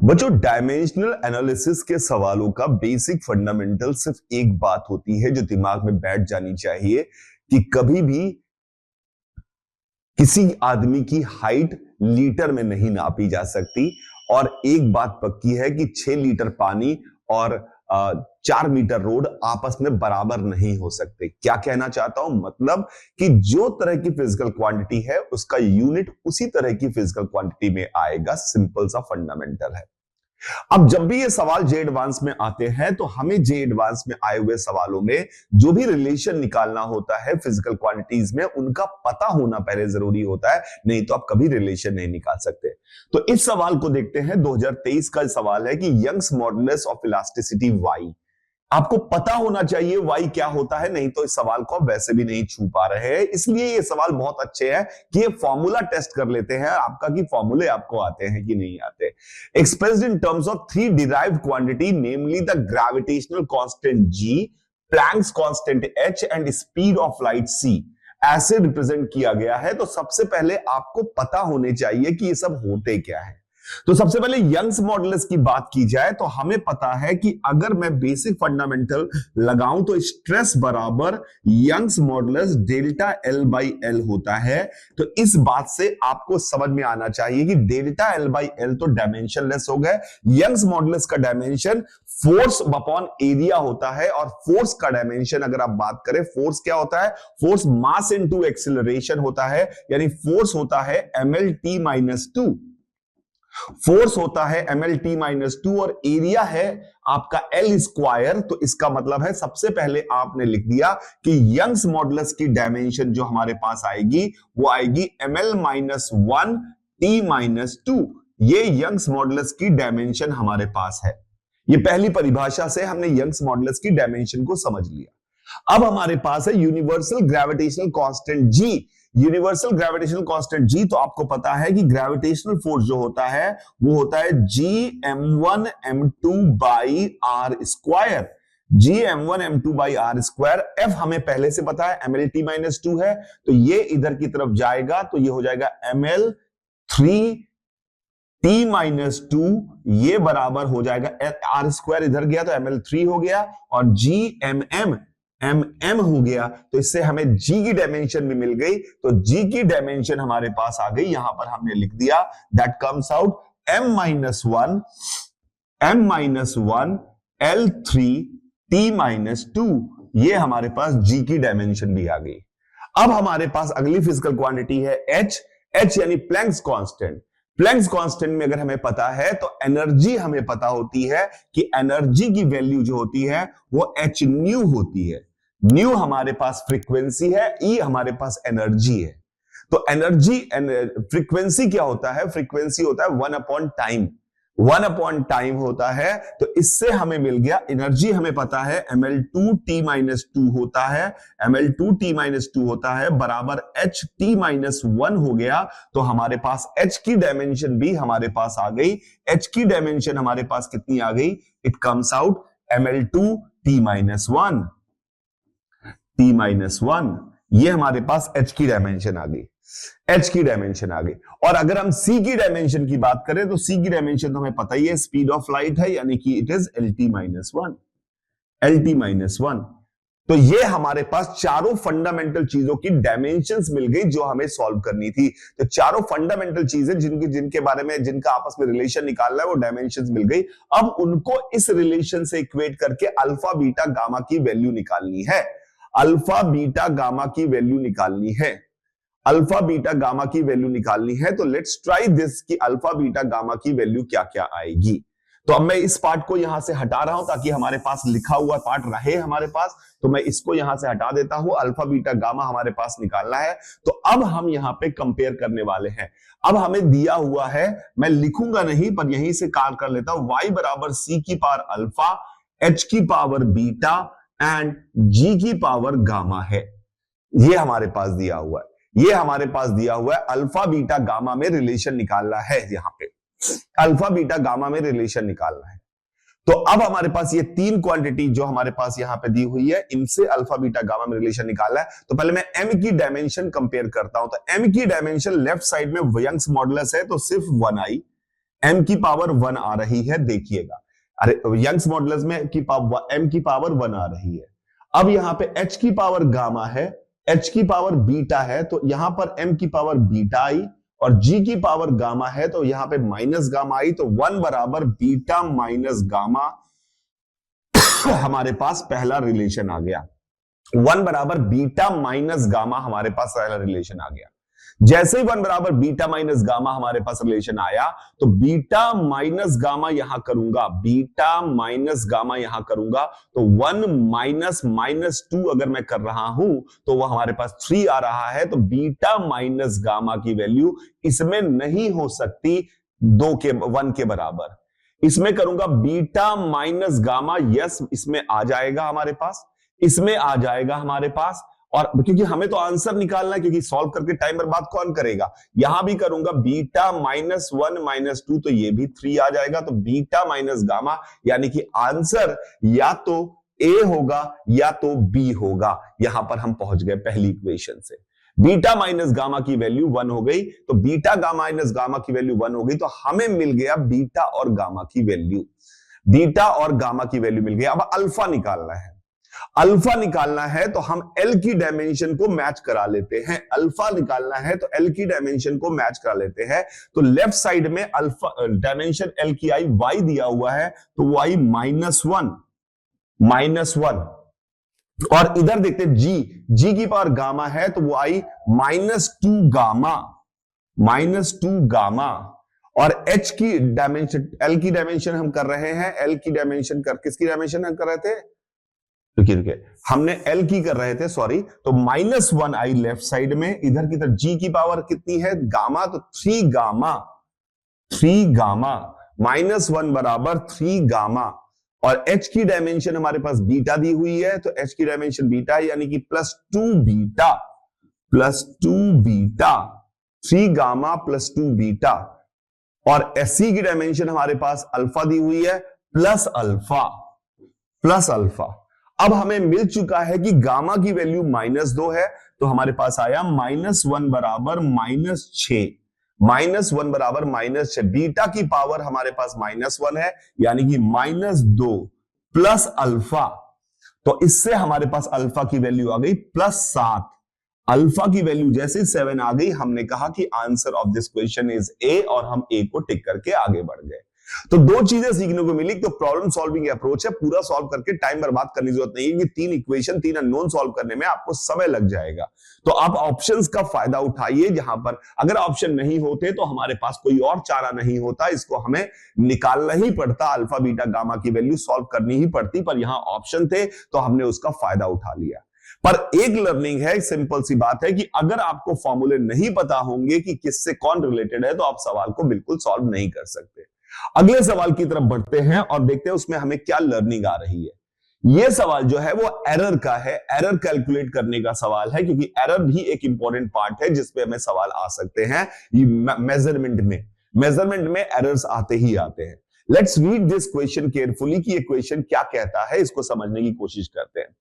बच्चों, dimensional analysis के सवालों का बेसिक फंडामेंटल सिर्फ एक बात होती है जो दिमाग में बैठ जानी चाहिए कि कभी भी किसी आदमी की हाइट लीटर में नहीं नापी जा सकती। और एक बात पक्की है कि 6 लीटर पानी और 4 मीटर रोड आपस में बराबर नहीं हो सकते। क्या कहना चाहता हूं, मतलब कि जो तरह की फिजिकल क्वांटिटी है उसका यूनिट उसी तरह की फिजिकल क्वांटिटी में आएगा। सिंपल सा फंडामेंटल है। अब जब भी ये सवाल जे एडवांस में आते हैं तो हमें जे एडवांस में आए हुए सवालों में जो भी रिलेशन निकालना होता है फिजिकल क्वांटिटीज में, उनका पता होना पहले जरूरी होता है, नहीं तो आप कभी रिलेशन नहीं निकाल सकते। तो इस सवाल को देखते हैं। 2023 का सवाल है कि Young's modulus of elasticity Y. आपको पता होना चाहिए वाई क्या होता है, नहीं तो इस सवाल को आप वैसे भी नहीं छू पा रहे हैं। इसलिए ये सवाल बहुत अच्छे हैं कि ये फॉर्मूला टेस्ट कर लेते हैं आपका कि फॉर्मूले आपको आते हैं कि नहीं आते। Expressed in terms of 3 derived quantity, namely the gravitational constant G, Planck's constant H and speed of light C, ऐसे रिप्रेजेंट किया गया है। तो सबसे पहले आपको पता होने चाहिए कि ये सब होते क्या है। तो सबसे पहले यंग्स मॉडुलस की बात की जाए तो हमें पता है कि अगर मैं बेसिक फंडामेंटल लगाऊं तो स्ट्रेस बराबर Young's modulus delta L by L होता है। तो इस बात से आपको समझ में आना चाहिए कि डेल्टा L बाई L तो डायमेंशनलेस हो गए। यंग्स मॉडुलस का डायमेंशन फोर्स अपॉन एरिया होता है, और फोर्स का डायमेंशन अगर आप बात करें, फोर्स क्या होता है, फोर्स मास इनटू एक्सीलरेशन होता है, यानी फोर्स होता है mlt-2। फोर्स होता है mlt-2 और एरिया है आपका L स्क्वायर। तो इसका मतलब है सबसे पहले आपने लिख दिया कि यंग्स मॉडुलस की डायमेंशन जो हमारे पास आएगी वो आएगी ml-1t-2। ये यंग्स मॉडुलस की डायमेंशन हमारे पास है। ये पहली परिभाषा से हमने यंग्स मॉडुलस की डायमेंशन को समझ लिया। अब हमारे पास है universal gravitational constant G। Universal gravitational constant G, तो आपको पता है कि ग्रेविटेशनल फोर्स जो होता है वो होता है Gm1m2 by r square. Gm1m2 by r square. F हमें पहले से पता है mlt-2 है, तो ये इधर की तरफ जाएगा तो ये हो जाएगा ml3t-2, ये बराबर हो जाएगा आर स्क्वायर इधर गया तो ml3 हो गया, और Gmm हो गया। तो इससे हमें G की डायमेंशन भी मिल गई। तो G की डायमेंशन हमारे पास आ गई, यहां पर हमने लिख दिया that comes out m-1 L3t-2। ये हमारे पास G की डायमेंशन भी आ गई। अब हमारे पास अगली फिजिकल क्वांटिटी है H यानी प्लैंक्स कांस्टेंट। प्लैंक्स कांस्टेंट में अगर हमें पता है तो एनर्जी हमें पता होती है कि एनर्जी की वैल्यू जो होती है वो h न्यू होती है। न्यू हमारे पास फ्रीक्वेंसी है, ई हमारे पास एनर्जी है। तो एनर्जी फ्रीक्वेंसी क्या होता है, फ्रीक्वेंसी होता है 1/टाइम होता है। तो इससे हमें मिल गया एनर्जी, हमें पता है ml2t-2 होता है, ml2t-2 होता है बराबर ht-1 हो गया। तो हमारे पास h की डायमेंशन भी हमारे पास आ गई। h की डायमेंशन हमारे पास कितनी आ गई, इट कम्स आउट ml2t-1। ये हमारे पास h की डायमेंशन आ गई, h की डायमेंशन आ गई। और अगर हम c की डायमेंशन की बात करें तो c की डायमेंशन तो हमें पता ही है, स्पीड ऑफ लाइट है, यानी कि इट इज lt-1। तो ये हमारे पास चारों फंडामेंटल चीजों की डायमेंशंस मिल गई जो हमें सॉल्व करनी थी। तो चारों फंडामेंटल चीजें जिनके बारे में, जिनका आपस में रिलेशन निकालना है, वो डायमेंशंस मिल गई। अब उनको इस रिलेशन से इक्वेट करके अल्फा बीटा गामा की वैल्यू निकालनी है। अल्फा बीटा गामा की वैल्यू निकालनी है, अल्फा बीटा गामा की वैल्यू निकालनी है। तो लेट्स ट्राई दिस कि अल्फा बीटा गामा की वैल्यू क्या क्या आएगी। तो अब मैं इस पार्ट को यहां से हटा रहा हूं ताकि हमारे पास लिखा हुआ पार्ट रहे हमारे पास। तो मैं इसको यहां से हटा देता हूं। अल्फा बीटा गामा हमारे पास निकालना है। तो अब हम यहां पे कंपेयर करने वाले हैं। अब हमें दिया हुआ है, मैं लिखूंगा नहीं पर यहीं से कार कर लेता हूं, y बराबर c की पावर अल्फा, h की पावर बीटा एंड g की पावर गामा है। ये हमारे पास दिया हुआ है, ये हमारे पास दिया हुआ है। अल्फा बीटा गामा में रिलेशन निकालना है, यहां पे अल्फा बीटा गामा में रिलेशन निकालना है। तो अब हमारे पास ये 3 क्वांटिटी जो हमारे पास यहां पे दी हुई है, इनसे अल्फा बीटा गामा में रिलेशन निकालना है। तो पहले मैं m की डायमेंशन कंपेयर करता हूं। तो m की डायमेंशन लेफ्ट साइड में यंग्स मॉडुलस है तो सिर्फ 1i, m की पावर 1 आ रही है, देखिएगा, अरे यंग्स मॉडुलस में m की पावर 1 आ रही है। अब यहां पे h की पावर गामा है, h की पावर बीटा है, तो यहां पर m की पावर बीटा आई, और g की पावर गामा है तो यहां पे माइनस गामा आई, तो 1 बराबर बीटा माइनस गामा हमारे पास पहला रिलेशन आ गया। 1 बराबर बीटा माइनस गामा हमारे पास पहला रिलेशन आ गया। जैसे ही 1 बराबर बीटा माइनस गामा हमारे पास रिलेशन आया, तो बीटा माइनस गामा यहां करूंगा, बीटा माइनस गामा यहां करूंगा, तो 1 माइनस माइनस 2 अगर मैं कर रहा हूं तो वह हमारे पास 3 आ रहा है। तो बीटा माइनस गामा की वैल्यू इसमें नहीं हो सकती 1 के बराबर। इसमें करूंगा बीटा माइनस गामा, यस इसमें आ जाएगा हमारे पास, इसमें आ जाएगा हमारे पास, और क्योंकि हमें तो आंसर निकालना है, क्योंकि सॉल्व करके टाइम बर्बाद कौन करेगा। यहां भी करूंगा बीटा माइनस 1 माइनस 2, तो ये भी 3 आ जाएगा। तो बीटा माइनस गामा यानी कि आंसर या तो ए होगा या तो बी होगा। यहां पर हम पहुंच गए पहली इक्वेशन से। बीटा माइनस गामा की वैल्यू 1 हो गई, तो बीटा गामा माइनस गामा की वैल्यू 1 हो गई, तो हमें मिल गया बीटा और गामा की वैल्यू, बीटा और गामा की वैल्यू मिल गई। अब अल्फा निकालना है, अल्फा निकालना है तो हम एल की डायमेंशन को मैच करा लेते हैं। अल्फा निकालना है तो एल की डायमेंशन को मैच करा लेते हैं। तो लेफ्ट साइड में अल्फा डायमेंशन एल की आई वाई दिया हुआ है, तो वाई -1 -1, और इधर देखते जी की पावर गामा है, तो वो आई -2 गामा, -2 गामा, और एच की डायमेंशन, एल की डायमेंशन हम कर रहे हैं, एल की डायमेंशन किसकी डायमेंशन हम कर रहे थे, रुकिए हमने एल की कर रहे थे, सॉरी। तो -1 आई लेफ्ट साइड में, इधर की तरफ जी की पावर कितनी है गामा, तो 3 गामा, -1 बराबर 3 गामा, और h की डायमेंशन हमारे पास बीटा दी हुई है, तो h की डायमेंशन बीटा है, यानी कि +2 बीटा, 3 गामा +2 बीटा, और सी की डायमेंशन हमारे पास अल्फा दी हुई है, प्लस अल्फा। अब हमें मिल चुका है कि गामा की वैल्यू -2 है, तो हमारे पास आया -1 बराबर -6, -1 बराबर -6। बीटा की पावर हमारे पास -1 है, यानी कि -2 प्लस अल्फा, तो इससे हमारे पास अल्फा की वैल्यू आ गई +7। अल्फा की वैल्यू जैसे 7 आ गई, हमने कहा कि answer of this question is a, और हम ए को टिक करके आगे बढ़ गए। तो 2 चीजें सीखने को मिली। तो प्रॉब्लम सॉल्विंग अप्रोच है, पूरा सॉल्व करके टाइम बर्बाद करने की जरूरत नहीं है, कि 3 इक्वेशन 3 अननोन सॉल्व करने में आपको समय लग जाएगा। तो आप ऑप्शंस का फायदा उठाइए, जहां पर अगर ऑप्शन नहीं होते तो हमारे पास कोई और चारा नहीं होता, इसको हमें निकालना ही पड़ता, अल्फा बीटा गामा की वैल्यू सॉल्व करनी ही पड़ती, पर यहां ऑप्शन थे तो हमने उसका फायदा उठा लिया। पर एक लर्निंग है, सिंपल सी बात है, कि अगर आपको फॉर्मूले नहीं पता होंगे कि किससे कौन रिलेटेड है, तो आप सवाल को बिल्कुल सॉल्व नहीं कर सकते। अगले सवाल की तरफ बढ़ते हैं और देखते हैं उसमें हमें क्या लर्निंग आ रही है। यह सवाल जो है वो एरर का है, एरर कैलकुलेट करने का सवाल है, क्योंकि एरर भी एक इंपॉर्टेंट पार्ट है जिसपे हमें सवाल आ सकते हैं। मेजरमेंट में एरर्स आते ही आते हैं। Let's read this question carefully, कि ये क्वेश्चन क्या कहता है, इसको समझने की कोशिश करते हैं।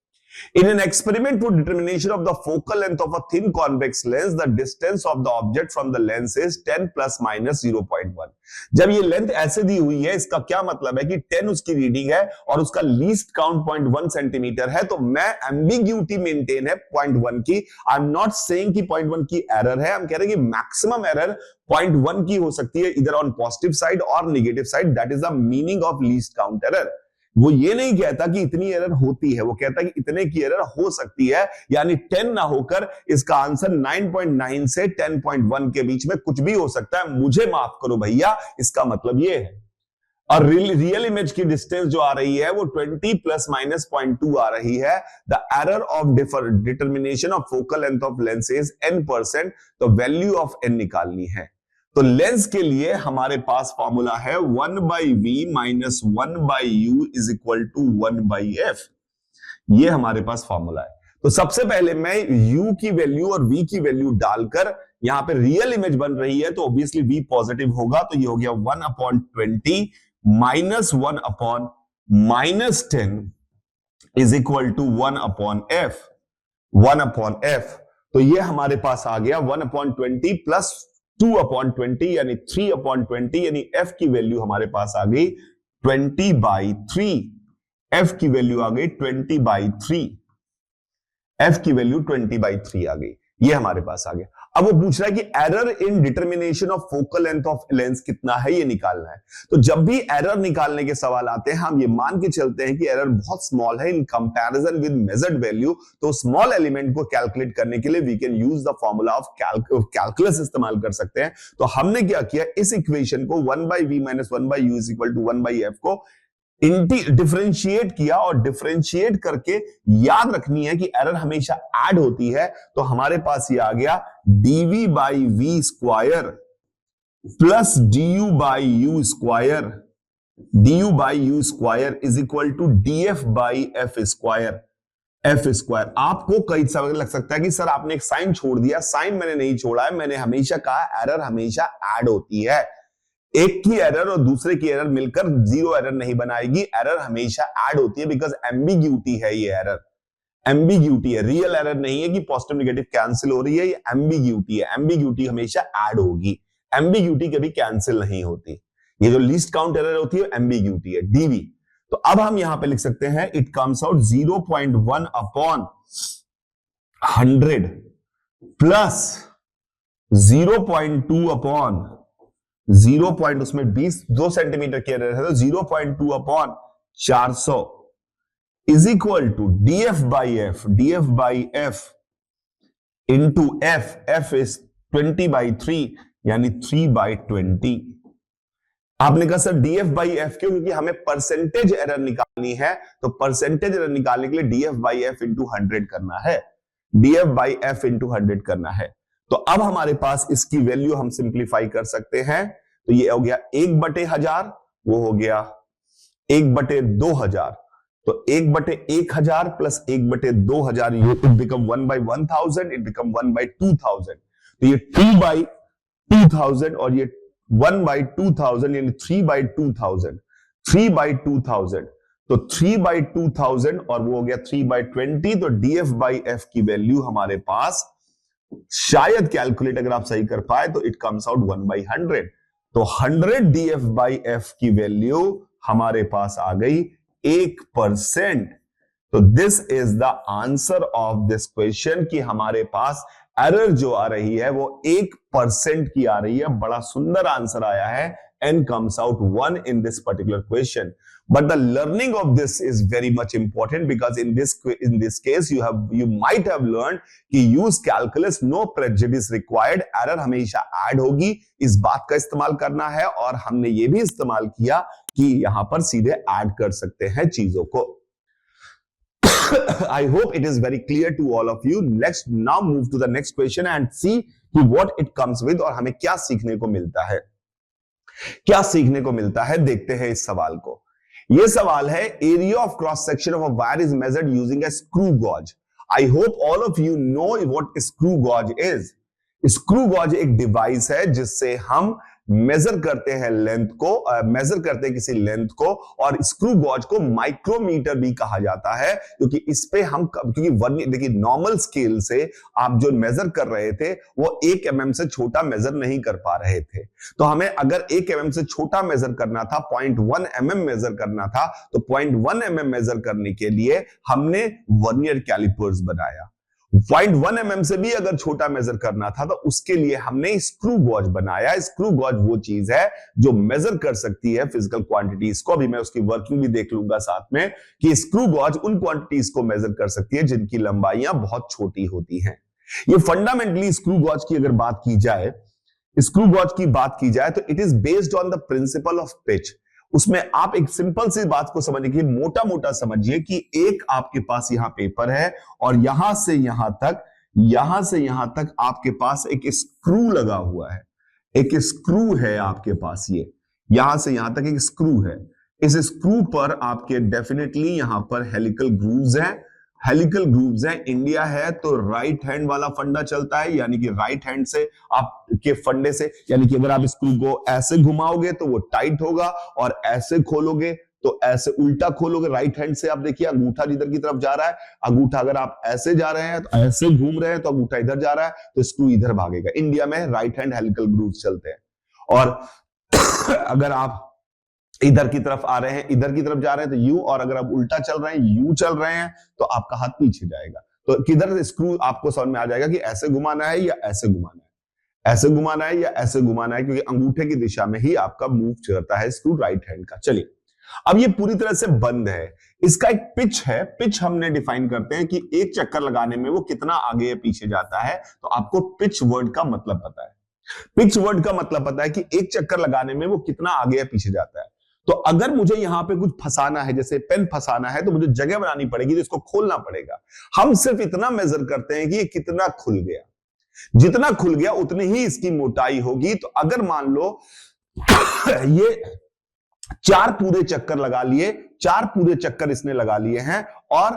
In an experiment for determination of the focal length of a thin convex lens, the distance of the object from the lens is 10 plus minus 0.1. जब ये लेंथ ऐसे दी हुई है, इसका क्या मतलब है कि 10 उसकी रीडिंग है और उसका लीस्ट काउंट 0.1 सेंटीमीटर है, तो मैं एम्बिग्यूटी मेंटेन है 0.1 की। आई एम नॉट सेइंग कि 0.1 की एरर है, हम कह रहे हैं कि मैक्सिमम एरर 0.1 की हो सकती है, इधर ऑन पॉजिटिव साइड और negative side. That is the meaning of least count error. वो ये नहीं कहता कि इतनी एरर होती है, वो कहता है कि इतने की एरर हो सकती है, यानी 10 ना होकर इसका आंसर 9.9 से 10.1 के बीच में कुछ भी हो सकता है। मुझे माफ करो भैया, इसका मतलब ये है। और रियल इमेज की डिस्टेंस जो आ रही है वो 20 प्लस माइनस 0.2 आ रही है। The error of determination of focal length of lens is n%, तो वैल्यू ऑफ n निकालनी है। तो लेंस के लिए हमारे पास फॉर्मूला है 1/v minus 1/u is equal to 1/f। ये हमारे पास फॉर्मूला है। तो सबसे पहले मैं u की वैल्यू और v की वैल्यू डालकर, यहां पे रियल इमेज बन रही है तो ऑब्वियसली v पॉजिटिव होगा, तो ये हो गया 1/20 minus 1/-10 is equal to 1/f। 1/f, तो ये हमारे पास आ गया 1/20 प्लस 2/20 यानी 3/20 यानी f की वैल्यू हमारे पास आ गई 20/3। f की वैल्यू आ गई 20/3। f की वैल्यू 20/3 आ गई, ये हमारे पास आ गया। अब वो पूछ रहा है कि error in determination of focal length of lens कितना है, ये निकालना है। तो जब भी एरर निकालने के सवाल आते हैं हम ये मान के चलते हैं कि एरर बहुत स्मॉल है in comparison with measured value, तो स्मॉल एलिमेंट को कैलकुलेट करने के लिए we can use the formula of calculus इस्तेमाल कर सकते हैं। तो हमने क्या किया, इस इक्वेशन को 1/v - 1/u = 1/f को डिफरेंशिएट किया, और डिफरेंशिएट करके याद रखनी है कि एरर हमेशा ऐड होती है। तो हमारे पास ये आ गया dv/v square plus du/u square, du/u square is equal to df/f square, f square. आपको कई समय लग सकता है कि सर आपने एक साइन छोड़ दिया, साइन मैंने नहीं छोड़ा है, मैंने हमेशा कहा एरर हमेशा ऐड होती है। एक की एरर और दूसरे की एरर मिलकर जीरो एरर नहीं बनाएगी, एरर हमेशा ऐड होती है, बिकॉज एम्बिग्यूटी है ये एरर, एम्बिग्यूटी है, रियल एरर नहीं है कि पॉजिटिव नेगेटिव कैंसिल हो रही है, ये एम्बिग्यूटी है, एम्बिग्यूटी हमेशा ऐड होगी, एम्बिग्यूटी कभी कैंसिल नहीं होती। ये जो लीस्ट काउंट एरर होती है एम्बिग्यूटी है, डीवी। तो अब हम यहां पे लिख सकते हैं it comes out 0.1/100 plus 0.2 point उसमें 2 सेंटीमीटर की एरर है, तो 0.2/400 is equal to df/f into f is 20/3 यानी 3/20। आपने कहा सर df/f क्यों, क्योंकि हमें परसेंटेज एरर निकालनी है, तो परसेंटेज एरर निकालने के लिए df/f इंटू 100 करना है, df/f इंटू 100 करना है। तो अब हमारे पास इसकी वैल्यू हम सिंप्लीफाई कर सकते हैं, तो ये हो गया 1/1000, वो हो गया 1/2000, तो 1/1000 plus 1/2000 it become 1/1000, it become 1/2000, तो ये 2/2000 और ये 1/2000 यानी 3/2000, 3/2000, तो 3/2000 और वो हो गया 3/20, तो df/f की वैल्यू हमारे पास शायद कैलकुलेट अगर आप सही कर पाए तो इट कम्स आउट 1/100, तो 100 df/f की वैल्यू हमारे पास आ गई 1%। तो this is the answer of this question कि हमारे पास एरर जो आ रही है वो 1% की आ रही है। बड़ा सुंदर आंसर आया है, n comes out 1 in this particular question, but the learning of this is very much important because in this case you might have learned कि use calculus, no prejudice required, error हमेशा add होगी, इस बात का इस्तेमाल करना है, और हमने ये भी इस्तेमाल किया कि यहां पर सीधे ऐड कर सकते हैं चीजों को। I hope it is very clear to all of you. Let's now move to the next question and see what it comes with और हमें क्या सीखने को मिलता है, क्या सीखने को मिलता है। देखते हैं इस सवाल को। यह सवाल है area of cross section of a wire is measured using a screw gauge. I hope all of you know what screw gauge is. Screw gauge एक डिवाइस है जिससे हम मेजर करते हैं लेंथ को, मेजर करते हैं किसी लेंथ को, और स्क्रू गॉज को माइक्रोमीटर भी कहा जाता है, क्योंकि इस पे हम, क्योंकि देखिए नॉर्मल स्केल से आप जो मेजर कर रहे थे वो 1 mm से छोटा मेजर नहीं कर पा रहे थे, तो हमें अगर 1 mm से छोटा मेजर करना था, 0.1 mm मेजर करना था, तो 0.1 mm मेजर करने के लिए हमने वर्नियर कैलिपर्स बनाया। 0.1 mm से भी अगर छोटा मेजर करना था तो उसके लिए हमने स्क्रू गॉज बनाया। स्क्रू गॉज वो चीज है जो मेजर कर सकती है फिजिकल क्वांटिटीज को। अभी मैं उसकी वर्किंग भी देख लूंगा साथ में कि स्क्रू गॉज उन क्वांटिटीज को मेजर कर सकती है जिनकी लंबाइयां बहुत छोटी होती हैं। ये फंडामेंटली स्क्रू गॉज की अगर बात की जाए, स्क्रू गॉज की बात की जाए तो it is based on the principle of pitch. उसमें आप एक सिंपल सी बात को समझिए, मोटा मोटा समझिए कि एक आपके पास यहां पेपर है और यहां से यहां तक आपके पास एक स्क्रू लगा हुआ है, एक स्क्रू है आपके पास, ये यहां से यहां तक एक स्क्रू है। इस स्क्रू पर आपके डेफिनेटली यहां पर हेलिकल ग्रूव्स हैं, हेलिकल ग्रूव्स हैं। इंडिया है तो राइट हैंड वाला फंडा चलता है, यानी कि राइट हैंड से आपके फंडे से, यानी कि अगर आप स्क्रू को ऐसे घुमाओगे तो वो टाइट होगा और ऐसे खोलोगे तो ऐसे उल्टा खोलोगे, राइट हैंड से आप देखिए अंगूठा जिधर की तरफ जा रहा है, अंगूठा अगर आप ऐसे जा रहे हैं तो ऐसे घूम रहे हैं तो अंगूठा इधर जा रहा है तो स्क्रू इधर भागेगा। इंडिया में राइट हैंड हेलिकल ग्रूव चलते हैं। और अगर आप इधर की तरफ आ रहे हैं, इधर की तरफ जा रहे हैं तो यू, और अगर आप उल्टा चल रहे हैं, यू चल रहे हैं, तो आपका हाथ पीछे जाएगा। तो किधर स्क्रू आपको समझ में आ जाएगा कि ऐसे घुमाना है या ऐसे घुमाना है, ऐसे घुमाना है या ऐसे घुमाना है, क्योंकि अंगूठे की दिशा में ही आपका मूव करता है स्क्रू राइट हैंड का। चलिए, अब ये पूरी तरह से बंद है। इसका एक पिच है, पिच हमने डिफाइन करते हैं कि एक चक्कर लगाने में वो कितना आगे या पीछे जाता है। तो आपको पिच वर्ड का मतलब पता है, पिच वर्ड का मतलब पता है कि एक चक्कर लगाने में वो कितना आगे या पीछे जाता है। तो अगर मुझे यहां पे कुछ फंसाना है, जैसे पेन फंसाना है, तो मुझे जगह बनानी पड़ेगी, तो इसको खोलना पड़ेगा। हम सिर्फ इतना मेजर करते हैं कि ये कितना खुल गया, जितना खुल गया उतनी ही इसकी मोटाई होगी। तो अगर मान लो ये 4 पूरे चक्कर लगा लिए, 4 पूरे चक्कर इसने लगा लिए हैं और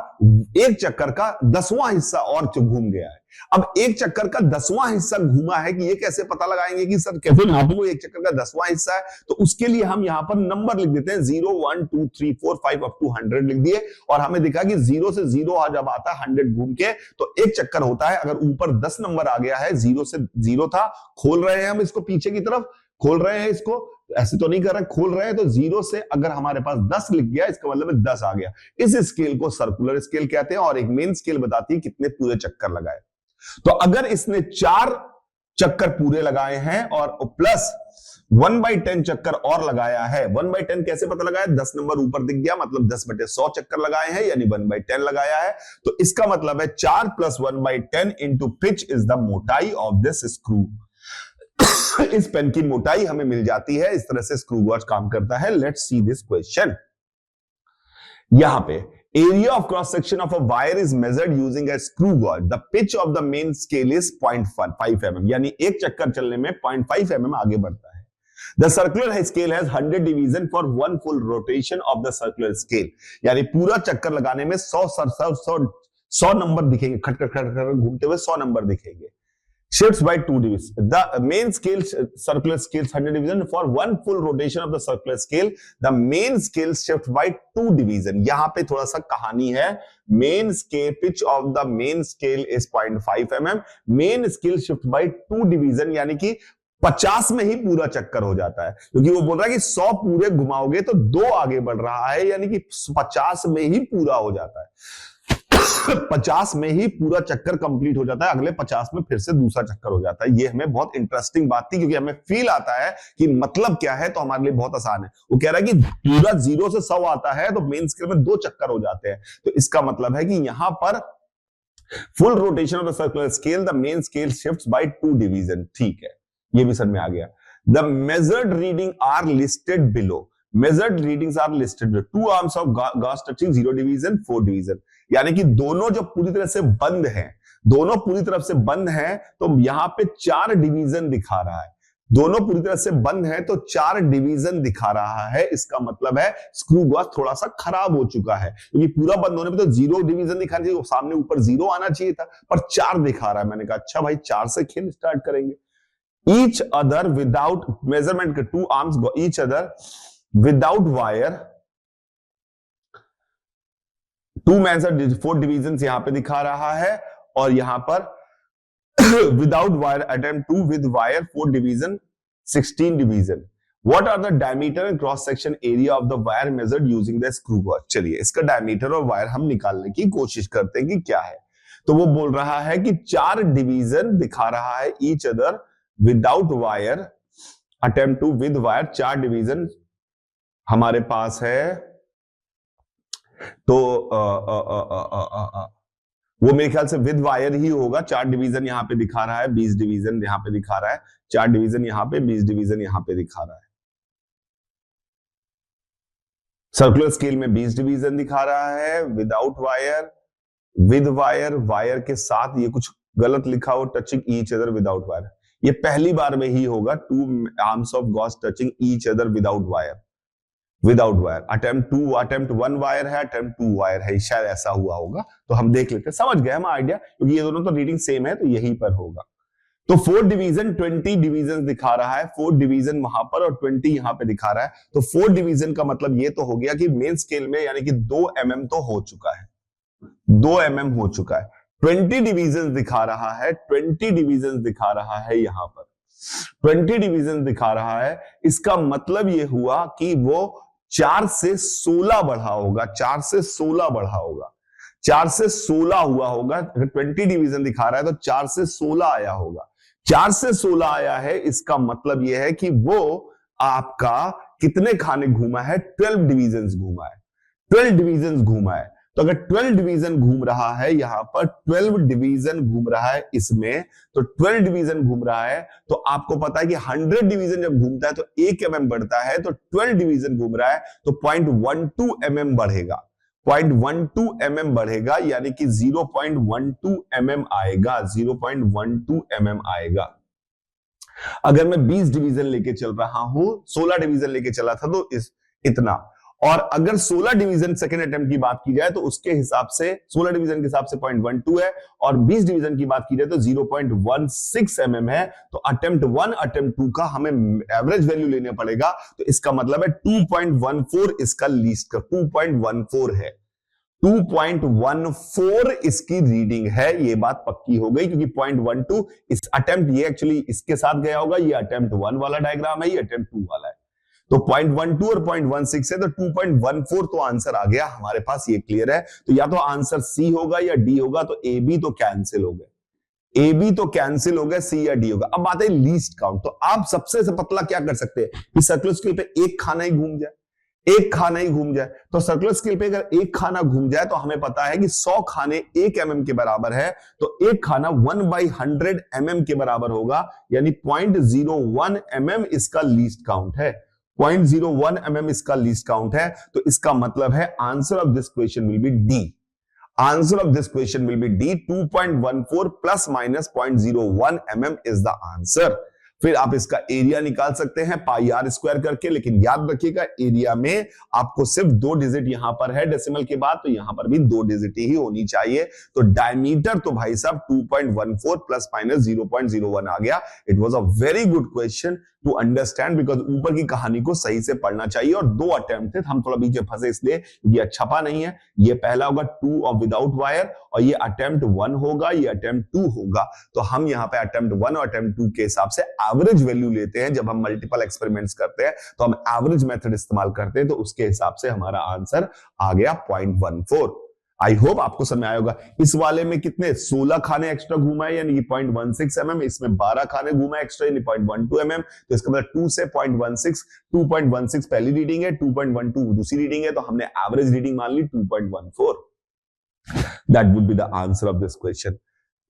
एक चक्कर का 10वां हिस्सा और घूम गया है। अब एक चक्कर का 10वां हिस्सा घूमा है कि ये कैसे पता लगाएंगे कि सर कैसे नापूं एक चक्कर का 10वां हिस्सा है? तो उसके लिए हम यहां पर नंबर लिख देते हैं 0 1 2 3 4 5 अप टू 100 लिख दिए, और हमें दिखा कि 0 से 0 जब आता है 100 घूम के तो एक चक्कर होता है। अगर ऊपर 10 नंबर आ गया है, 0 से 0 था, खोल रहे हैं हम इसको पीछे की तरफ, खोल रहे हैं इसको, ऐसे तो नहीं कर रहे, खोल रहे हैं, तो 0 से अगर हमारे पास 10 लिख गया, इसका मतलब है 10 आ गया। इस स्केल को सर्कुलर स्केल कहते हैं, और एक मेन स्केल बताती है कितने पूरे चक्कर लगाए। तो अगर इसने 4 चक्कर पूरे लगाए हैं और प्लस 1/10 चक्कर और लगाया है, 1/10 कैसे पता लगाया? 10 नंबर ऊपर दिख गया, मतलब 10/100 चक्कर लगाए हैं, यानी 1/10 लगाया है। तो इसका मतलब है 4 + 1/10 इंटू पिच इज द मोटाई ऑफ दिस स्क्रू। इस पेन की मोटाई हमें मिल जाती है। इस तरह से स्क्रू गॉज काम करता है। Let's see this question. यहां पे area of cross section of a wire is measured using a screw gauge. The pitch of the main scale is 0.5 mm, यानी एक चक्कर चलने में 0.5 mm आगे बढ़ता है। The circular scale has 100 division for one full rotation of the circular scale, यानी पूरा चक्कर लगाने में 100 नंबर दिखेंगे, खट खट खट खट घूमते हुए 100 नंबर दिखेंगे। Shifts by 2 division. The main scale, circular scales 100 division for one full rotation of the circular scale. The main scale shift by 2 division. यहां पे थोड़ा सा कहानी है। Main scale pitch of the main scale is 0.5 mm. Main scale shift by 2 division, यानी कि 50 में ही पूरा चक्कर हो जाता है, क्योंकि वो बोल रहा है कि 100 पूरे घुमाओगे तो 2 आगे बढ़ रहा है, यानी कि 50 में ही पूरा हो जाता है। 50 में ही पूरा चक्कर कंप्लीट हो जाता है, अगले 50 में फिर से दूसरा चक्कर हो जाता है। ये हमें बहुत इंटरेस्टिंग बात थी, क्योंकि हमें फील आता है कि मतलब क्या है, तो हमारे लिए बहुत आसान है। वो कह रहा है कि पूरा 0 से 100 आता है तो मेन स्केल में 2 चक्कर हो जाते हैं। तो इसका मतलब है कि यहां पर full rotation of the circular scale, the main scale shifts by 2 division. ठीक है, ये भी समझ में आ गया। The measured reading are listed below. Measured readings are listed with 2 arms of gauge touching 0 division 4 division, यानी कि दोनों जो पूरी तरह से बंद हैं, दोनों पूरी तरफ से बंद हैं, तो यहां पे 4 डिवीजन दिखा रहा है। दोनों पूरी तरह से बंद हैं तो 4 डिवीजन दिखा रहा है। इसका मतलब है स्क्रू गॉज थोड़ा सा खराब हो चुका है, क्योंकि पूरा बंद होने पे तो 0 डिवीजन दिखाना चाहिए, सामने ऊपर 0 आना चाहिए था, पर 4 दिखा रहा है। मैंने कहा अच्छा भाई 4 से खेल स्टार्ट करेंगे। Each other without measurement के 2 arms each other without wire, 2 major 4 division यहां पे दिखा रहा है, और यहां पर without wire attempt 2 with wire 4 division 16 division. What are the diameter and cross section area of the wire measured using the screw gauge. चलिए इसका डायमीटर और वायर हम निकालने की कोशिश करते हैं कि क्या है। तो वो बोल रहा है कि 4 डिवीजन दिखा रहा है, each other without wire attempt 2 with wire, 4 division हमारे पास है। तो वो मेरे ख्याल से विद वायर ही होगा। 4 डिवीजन यहां पे दिखा रहा है, 20 डिवीजन यहां पे दिखा रहा है, 4 डिवीजन यहां पे, 20 डिवीजन यहां पे दिखा रहा है। सर्कुलर स्केल में 20 डिवीजन दिखा रहा है, without wire, with wire, wire के साथ, ये कुछ गलत लिखा हो, touching each other without wire. ये पहली बार में ही होगा, 2 arms of gauge touching each other without wire, without wire. Attempt 1 wire है, अटेम्प्ट 2 वायर है, शायद ऐसा हुआ होगा। तो हम देख लेते हैं, समझ गए हम आइडिया, क्योंकि ये दोनों तो रीडिंग सेम है, तो यहीं पर होगा। तो 4 डिवीजन 20 डिवीजन दिखा रहा है, 4 डिवीजन वहां पर और 20 यहां पे दिखा रहा है। तो 4 डिवीजन का मतलब ये तो हो गया कि मेन स्केल में यानी कि 2 mm तो हो चुका है, 2 mm हो चुका है। 20 डिवीजन दिखा रहा है, 20 डिवीजन दिखा रहा है, यहां पर 20 डिवीजन दिखा रहा है। इसका मतलब यह हुआ कि वो 4 से 16 बढ़ा होगा, 4 से 16 बढ़ा होगा, 4 से 16 हुआ होगा। अगर 20 डिवीजन दिखा रहा है तो 4 से 16 आया होगा, 4 से 16 आया है। इसका मतलब यह है कि वो आपका कितने खाने घूमा है, 12 डिवीजन घूमा है, 12 डिवीजन घूमा है। तो अगर 12 डिवीजन घूम रहा है यहां पर, 12 डिवीजन घूम रहा है इसमें, तो 12 डिवीजन घूम रहा है, तो आपको पता है कि 100 डिवीजन जब घूमता है तो 1 mm बढ़ता है, तो 12 डिवीजन घूम रहा है तो 0.12 mm बढ़ेगा, 0.12 mm बढ़ेगा, यानी कि 0.12 mm आएगा, 0.12 mm आएगा। अगर मैं 20 डिवीजन लेके चल रहा हूं, 16 डिवीजन लेके चला था तो इतना, और अगर 16 डिवीजन सेकेंड अटेम्प्ट की बात की जाए तो उसके हिसाब से 16 डिवीजन के हिसाब से 0.12 है, और 20 डिवीजन की बात की जाए तो 0.16 mm है। तो अटेम्प्ट 1 अटेम्प्ट 2 का हमें एवरेज वैल्यू लेना पड़ेगा, तो इसका मतलब है 2.14 इसका लीस्ट का 2.14 है, 2.14 इसकी रीडिंग है। ये बात पक्की हो गई, क्योंकि 0.12 इस अटेम्प्ट, ये एक्चुअली इसके साथ गया होगा, ये अटेम्प्ट 1 वाला डायग्राम है, ये अटेम्प्ट 2 वाला है। तो 0.12 और 0.16 है, तो 2.14 तो आंसर आ गया हमारे पास, ये क्लियर है। तो या तो आंसर सी होगा या डी होगा, तो ए बी तो कैंसिल हो गए, ए बी तो कैंसिल हो गए, सी या डी होगा। अब बात है लीस्ट काउंट। तो आप सबसे पतला क्या कर सकते हैं कि सर्कुलर स्केल पे एक खाना ही घूम जाए, एक खाना ही घूम जाए। तो सर्कुलर स्केल पे अगर एक खाना घूम जाए तो हमें पता है कि 100 खाने 1 mm के बराबर है, तो एक खाना 1/100 mm के बराबर होगा, यानी 0.01 mm इसका लीस्ट काउंट है, 0.01 mm इसका लीस्ट काउंट है। तो इसका मतलब है answer of this question will be D, answer of this question will be D, 2.14 plus minus 0.01 mm is the answer. फिर आप इसका एरिया निकाल सकते हैं पाई आर स्क्वायर करके, लेकिन याद रखिएगा एरिया में आपको सिर्फ 2 डिजिट यहां पर है डेसिमल के बाद, तो यहां पर भी 2 डिजिट ही होनी चाहिए। तो डायमीटर तो भाई साहब 2.14 प्लस माइनस 0.01 आ गया। It was a very good question to understand, because ऊपर की कहानी को सही से पढ़ना चाहिए। और 2 अटेम्प्ट थे, हम थोड़ा बीच में फंसे इसलिए, ये छपा नहीं है। ये पहला होगा 2 और विदाउट वायर, और ये अटेम्प्ट 1 होगा, ये अटेम्प्ट 2 होगा। तो हम यहाँ पे अटेम्प्ट 1 और अटेम्प्ट 2 के हिसाब से एवरेज वैल्यू लेते हैं। जब हम मल्टीपल एक्सपेरिमेंट्स करते हैं तो हम एवरेज मेथड इस्तेमाल करते हैं, तो उसके हिसाब से हमारा आंसर आ गया 0.14। आई होप आपको समझ आया होगा। इस वाले में कितने 16 खाने एक्स्ट्रा घूमा है, यानी कि 0.16 mm, इसमें 12 खाने घूमा है एक्स्ट्रा, यानी 0.12 mm। तो इसका मतलब 2 से 0.16, 2.16 पहली रीडिंग है, 2.12 दूसरी रीडिंग है, तो हमने एवरेज रीडिंग मान ली 2.14। That would be the answer of this question.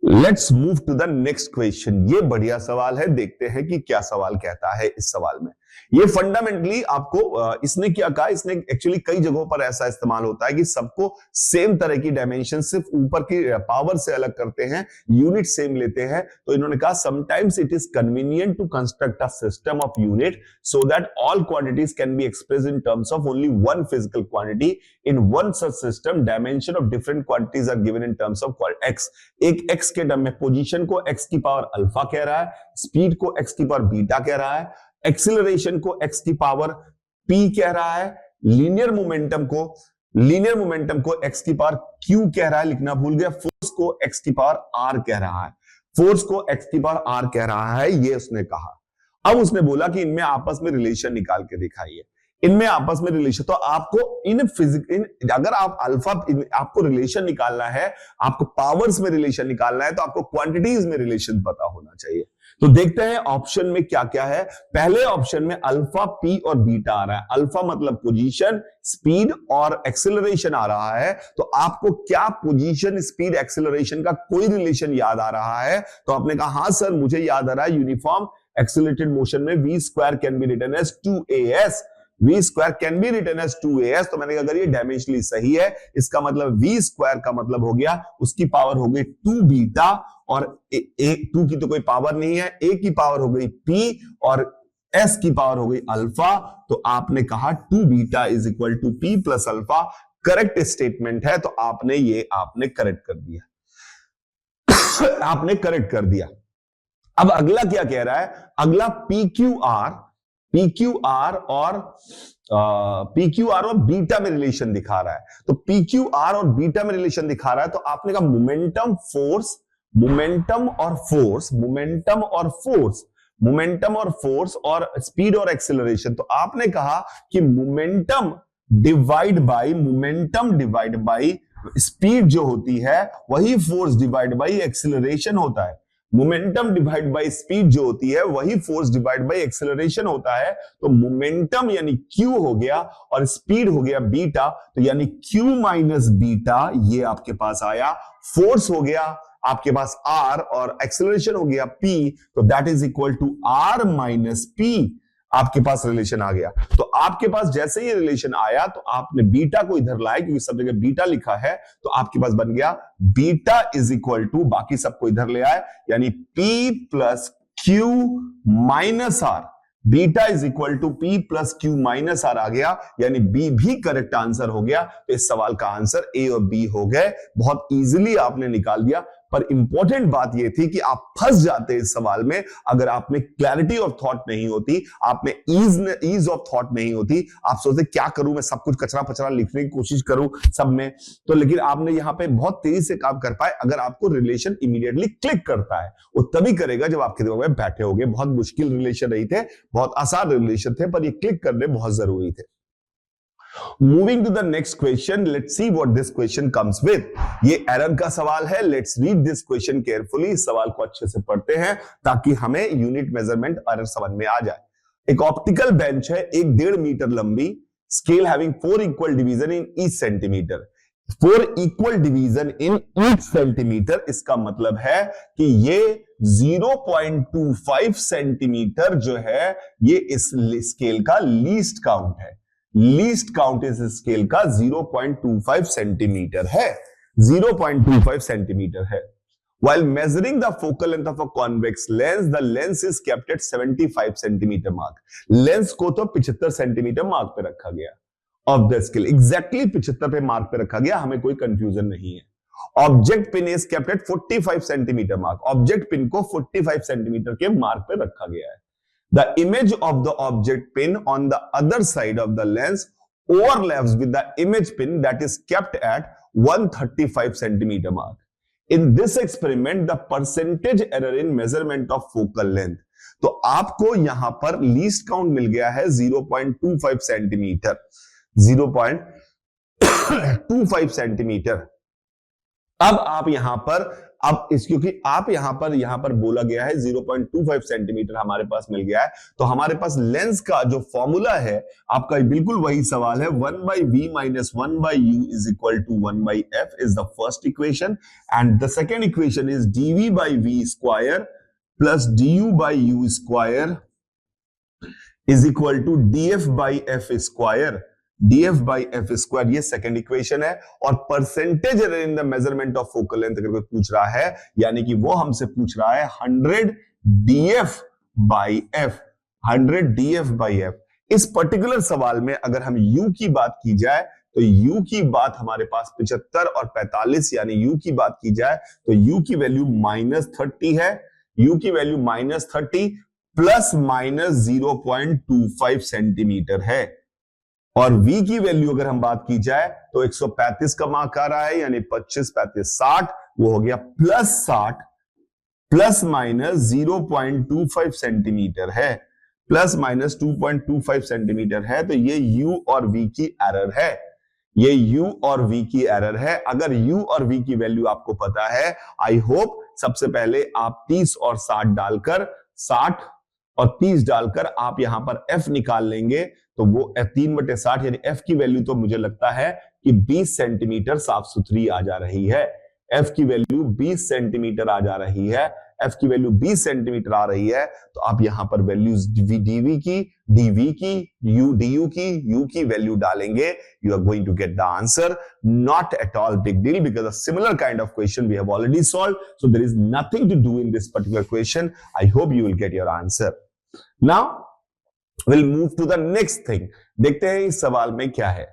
Let's move to the next question. ये बढ़िया सवाल है, देखते हैं कि क्या सवाल कहता है इस सवाल में। ये फंडामेंटली आपको इसने क्या कहा, इसने एक्चुअली कई जगहों पर ऐसा इस्तेमाल होता है कि सबको सेम तरह की डायमेंशन, सिर्फ ऊपर की पावर से अलग करते हैं, यूनिट सेम लेते हैं। तो इन्होंने कहा sometimes it is convenient to construct a system of unit so that all quantities can be expressed in terms of only one physical quantity. In one such system dimension of different quantities are given in terms of x. एक x के term में position को x की power alpha कह रहा है, speed को x की पावर बीटा कह रहा है, एक्सीलरेशन को एक्स की पावर पी कह रहा है, लीनियर मोमेंटम को एक्स की पावर क्यू कह रहा है, लिखना भूल गया, फोर्स को एक्स की पावर आर कह रहा है, फोर्स को एक्स की पावर आर कह रहा है, ये उसने कहा। अब उसने बोला कि इनमें आपस में रिलेशन निकाल के दिखाइए, इनमें आपस में रिलेशन। तो आपको अगर आप आपको रिलेशन निकालना है, आपको पावर्स में रिलेशन निकालना है, तो आपको क्वांटिटीज में रिलेशन पता होना चाहिए। तो देखते हैं ऑप्शन में क्या क्या है। पहले ऑप्शन में अल्फा, पी और बीटा आ रहा है। अल्फा मतलब पोजीशन, स्पीड और एक्सेलरेशन आ रहा है। तो आपको क्या पोजीशन, स्पीड, एक्सेलरेशन का कोई रिलेशन याद आ रहा है? तो आपने कहा हां सर मुझे याद आ रहा है, यूनिफॉर्म एक्सेलरेटेड मोशन में v square can be written as 2as, v square can be written as 2as। तो मैंने कहा अगर ये डायमेंशनली सही है, इसका मतलब v स्क्वायर का मतलब हो गया उसकी पावर हो गई 2 बीटा, और 2 की तो कोई पावर नहीं है, a की पावर हो गई p और s की पावर हो गई अल्फा। तो आपने कहा 2 beta is equal to p plus alpha. Correct statement है, तो आपने करेक्ट कर दिया आपने करेक्ट कर दिया। अब अगला क्या कह रहा है, अगला PQR और बीटा में रिलेशन दिखा रहा है। तो PQR और बीटा में रिलेशन दिखा रहा है, तो आपने कहा मोमेंटम और फोर्स और स्पीड और एक्सेलरेशन। तो आपने कहा कि मोमेंटम डिवाइड बाई स्पीड जो होती है वही फोर्स डिवाइड बाई एक्सेलरेशन होता है। मोमेंटम डिवाइड बाई स्पीड जो होती है वही फोर्स डिवाइड बाई एक्सेलरेशन होता है। तो मोमेंटम यानी Q हो गया और स्पीड हो गया बीटा, तो यानी Q माइनस बीटा ये आपके पास आया। फोर्स हो गया आपके पास R और एक्सेलरेशन हो गया P, तो that is equal to R minus P। आपके पास रिलेशन आ गया। तो आपके पास जैसे ही रिलेशन आया तो आपने बीटा को इधर लाया, क्योंकि सब जगह बीटा लिखा है, तो आपके पास बन गया बीटा इज इक्वल टू, बाकी सबको इधर ले आए, यानी P plus Q minus R। Beta is equal to P plus Q minus R आ गया, यानी B भी करेक्ट आंसर हो गया। तो इस सवाल का आंसर A और B हो गए। बहुत इजीली आपने निकाल दिया। पर इंपॉर्टेंट बात यह थी कि आप फंस जाते इस सवाल में अगर आप में क्लैरिटी ऑफ थॉट नहीं होती, आप में ईज ऑफ थॉट नहीं होती। आप सोचते क्या करूं मैं, सब कुछ कचरा पचरा लिखने की कोशिश करूं सब में, तो लेकिन आपने यहां पे बहुत तेजी से काम कर पाए। अगर आपको रिलेशन इमीडिएटली क्लिक करता है, वो तभी करेगा जब आपके दिमाग में बैठे होंगे। बहुत मुश्किल रिलेशन नहीं थे, बहुत आसान रिलेशन थे, पर ये क्लिक करने बहुत जरूरी थे। Moving to the next question, let's see what this question comes with. ये एरर का सवाल है। Let's read this question carefully. इस सवाल को अच्छे से पढ़ते हैं ताकि हमें यूनिट मेजरमेंट एरर समझ में आ जाए। एक ऑप्टिकल बेंच है, 1.5 मीटर लंबी, scale having 4 equal division in each centimetre. 4 equal division in each centimetre, इसका मतलब है कि ये 0.25 सेंटीमीटर जो है ये इस स्केल का लीस्ट काउंट है। लीस्ट काउंट इस स्केल का 0.25 सेंटीमीटर है। 0.25 सेंटीमीटर है। While measuring the focal length of a convex lens, the lens is kept at 75 centimetre mark. Lens को तो 75 सेंटीमीटर मार्क पे रखा गया ऑफ द स्केल, एग्जैक्टली 75 पे मार्क पे रखा गया, हमें कोई कंफ्यूजन नहीं है। Object pin is kept at 45 centimetre mark. Object pin को 45 सेंटीमीटर के मार्क पे रखा गया है। The image of the object pin on the other side of the lens overlaps with the image pin that is kept at 135 centimeter mark. In this experiment, the percentage error in measurement of focal length. तो आपको यहां पर least count मिल गया है 0.25 centimetre. 0.25 centimetre. अब आप यहां पर क्योंकि आप यहां पर बोला गया है 0.25 सेंटीमीटर हमारे पास मिल गया है, तो हमारे पास लेंस का जो फॉर्मूला है आपका बिल्कुल वही सवाल है। 1/v minus 1/u is equal to 1/f is the first equation, and the second equation is dv by v square plus du by u square is equal to df by f square। df by f square ये second equation है। और percentage error in the measurement of focal length अगर कोई पूछ रहा है, यानी कि वो हमसे पूछ रहा है 100 df by f। 100 df by f। इस पर्टिकुलर सवाल में अगर हम u की बात की जाए तो u की बात हमारे पास 75 और 45, यानी u की बात की जाए तो u की वैल्यू -30 है। u की वैल्यू -30 प्लस माइनस 0.25 सेंटीमीटर है। और v की वैल्यू अगर हम बात की जाए तो 135 का मार्क आ रहा है, यानी 25, 35, 60, वो हो गया +60 प्लस माइनस 0.25 सेंटीमीटर है। प्लस माइनस 2.25 सेंटीमीटर है। तो ये u और v की एरर है। ये u और v की एरर है। अगर u और v की वैल्यू आपको पता है, आई होप सबसे पहले आप 30 और 60 डालकर 60 और 30 डालकर आप यहां पर f निकाल लेंगे, तो वो 3/60 यानी f की वैल्यू तो मुझे लगता है कि 20 सेंटीमीटर साफ सुथरी आ जा रही है। f की वैल्यू 20 सेंटीमीटर आ जा रही है। f की वैल्यू 20 सेंटीमीटर आ रही है। तो आप यहां पर वैल्यूज dv की, dv की, du की, u की वैल्यू डालेंगे, you are going to get the answer. Not at all big deal, because a similar kind of question we have already solved, so there is nothing to do in this particular question. I hope you will get your answer. Now we'll move to the next thing. देखते हैं इस सवाल में क्या है।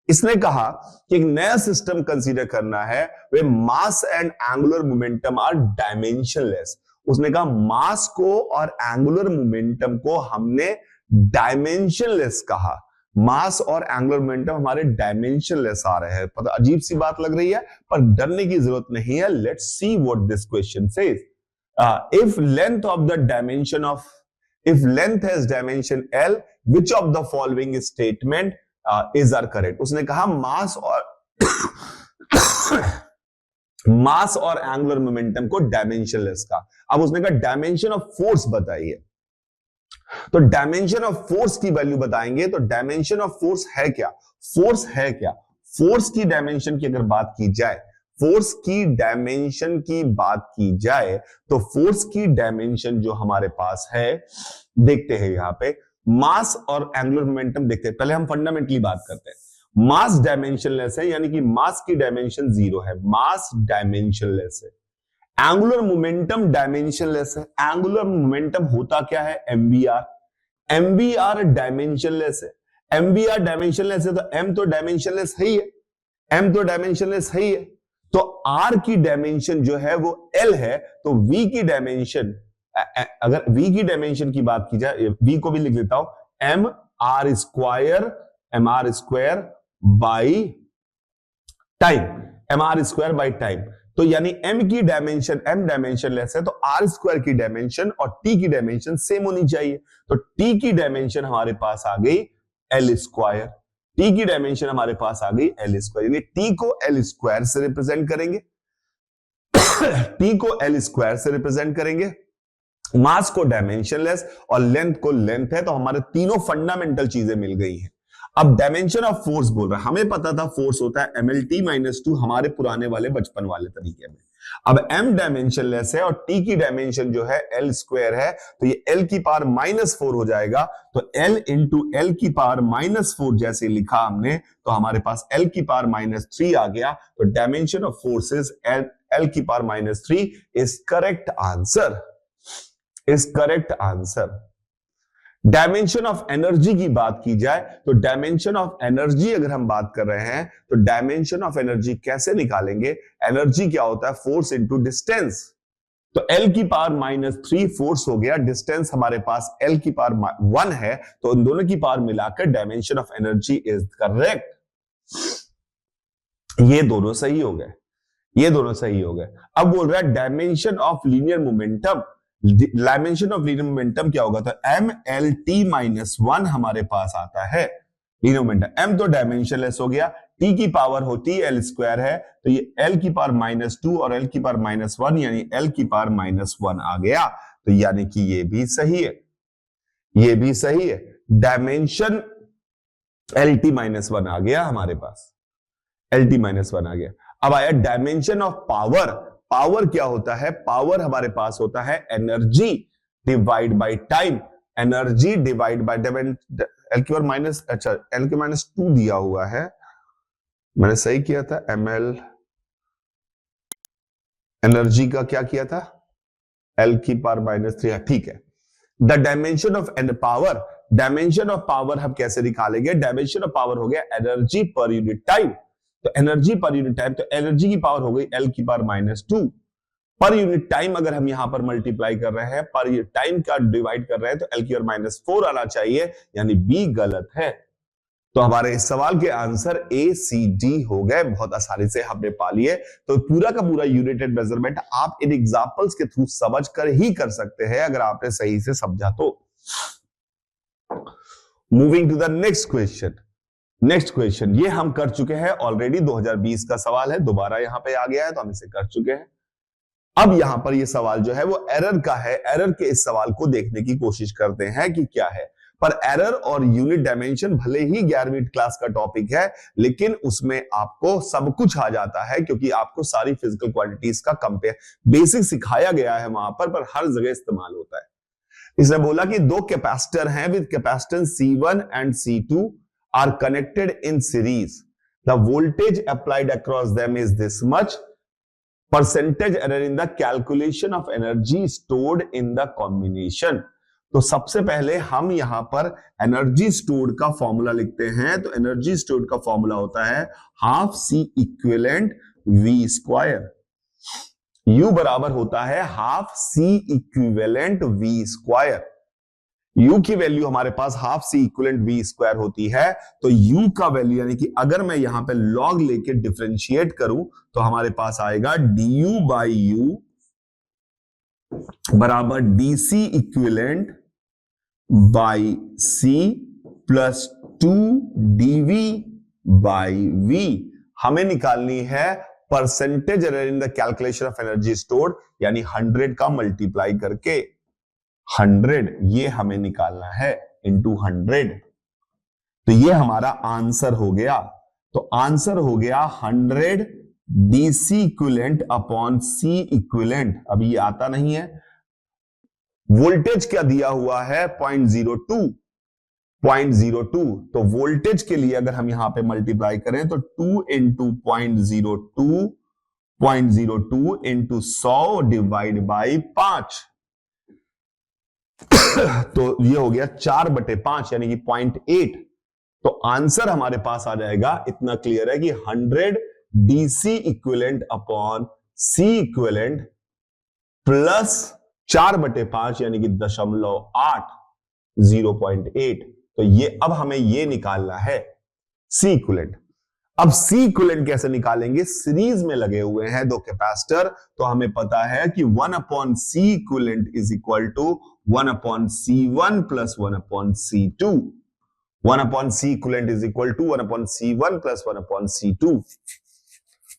इसने कहा कि एक नया सिस्टम कंसीडर करना है वे mass and angular momentum are dimensionless. उसने कहा मास को और एंगुलर मोमेंटम को हमने डायमेंशनलेस कहा। मास और एंगुलर मोमेंटम हमारे डायमेंशनलेस आ रहे हैं। पता अजीब सी बात लग रही है, पर डरने की जरूरत नहीं है। Let's see what this question says. If length of the dimension of if length has dimension L, which of the following statement is are correct? उसने कहा मास और एंगुलर मोमेंटम को डायमेंशनलेस का। अब उसने कहा डायमेंशन ऑफ फोर्स बताइए, तो डायमेंशन ऑफ फोर्स की वैल्यू बताएंगे। तो डायमेंशन ऑफ फोर्स है क्या? फोर्स है क्या? फोर्स की डायमेंशन की अगर बात की जाए, फोर्स की डायमेंशन की बात की जाए, तो फोर्स की डायमेंशन जो हमारे पास है, देखते हैं यहां पे मास और एंगुलर मोमेंटम देखते हैं। पहले हम फंडामेंटली बात करते हैं। मास डायमेंशनलेस है, यानी कि मास की डायमेंशन 0 है, मास डायमेंशनलेस है। एंगुलर मोमेंटम डायमेंशनलेस है। एंगुलर मोमेंटम होता क्या है? एमवीआर। एमवीआर डायमेंशनलेस है। एमवीआर डायमेंशनलेस है तो एम तो डायमेंशनलेस है ही है, एम तो डायमेंशनलेस है ही है। तो आर की डायमेंशन जो है वो एल है, तो वी की डायमेंशन, अगर वी की डायमेंशन की बात की जाए, वी को भी लिख देता हूं, m r square by time, m r square by time. तो यानी एम की डायमेंशन, एम डायमेंशनलेस है, तो आर स्क्वायर की डायमेंशन और टी की डायमेंशन सेम होनी चाहिए। तो टी की डायमेंशन हमारे पास आ गई एल स्क्वायर, टी की डायमेंशन हमारे पास आ गई एल स्क्वायर। टी को एल स्क्वायर से रिप्रेजेंट करेंगे, टी को एल स्क्वायर से रिप्रेजेंट करेंगे, मास को डायमेंशनलेस और लेंथ को लेंथ है। तो हमारे तीनों फंडामेंटल चीजें मिल गई हैं। अब डायमेंशन ऑफ फोर्स बोल रहा है, हमें पता था फोर्स होता है MLT-2 हमारे पुराने वाले बचपन वाले तरीके में। अब m डायमेंशनलेस है और t की डायमेंशन जो है l स्क्वायर है, तो ये l की पावर -4 हो जाएगा। तो l इंटू एल की पावर -4 जैसे लिखा हमने, तो हमारे पास l की पावर -3 आ गया। तो डायमेंशन ऑफ फोर्सेस l की power -3 is correct answer, is correct answer. Dimension of energy की बात की जाए, तो डायमेंशन ऑफ एनर्जी अगर हम बात कर रहे हैं, तो डायमेंशन ऑफ एनर्जी कैसे निकालेंगे? एनर्जी क्या होता है? Force into distance. तो L की पावर -3 फोर्स हो गया, डिस्टेंस हमारे पास L की पावर 1 है, तो उन दोनों की पावर मिलाकर dimension of energy is correct. ये दोनों सही हो गए, ये दोनों सही हो गए। अब बोल रहा है dimension of linear momentum. Dimension of linear momentum क्या होगा? तो MLT-1 हमारे पास आता है लीनियर मोमेंटम। m तो डायमेंशनलेस हो गया, t की पावर होती है l स्क्वायर है, तो ये l की पावर -2 और l की पावर -1, यानी l की पावर -1 आ गया। तो यानी कि ये भी सही है, ये भी सही है। डायमेंशन LT-1 आ गया हमारे पास, LT-1 आ गया। अब आया डायमेंशन ऑफ पावर। पावर क्या होता है? पावर हमारे पास होता है energy divide by time, energy divide by L की पावर एल के -2 दिया हुआ है, मैंने सही किया था। ml एनर्जी का क्या किया था? एल की पावर -3 है, ठीक है। The dimension of power, dimension of power हम कैसे निकालेंगे? डायमेंशन ऑफ पावर हो गया एनर्जी पर यूनिट टाइम। तो एनर्जी पर यूनिट टाइम, तो एनर्जी की पावर हो गई एल की पावर -2 पर यूनिट टाइम। अगर हम यहां पर मल्टीप्लाई कर रहे हैं, पर टाइम का डिवाइड कर रहे हैं, तो एल की पावर -4 आना चाहिए, यानी बी गलत है। तो हमारे इस सवाल के आंसर ACD हो गए, बहुत आसानी से हमने पा लिए। तो पूरा का पूरा यूनिटेड मेजरमेंट आप इन एग्जांपल्स के थ्रू समझ कर ही कर सकते हैं, अगर आपने सही से समझा तो। Moving to the next question. Next question ये हम कर चुके हैं ऑलरेडी, 2020 का सवाल है, दोबारा यहां पे आ गया है, तो हम इसे कर चुके हैं। अब यहां पर ये सवाल जो है वो एरर का है। एरर के इस सवाल को देखने की कोशिश करते हैं कि क्या है। पर एरर और यूनिट डायमेंशन भले ही 11वीं क्लास का टॉपिक है, लेकिन उसमें आपको सब कुछ आ जाता है, क्योंकि आपको सारी फिजिकल क्वांटिटीज का कंपेयर बेसिक सिखाया गया है वहां पर हर जगह इस्तेमाल होता है। इसने बोला कि दो कैपेसिटर हैं with capacitance C1 and C2 are connected in series. The voltage applied across them is this much. Percentage error in the calculation of energy stored in the combination. तो सबसे पहले हम यहां पर एनर्जी स्टोर्ड का formula लिखते हैं। तो एनर्जी स्टोर्ड का फॉर्मूला होता है ½ C equivalent V square. U बराबर होता है half C equivalent V square. U की वैल्यू हमारे पास half C equivalent V square होती है, तो U का वैल्यू यानी कि अगर मैं यहां पे log लेके डिफरेंशिएट करूं तो हमारे पास आएगा du बाई U बराबर DC equivalent by C plus 2 dV by V। हमें निकालनी है percentage error in the calculation of energy stored, यानी 100 का मल्टीप्लाई करके 100 ये हमें निकालना है इंटू 100। तो ये हमारा आंसर हो गया। तो आंसर हो गया 100 DC equivalent upon C equivalent. अभी ये आता नहीं है। वोल्टेज क्या दिया हुआ है 0.02। तो वोल्टेज के लिए अगर हम यहां पे मल्टीप्लाई करें तो 2 इंटू 0.02 इंटू 100 डिवाइड बाई 5 तो ये हो गया 4/5 यानी कि 0.8। तो आंसर हमारे पास आ जाएगा, इतना क्लियर है कि 100 DC equivalent upon C equivalent plus 4/5 यानी कि 0.8 0.8। तो ये अब हमें ये निकालना है C इक्विवेलेंट। अब C इक्विवेलेंट कैसे निकालेंगे? सीरीज में लगे हुए हैं दो कैपेसिटर, तो हमें पता है कि 1/C equivalent is equal to 1/C1 plus 1/C2। 1/C equivalent is equal to 1/C1 plus 1/C2।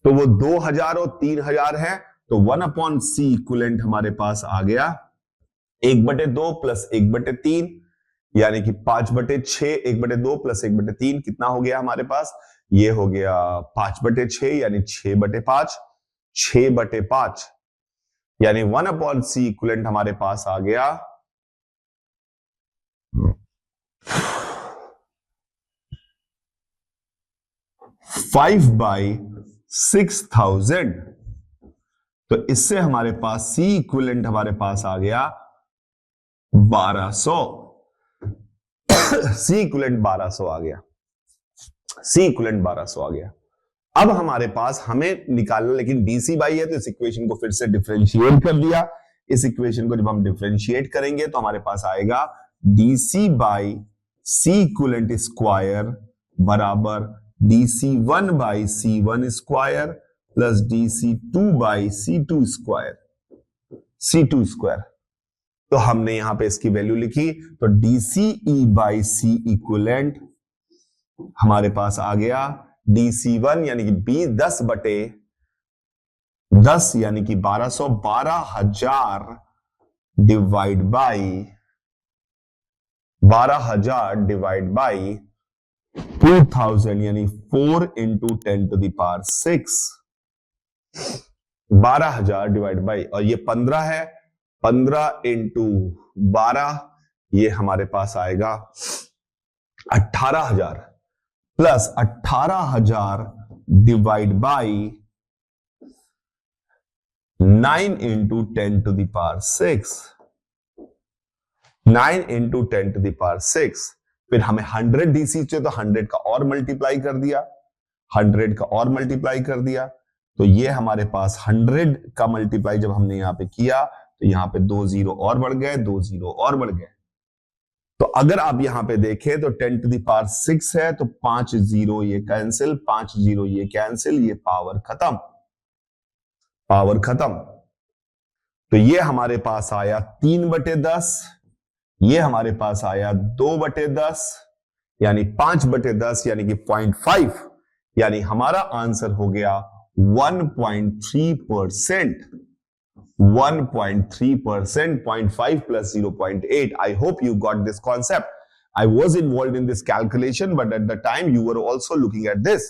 तो वो 2000 और 3000 है, तो 1/C इक्विवेलेंट हमारे पास आ गया 1/2 प्लस 1/3 यानी कि 5/6। 1/2 प्लस 1/3 कितना हो गया हमारे पास? ये हो गया 5/6 यानी 6/5। 6/5 यानी 1/C इक्विवेलेंट हमारे पास आ गया 5/6000। तो इससे हमारे पास C इक्विवेलेंट हमारे पास आ गया 1200। C इक्विवेलेंट 1200 आ गया। C इक्विवेलेंट 1200 आ गया। अब हमारे पास हमें निकालना, लेकिन DC बाई है तो इस इक्वेशन को फिर से डिफरेंशिएट कर दिया। इस इक्वेशन को जब हम डिफरेंशिएट करेंगे तो हमारे पास आएगा DC by C equivalent square बराबर DC1 by C1 square plus DC2 by C2 square. C2 square तो हमने यहां पे इसकी वैल्यू लिखी, तो DCE बाई C इक्विवेलेंट हमारे पास आ गया DC1 यानी कि 10/10 यानी कि 1200। 12000 डिवाइड बाई 2000 यानी 4 इंटू 10⁶। 12000 डिवाइड बाई, और ये 15 है, 15 इंटू 12 ये हमारे पास आएगा 18000 plus 18000 divide by 9 into 10⁶। 9 into 10⁶। फिर हमें 100 DC चाहिए तो 100 का और मल्टीप्लाई कर दिया। 100 का और मल्टीप्लाई कर दिया तो ये हमारे पास 100 का मल्टीप्लाई जब हमने यहां पे किया तो यहां पे 2 0 और बढ़ गए, 2 0 और बढ़ गए। तो अगर आप यहां पे देखें तो 10⁶ है तो 5 0 ये कैंसिल, 5 0 ये कैंसिल, ये पावर खत्म। पावर खत्म। तो ये हमारे पास आया 3/10, ये हमारे पास आया 2/10 यानी 5/10 यानी कि 0.5, यानी हमारा आंसर हो गया 1.3%। 1.3%, 0.5 plus 0.8. I hope you got this concept. I was involved in this calculation, but at the time you were also looking at this.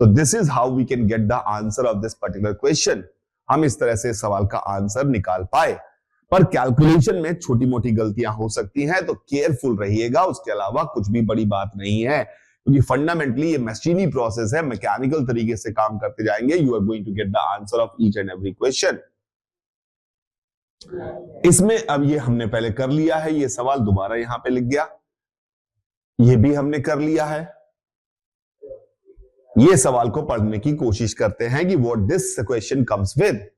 So this is how we can get the answer of this particular question. हम इस तरह से सवाल का answer निकाल पाए, पर calculation में छोटी मोटी गलतियां हो सकती हैं, तो केयरफुल रहिएगा। उसके अलावा कुछ भी बड़ी बात नहीं है, क्योंकि फंडामेंटली ये मशीनी प्रोसेस है, मैकेनिकल तरीके से काम करते जाएंगे। You are going to get the answer of each and every question. इसमें अब ये हमने पहले कर लिया है, ये सवाल दोबारा यहां पे लिख गया, ये भी हमने कर लिया है। ये सवाल को पढ़ने की कोशिश करते हैं कि what this question comes with.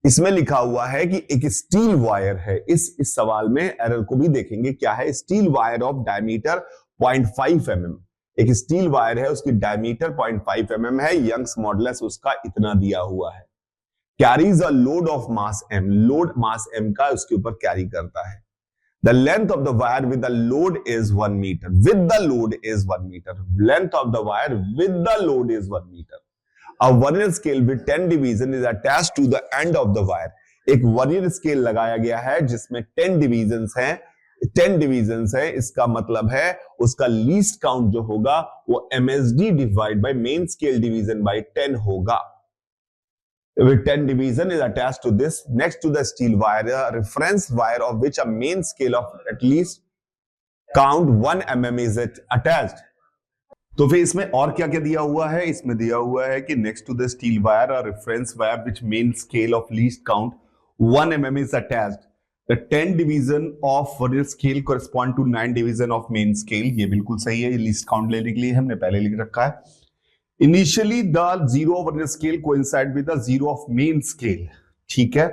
इसमें लिखा हुआ है कि एक स्टील वायर है, इस सवाल में एरर को भी देखेंगे क्या है। Steel wire of diameter 0.5 mm, एक स्टील वायर है, उसकी डायमीटर 0.5 mm है, यंग्स मॉडुलस उसका इतना दिया हुआ है। Carries a load of mass m, load mass m का उसके ऊपर कैरी करता है। The length of the wire with the load is 1 meter. With the load is 1 meter. Length of the wire with the load is 1 meter. A vernier scale with 10 division is attached to the end of the wire. एक vernier scale लगाया गया है जिसमें 10 division हैं। 10 division है, इसका मतलब है उसका लीस्ट काउंट जो होगा वो MSD divide by main scale division bye 10 होगा। With 10 division is attached to this, next to the steel wire, a reference wire of which a main scale of at least count 1 mm is attached. तो फिर इसमें और क्या क्या दिया हुआ है? इसमें दिया हुआ है कि next to the steel wire, a reference wire which main scale of least count 1 mm is attached. The 10 division of vernier scale correspond to 9 division of main scale. ये बिल्कुल सही है, ये least count लेने के लिए हमने पहले लिख रखा है। Initially the zero of vernier scale coincide with the zero of main scale. ठीक है।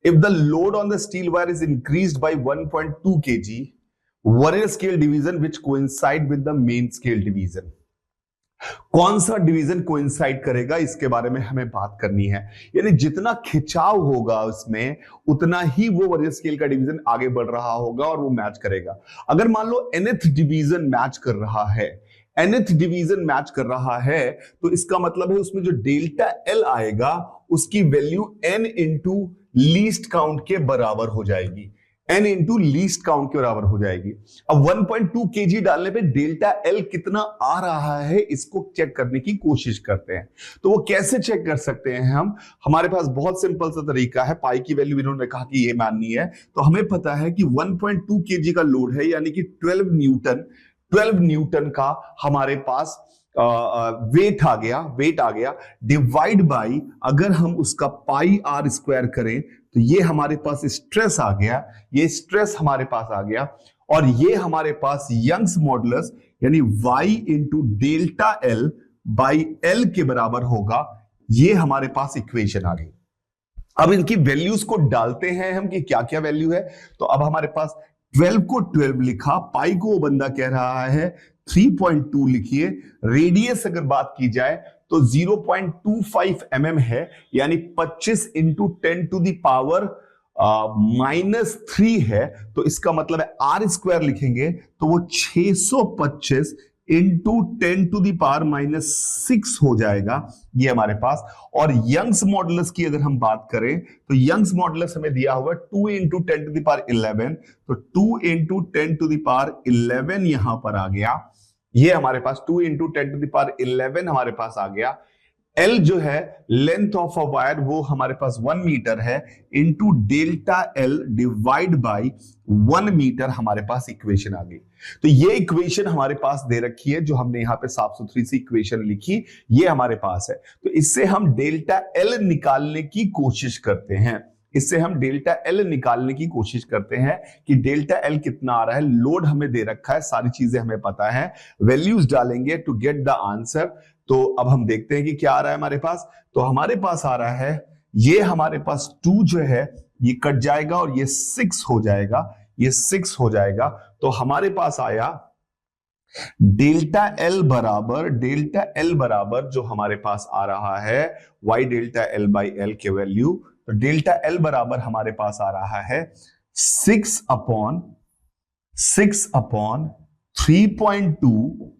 If the load on the steel wire is increased by 1.2 kg, vernier scale division which coincide with the main scale division. कौन सा division coincide करेगा इसके बारे में हमें बात करनी है। यानी जितना खिंचाव होगा उसमें उतना ही वो वर्नियर स्केल का डिवीजन आगे बढ़ रहा होगा और वो मैच करेगा। अगर मान लो nth डिवीजन मैच कर रहा है, nth डिवीजन मैच कर रहा है, तो इसका मतलब है उसमें जो डेल्टा L आएगा उसकी value n into least count के बराबर हो जाएगी। n इंटू लीस्ट काउंट के बराबर हो जाएगी। अब 1.2 kg डालने पे डेल्टा L कितना आ रहा है इसको चेक करने की कोशिश करते हैं। तो वो कैसे चेक कर सकते हैं हम? हमारे पास बहुत सिंपल सा तरीका है। पाई की वैल्यू इन्होंने कहा कि ये माननी है, तो हमें पता है कि 1.2 kg का लोड है, यानी कि 12 न्यूटन का हमारे पास वेट आ गया डिवाइड बाई, अगर हम उसका पाई r स्क्वायर करें तो ये हमारे पास स्ट्रेस आ गया, ये स्ट्रेस हमारे पास आ गया, और ये हमारे पास यंग्स मॉडुलस यानी y into delta L by L के बराबर होगा। ये हमारे पास इक्वेशन आ गई। अब इनकी वैल्यूज को डालते हैं हम कि क्या क्या वैल्यू है। तो अब हमारे पास 12 को 12 लिखा, पाई को वो बंदा कह रहा है 3.2 लिखिए। रेडियस अगर बात की जाए तो 0.25 mm है, यानी 25 इंटू 10 टू द पावर -3 है। तो इसका मतलब है आर स्क्वायर लिखेंगे तो वो 625 इंटू 10 टू द पावर -6 हो जाएगा ये हमारे पास। और यंग्स मॉडुलस की अगर हम बात करें तो यंग्स मॉडुलस हमें दिया हुआ 2 इंटू 10 टू द पावर 11, तो 2 इंटू 10 टू द पावर 11 यहां पर आ गया। ये हमारे पास 2 इंटू 10 टू द पावर 11 हमारे पास आ गया। L जो है लेंथ ऑफ अ वायर वो हमारे पास 1 मीटर है, into delta L divide by 1 metre हमारे पास इक्वेशन आ गई। तो ये इक्वेशन हमारे पास दे रखी है, जो हमने यहाँ पे साफ सुथरी सी इक्वेशन लिखी, ये हमारे पास है। तो इससे हम डेल्टा L निकालने की कोशिश करते हैं। इससे हम डेल्टा L निकालने की कोशिश करते हैं कि डेल्टा L कितना आ रहा है। लोड हमें दे रखा है, सारी चीजें हमें पता है, वैल्यूज डालेंगे टू गेट द आंसर। तो अब हम देखते हैं कि क्या आ रहा है हमारे पास। तो हमारे पास आ रहा है, ये हमारे पास 2 जो है ये कट जाएगा और ये 6 हो जाएगा, ये 6 हो जाएगा। तो हमारे पास आया डेल्टा L बराबर जो हमारे पास आ रहा है y delta L by L के वैल्यू। तो डेल्टा L बराबर हमारे पास आ रहा है 6 upon 3.2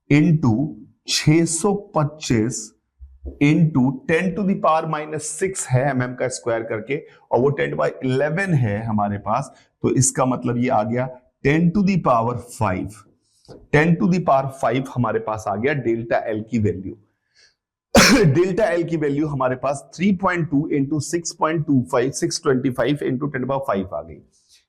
into 625 into 10 to the power -6 है mm का स्क्वायर करके, और वो 10 बाई 11 है हमारे पास। तो इसका मतलब ये आ गया 10 to the power 5, 10 to the power 5 हमारे पास आ गया डेल्टा L की वैल्यू। डेल्टा L की वैल्यू हमारे पास 3.2 इंटू 6.25 625 इंटू 10 पावर 5 आ गई।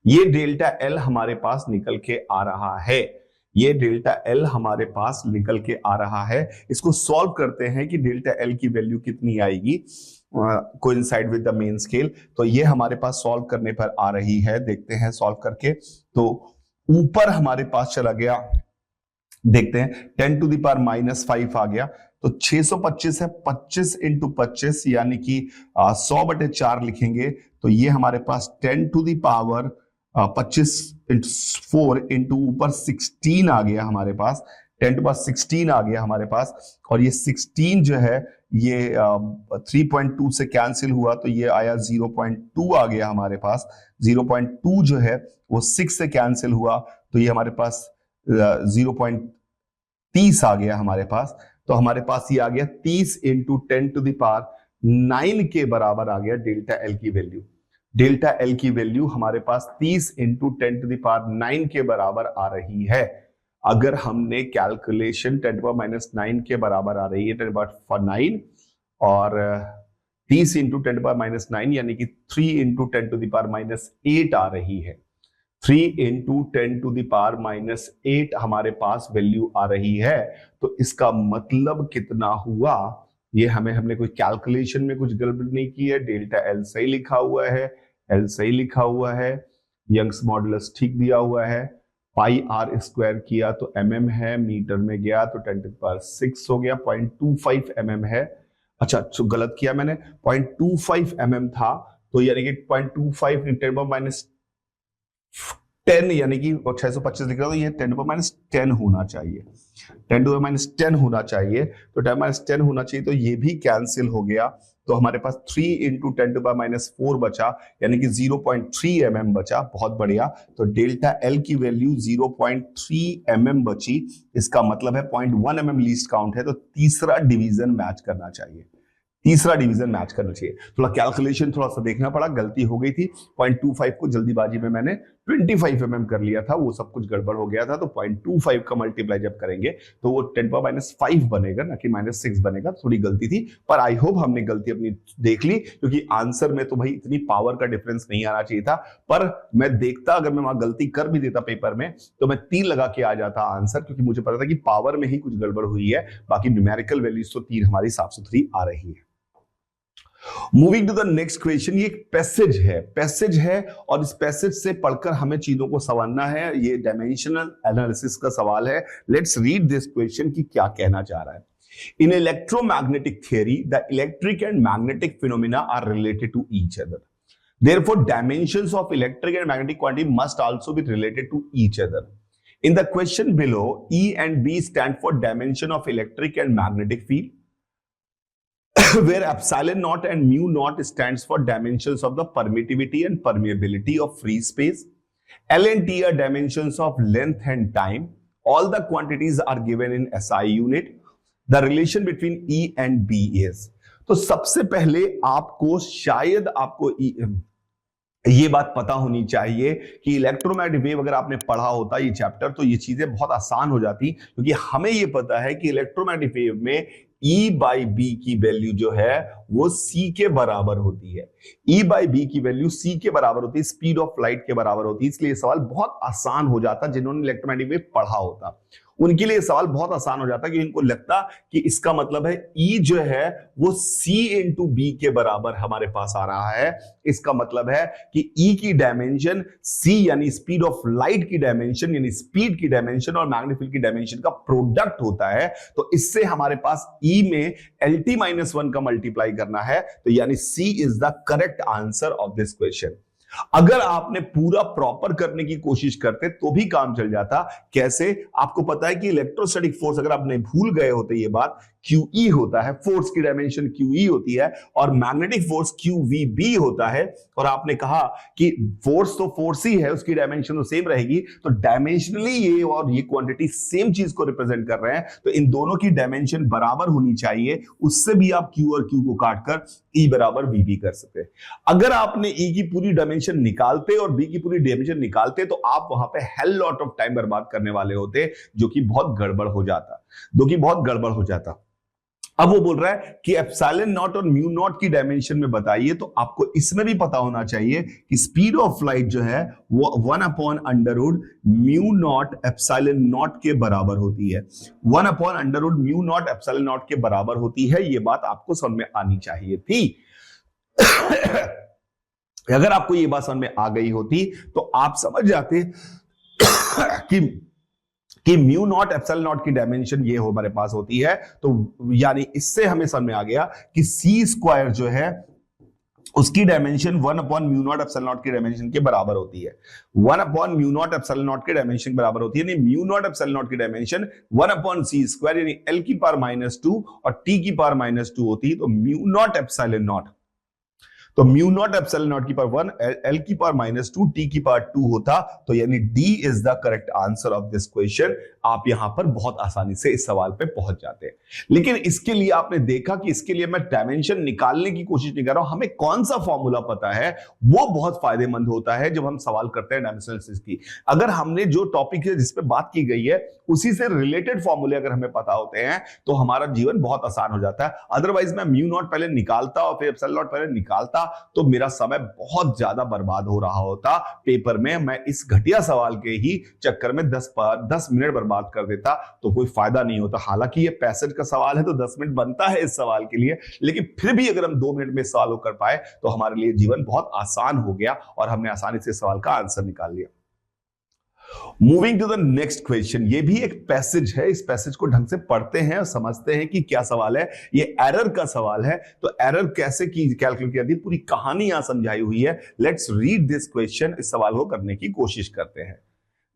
ये डेल्टा L हमारे पास निकल के आ रहा है, ये डेल्टा L हमारे पास निकल के आ रहा है। इसको सॉल्व करते हैं कि डेल्टा L की वैल्यू कितनी आएगी coincide with the main scale. तो ये हमारे पास सॉल्व करने पर आ रही है, देखते हैं सॉल्व करके। तो ऊपर हमारे पास चला गया, देखते हैं 10 टू द पावर -5 आ गया। तो 625 है, 25 इंटू 25 यानी कि 100/4 लिखेंगे तो ये हमारे पास 10 to the power 25 into 4 into ऊपर 16 आ गया हमारे पास, 10 टू पावर 16 आ गया हमारे पास। और ये 16 जो है ये 3.2 से कैंसिल हुआ तो ये आया 0.2 आ गया हमारे पास। 0.2 जो है वो 6 से कैंसिल हुआ तो ये हमारे पास 0.30 आ गया हमारे पास। तो हमारे पास ये आ गया 30 इंटू 10 टू द पावर 9 के बराबर आ गया डेल्टा एल की वैल्यू। डेल्टा एल की वैल्यू हमारे पास 30 इंटू 10 टू द पावर 9 के बराबर आ रही है। अगर हमने कैलकुलेशन 10 टू पावर -9 के बराबर आ रही है 10 टू पावर 9 और 30 इंटू 10 टू पावर -9 यानी कि 3 इंटू 10 टू द पावर -8 आ रही है। 3 इंटू 10 टू द पावर -8 हमारे पास वैल्यू आ रही है। तो इसका मतलब कितना हुआ, ये हमने कोई कैलकुलेशन में कुछ गड़बड़ नहीं की है। डेल्टा एल सही लिखा हुआ है, एल सही लिखा हुआ है, यंग्स मॉडुलस ठीक दिया हुआ है, पाई आर स्क्वायर किया तो mm है, मीटर में गया तो 10 टू द पावर 6 हो गया, 0.25 mm है। अच्छा गलत किया मैंने, 0.25 mm था तो यानी कि 0.25 10 टू पावर -10 यानी कि 625 लिख रहा हूं, ये 10 टू पावर -10 होना चाहिए, 10 टू पावर -10 होना चाहिए। तो 10 10 होना चाहिए तो ये भी कैंसिल हो गया। तो हमारे पास 3 इंटू 10 टू पावर -4 बचा यानी कि 0.3 mm बचा। बहुत बढ़िया। तो डेल्टा एल की वैल्यू 0.3 mm बची। इसका मतलब है 0.1 mm लीस्ट काउंट है तो तीसरा डिवीजन मैच करना चाहिए, तीसरा डिवीजन मैच करना चाहिए। थोड़ा कैलकुलेशन थोड़ा सा देखना पड़ा, गलती हो गई थी। 0.25 को जल्दीबाजी में मैंने 25 mm कर लिया था, वो सब कुछ गड़बड़ हो गया था। तो 0.25 का मल्टीप्लाई जब करेंगे तो वो 10 पावर -5 बनेगा ना कि -6 बनेगा। थोड़ी गलती थी पर आई होप हमने गलती अपनी देख ली, क्योंकि आंसर में तो भाई इतनी पावर का डिफरेंस नहीं आना चाहिए था। पर मैं देखता, अगर मैं वहां गलती कर भी देता पेपर में तो मैं 3 लगा के आ जाता आंसर, क्योंकि मुझे पता था कि पावर में ही कुछ गड़बड़ हुई है। बाकी न्यूमेरिकल वैल्यूज तो 3 हमारी साफ सुथरी आ रही है। Moving to the next question, ये एक पैसेज है और इस पैसेज से पढ़कर हमें चीजों को समझना है। ये डायमेंशनल एनालिसिस का सवाल है। लेट्स रीड दिस क्वेश्चन कि क्या कहना चाह रहा है। In electromagnetic theory the electric and magnetic phenomena are related to each other, therefore dimensions of electric and magnetic quantity must also be related to each other. In the question below, E and B stand for dimension of electric and magnetic field, where epsilon naught and mu naught stands for dimensions of the permittivity and permeability of free space. L and T are dimensions of length and time. All the quantities are given in SI unit. The relation between E and B is. तो सबसे पहले आपको शायद आपको ये बात पता होनी चाहिए कि इलेक्ट्रोमैग्नेटिक वेव अगर आपने पढ़ा होता ये चैप्टर तो ये चीजें बहुत आसान हो जाती, क्योंकि हमें ये पता है कि इलेक्ट्रोमैग्नेटिक वेव में E/B की वैल्यू जो है वो C के बराबर होती है। E/B की वैल्यू C के बराबर होती है, स्पीड ऑफ लाइट के बराबर होती है। इसलिए सवाल बहुत आसान हो जाता, जिन्होंने इलेक्ट्रोमैग्नेटिक वेव पढ़ा होता उनके लिए सवाल बहुत आसान हो जाता कि इनको लगता कि इसका मतलब है E जो है वो C इंटू B के बराबर हमारे पास आ रहा है। इसका मतलब है कि E की डायमेंशन C यानी स्पीड ऑफ लाइट की डायमेंशन यानी स्पीड की डायमेंशन और मैग्नेटिक फील्ड की डायमेंशन का प्रोडक्ट होता है। तो इससे हमारे पास E में LT-1 का मल्टीप्लाई करना है, तो यानी C is the correct answer of this question. अगर आपने पूरा प्रॉपर करने की कोशिश करते तो भी काम चल जाता। कैसे? आपको पता है कि इलेक्ट्रोस्टैटिक फोर्स, अगर आपने भूल गए होते ये बात, QE होता है, फोर्स की डायमेंशन QE होती है, और मैग्नेटिक फोर्स QVB होता है। और आपने कहा कि फोर्स तो फोर्स ही है, उसकी डायमेंशन तो सेम रहेगी, तो डायमेंशनली ये और ये क्वांटिटी सेम चीज को रिप्रेजेंट कर रहे हैं, तो इन दोनों की डायमेंशन बराबर होनी चाहिए। उससे भी आप Q और Q को काटकर E बराबर VB कर सकते। अगर आपने E की पूरी डायमेंशन निकालते और B की पूरी डायमेंशन निकालते तो आप वहां पे हेल लॉट ऑफ टाइम बर्बाद करने वाले होते, जो कि बहुत गड़बड़ हो जाता। अब वो बोल रहा है कि एप्सिलॉन नॉट और म्यू नॉट की डायमेंशन में बताइए, तो आपको इसमें भी पता होना चाहिए कि स्पीड ऑफ लाइट जो है वो 1/√μ नॉट एप्सिलॉन नॉट के बराबर होती है। 1/√μ नॉट एप्सिलॉन नॉट के बराबर होती है। ये बात आपको समझ में आनी चाहिए थी। अगर आपको ये बात समझ में आ गई होती तो आप समझ जाते कि कि म्यू नॉट एप्सिलॉन नॉट की डायमेंशन ये हमारे पास होती है, तो यानी इससे हमें समझ में आ गया कि सी स्क्वायर जो है उसकी डायमेंशन 1 अपॉन म्यू नॉट एप्सिलॉन नॉट की डायमेंशन के बराबर होती है। 1 अपॉन म्यू नॉट एप्सिलॉन नॉट की डायमेंशन बराबर होती है, यानी म्यू नॉट एप्सिलॉन नॉट की डायमेंशन 1 अपॉन सी स्क्वायर यानी एल की पावर -2 और टी की पावर -2 होती है। तो म्यू नॉट एप्सिलॉन नॉट, तो म्यू नॉट एप्सिलॉन नॉट की पावर 1 एल की पावर -2 टी की पावर 2 होता, तो यानी D is the correct answer of this question. आप यहां पर बहुत आसानी से इस सवाल पे पहुंच जाते हैं। लेकिन इसके लिए आपने देखा कि इसके लिए मैं डायमेंशन निकालने की कोशिश नहीं कर रहा हूं, हमें कौन सा फॉर्मूला पता है वो बहुत फायदेमंद होता है जब हम सवाल करते हैं डायमेंशनल एनालिसिस की। अगर हमने जो टॉपिक है जिस पे बात की गई है उसी से रिलेटेड फॉर्मूले अगर हमें पता होते हैं तो हमारा जीवन बहुत आसान हो जाता है। अदरवाइज मैं म्यू नॉट पहले निकालता और फिर एप्सिलॉन नॉट पहले निकालता तो मेरा समय बहुत ज्यादा बर्बाद हो रहा होता पेपर में। मैं इस घटिया सवाल के ही चक्कर में 10 मिनट बर्बाद कर देता, तो कोई फायदा नहीं होता। हालांकि ये 65 का सवाल है तो 10 मिनट बनता है इस सवाल के लिए, लेकिन फिर भी अगर हम 2 मिनट में सवाल कर पाए तो हमारे लिए जीवन बहुत आसान हो गया और हमने आसानी से सवाल का आंसर निकाल लिया। Moving to the next question, ये भी एक पैसेज है, इस पैसेज को ढंग से पढ़ते हैं और समझते हैं कि क्या सवाल है। ये एरर का सवाल है, तो एरर कैसे की कैलकुलेट करती है पूरी कहानी यहां समझाई हुई है। लेट्स रीड दिस क्वेश्चन, इस सवाल को करने की कोशिश करते हैं।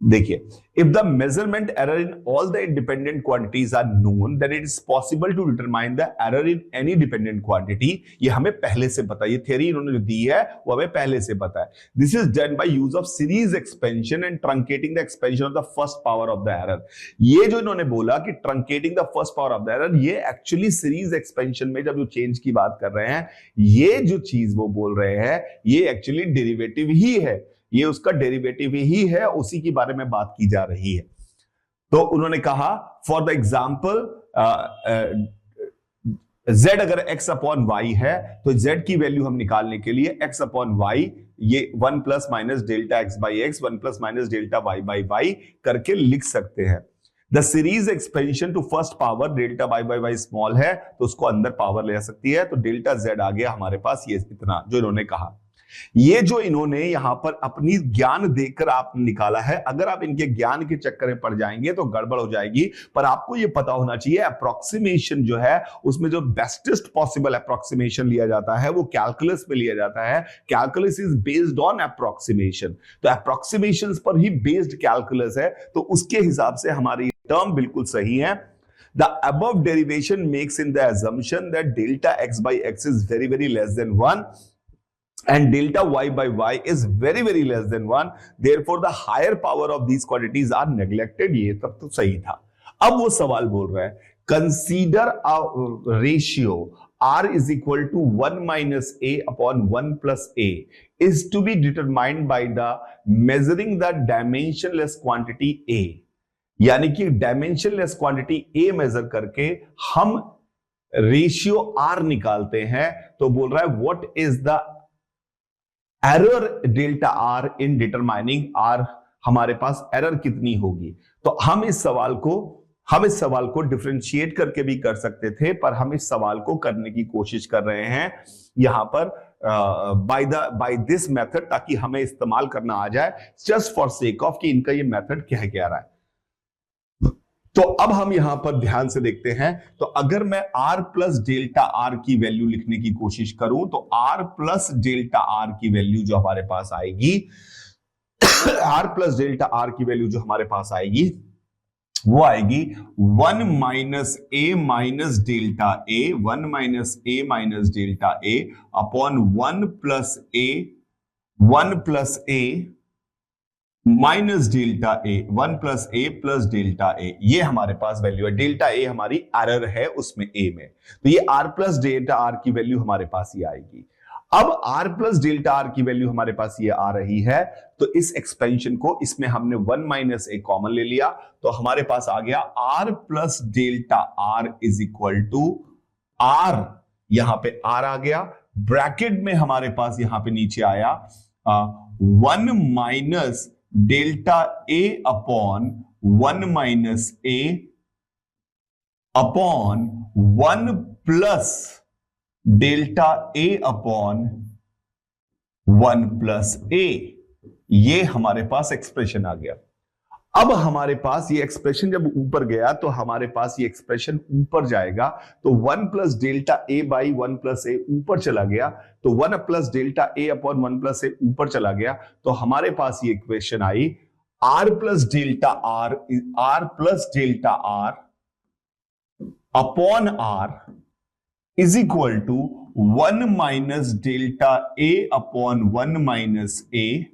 देखिए, if the measurement error in all the independent quantities are known then it is possible to determine the error in any dependent quantity. ये हमें पहले से पता है, ये थ्योरी इन्होंने जो दी है वो हमें पहले से पता है। This is done by use of series expansion and truncating the expansion of the first power of the error. ये जो इन्होंने बोला कि truncating the first power of the error, ये एक्चुअली सीरीज एक्सपेंशन में जब जो चेंज की बात कर रहे हैं, ये जो चीज वो बोल रहे हैं ये एक्चुअली डेरिवेटिव ही है, ये उसका डेरिवेटिव ही है, उसी के बारे में बात की जा रही है। तो उन्होंने कहा फॉर द एग्जाम्पल z अगर x अपॉन y है तो z की वैल्यू हम निकालने के लिए x अपॉन y ये 1 plus minus delta x by x 1 plus minus delta y by y करके लिख सकते हैं। The series expansion to first power delta y by y small है तो उसको अंदर पावर ले सकती है, तो डेल्टा z आ गया हमारे पास, ये इतना जो इन्होंने कहा। ये जो इन्होंने यहां पर अपनी ज्ञान देकर आप निकाला है, अगर आप इनके ज्ञान के चक्कर में पड़ जाएंगे तो गड़बड़ हो जाएगी। पर आपको ये पता होना चाहिए अप्रोक्सीमेशन जो है उसमें जो बेस्टेस्ट पॉसिबल अप्रोक्सीमेशन लिया जाता है वो कैलकुलस में लिया जाता है। Calculus is based on approximation, तो अप्रोक्सीमेशन पर ही बेस्ड कैलकुलस है, तो उसके हिसाब से हमारी टर्म बिल्कुल सही है। The above derivation makes in the assumption that delta x by x is very very less than 1 and delta y by y is very very less than 1, therefore the higher power of these quantities are neglected। ये तब तो सही था। अब वो सवाल बोल रहा है consider a ratio r is equal to 1 minus a upon 1 plus a is to be determined by the measuring the dimensionless quantity a। यानी कि डायमेंशनलेस क्वांटिटी a मेजर करके हम रेशियो r निकालते हैं। तो बोल रहा है what is the error delta r in determining r, हमारे पास एरर कितनी होगी। तो हम इस सवाल को डिफरेंशिएट करके भी कर सकते थे, पर हम इस सवाल को करने की कोशिश कर रहे हैं यहां पर बाय दिस मेथड, ताकि हमें इस्तेमाल करना आ जाए जस्ट फॉर सेक ऑफ कि इनका ये मेथड क्या कह रहा है। तो अब हम यहां पर ध्यान से देखते हैं, तो अगर मैं r प्लस डेल्टा आर की वैल्यू लिखने की कोशिश करूं तो r प्लस डेल्टा आर की वैल्यू जो हमारे पास आएगी r प्लस डेल्टा आर की वैल्यू जो हमारे पास आएगी वो आएगी 1 minus A minus delta A, 1 minus A minus delta A upon 1 plus A minus delta A, 1 plus A plus delta ए, ये हमारे पास वैल्यू है। डेल्टा ए हमारी एरर है उसमें ए में, तो ये r प्लस डेल्टा आर की वैल्यू हमारे पास ये आएगी। अब r प्लस डेल्टा आर की वैल्यू हमारे पास ये आ रही है, तो इस एक्सपेंशन को इसमें हमने 1 माइनस ए कॉमन ले लिया, तो हमारे पास आ गया r plus delta r is equal to r, यहां पे r आ गया, ब्रैकेट में हमारे पास यहां पे नीचे आया 1 minus delta A upon 1 minus A upon 1 plus delta A upon 1 plus A, ये हमारे पास एक्सप्रेशन आ गया। अब हमारे पास ये एक्सप्रेशन जब ऊपर गया तो हमारे पास ये एक्सप्रेशन ऊपर जाएगा, तो 1 plus delta A by 1 plus A ऊपर चला गया, तो 1 plus delta A upon 1 plus A ऊपर चला गया, तो हमारे पास ये इक्वेशन आई R plus delta R upon R is equal to 1 minus delta A upon 1 minus A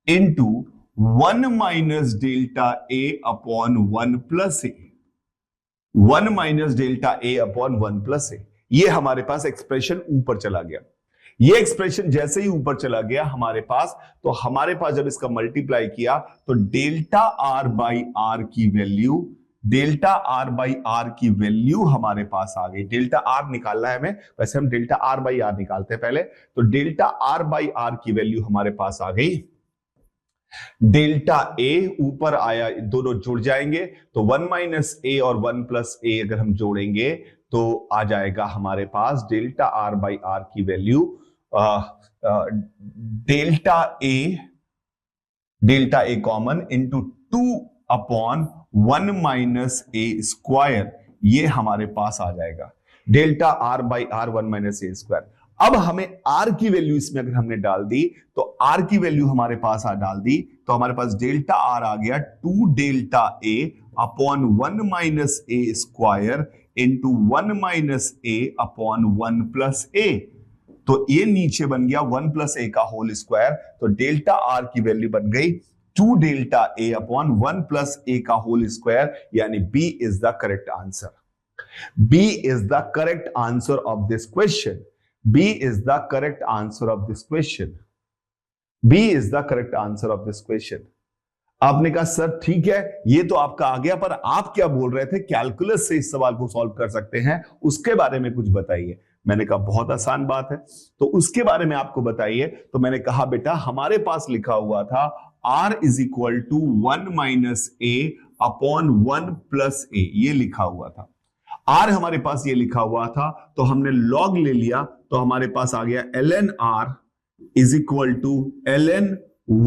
into 1 minus delta A upon 1 plus A, 1 minus delta A upon 1 plus A. ये हमारे पास एक्सप्रेशन ऊपर चला गया। ये एक्सप्रेशन जैसे ही ऊपर चला गया हमारे पास, तो हमारे पास जब इसका मल्टीप्लाई किया तो डेल्टा आर बाई आर की value, delta R by R की वैल्यू हमारे पास आ गई। डेल्टा आर निकालना है हमें, वैसे हम डेल्टा आर बाई आर निकालते हैं पहले, तो डेल्टा आर बाई आर की वैल्यू हमारे पास आ गई। डेल्टा ए ऊपर आया, दोनों जुड़ जाएंगे, तो 1 माइनस ए और 1 प्लस ए अगर हम जोड़ेंगे तो आ जाएगा हमारे पास डेल्टा आर बाई आर की value delta A common into 2 upon 1 minus A square, ये हमारे पास आ जाएगा delta R by R 1 minus A square. अब हमें आर की वैल्यू इसमें अगर हमने डाल दी, तो आर की वैल्यू हमारे पास डाल दी, तो हमारे पास डेल्टा आर आ गया 2 delta A upon 1 minus A square into 1 minus A upon 1 plus A, तो ये नीचे बन गया 1 प्लस ए का होल स्क्वायर, तो डेल्टा आर की वैल्यू बन गई 2 delta A upon 1 plus A का होल स्क्वायर, यानी B is the correct answer. B is the correct answer of this question. B is the correct answer of this question. B is the correct answer of this question. आपने कहा sir ठीक है, ये तो आपका आ गया, पर आप क्या बोल रहे थे कैलकुलस से इस सवाल को सॉल्व कर सकते हैं, उसके बारे में कुछ बताइए। मैंने कहा बहुत आसान बात है, तो उसके बारे में आपको बताइए। तो मैंने कहा बेटा हमारे पास लिखा हुआ था R is equal to 1 minus A upon 1 plus A, ये लिखा हुआ था। आर हमारे पास ये लिखा हुआ था, तो हमने लॉग ले लिया, तो हमारे पास आ गया ln r is equal to ln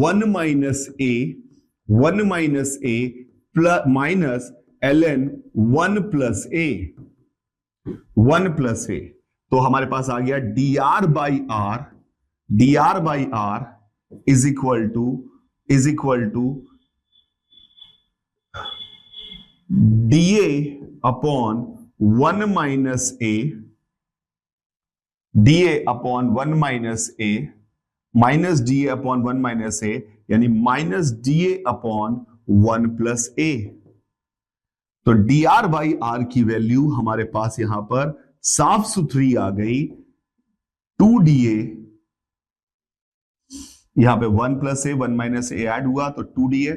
1 minus A plus minus ln 1 plus A, तो हमारे पास आ गया dr by r is equal to da upon 1 minus A, da upon 1 minus A minus da upon 1 minus A, यानी minus da upon 1 plus A. तो dr by R की value हमारे पास यहां पर साफ सुथरी आ गई 2da, यहां पे 1 plus A 1 minus A add हुआ तो 2da,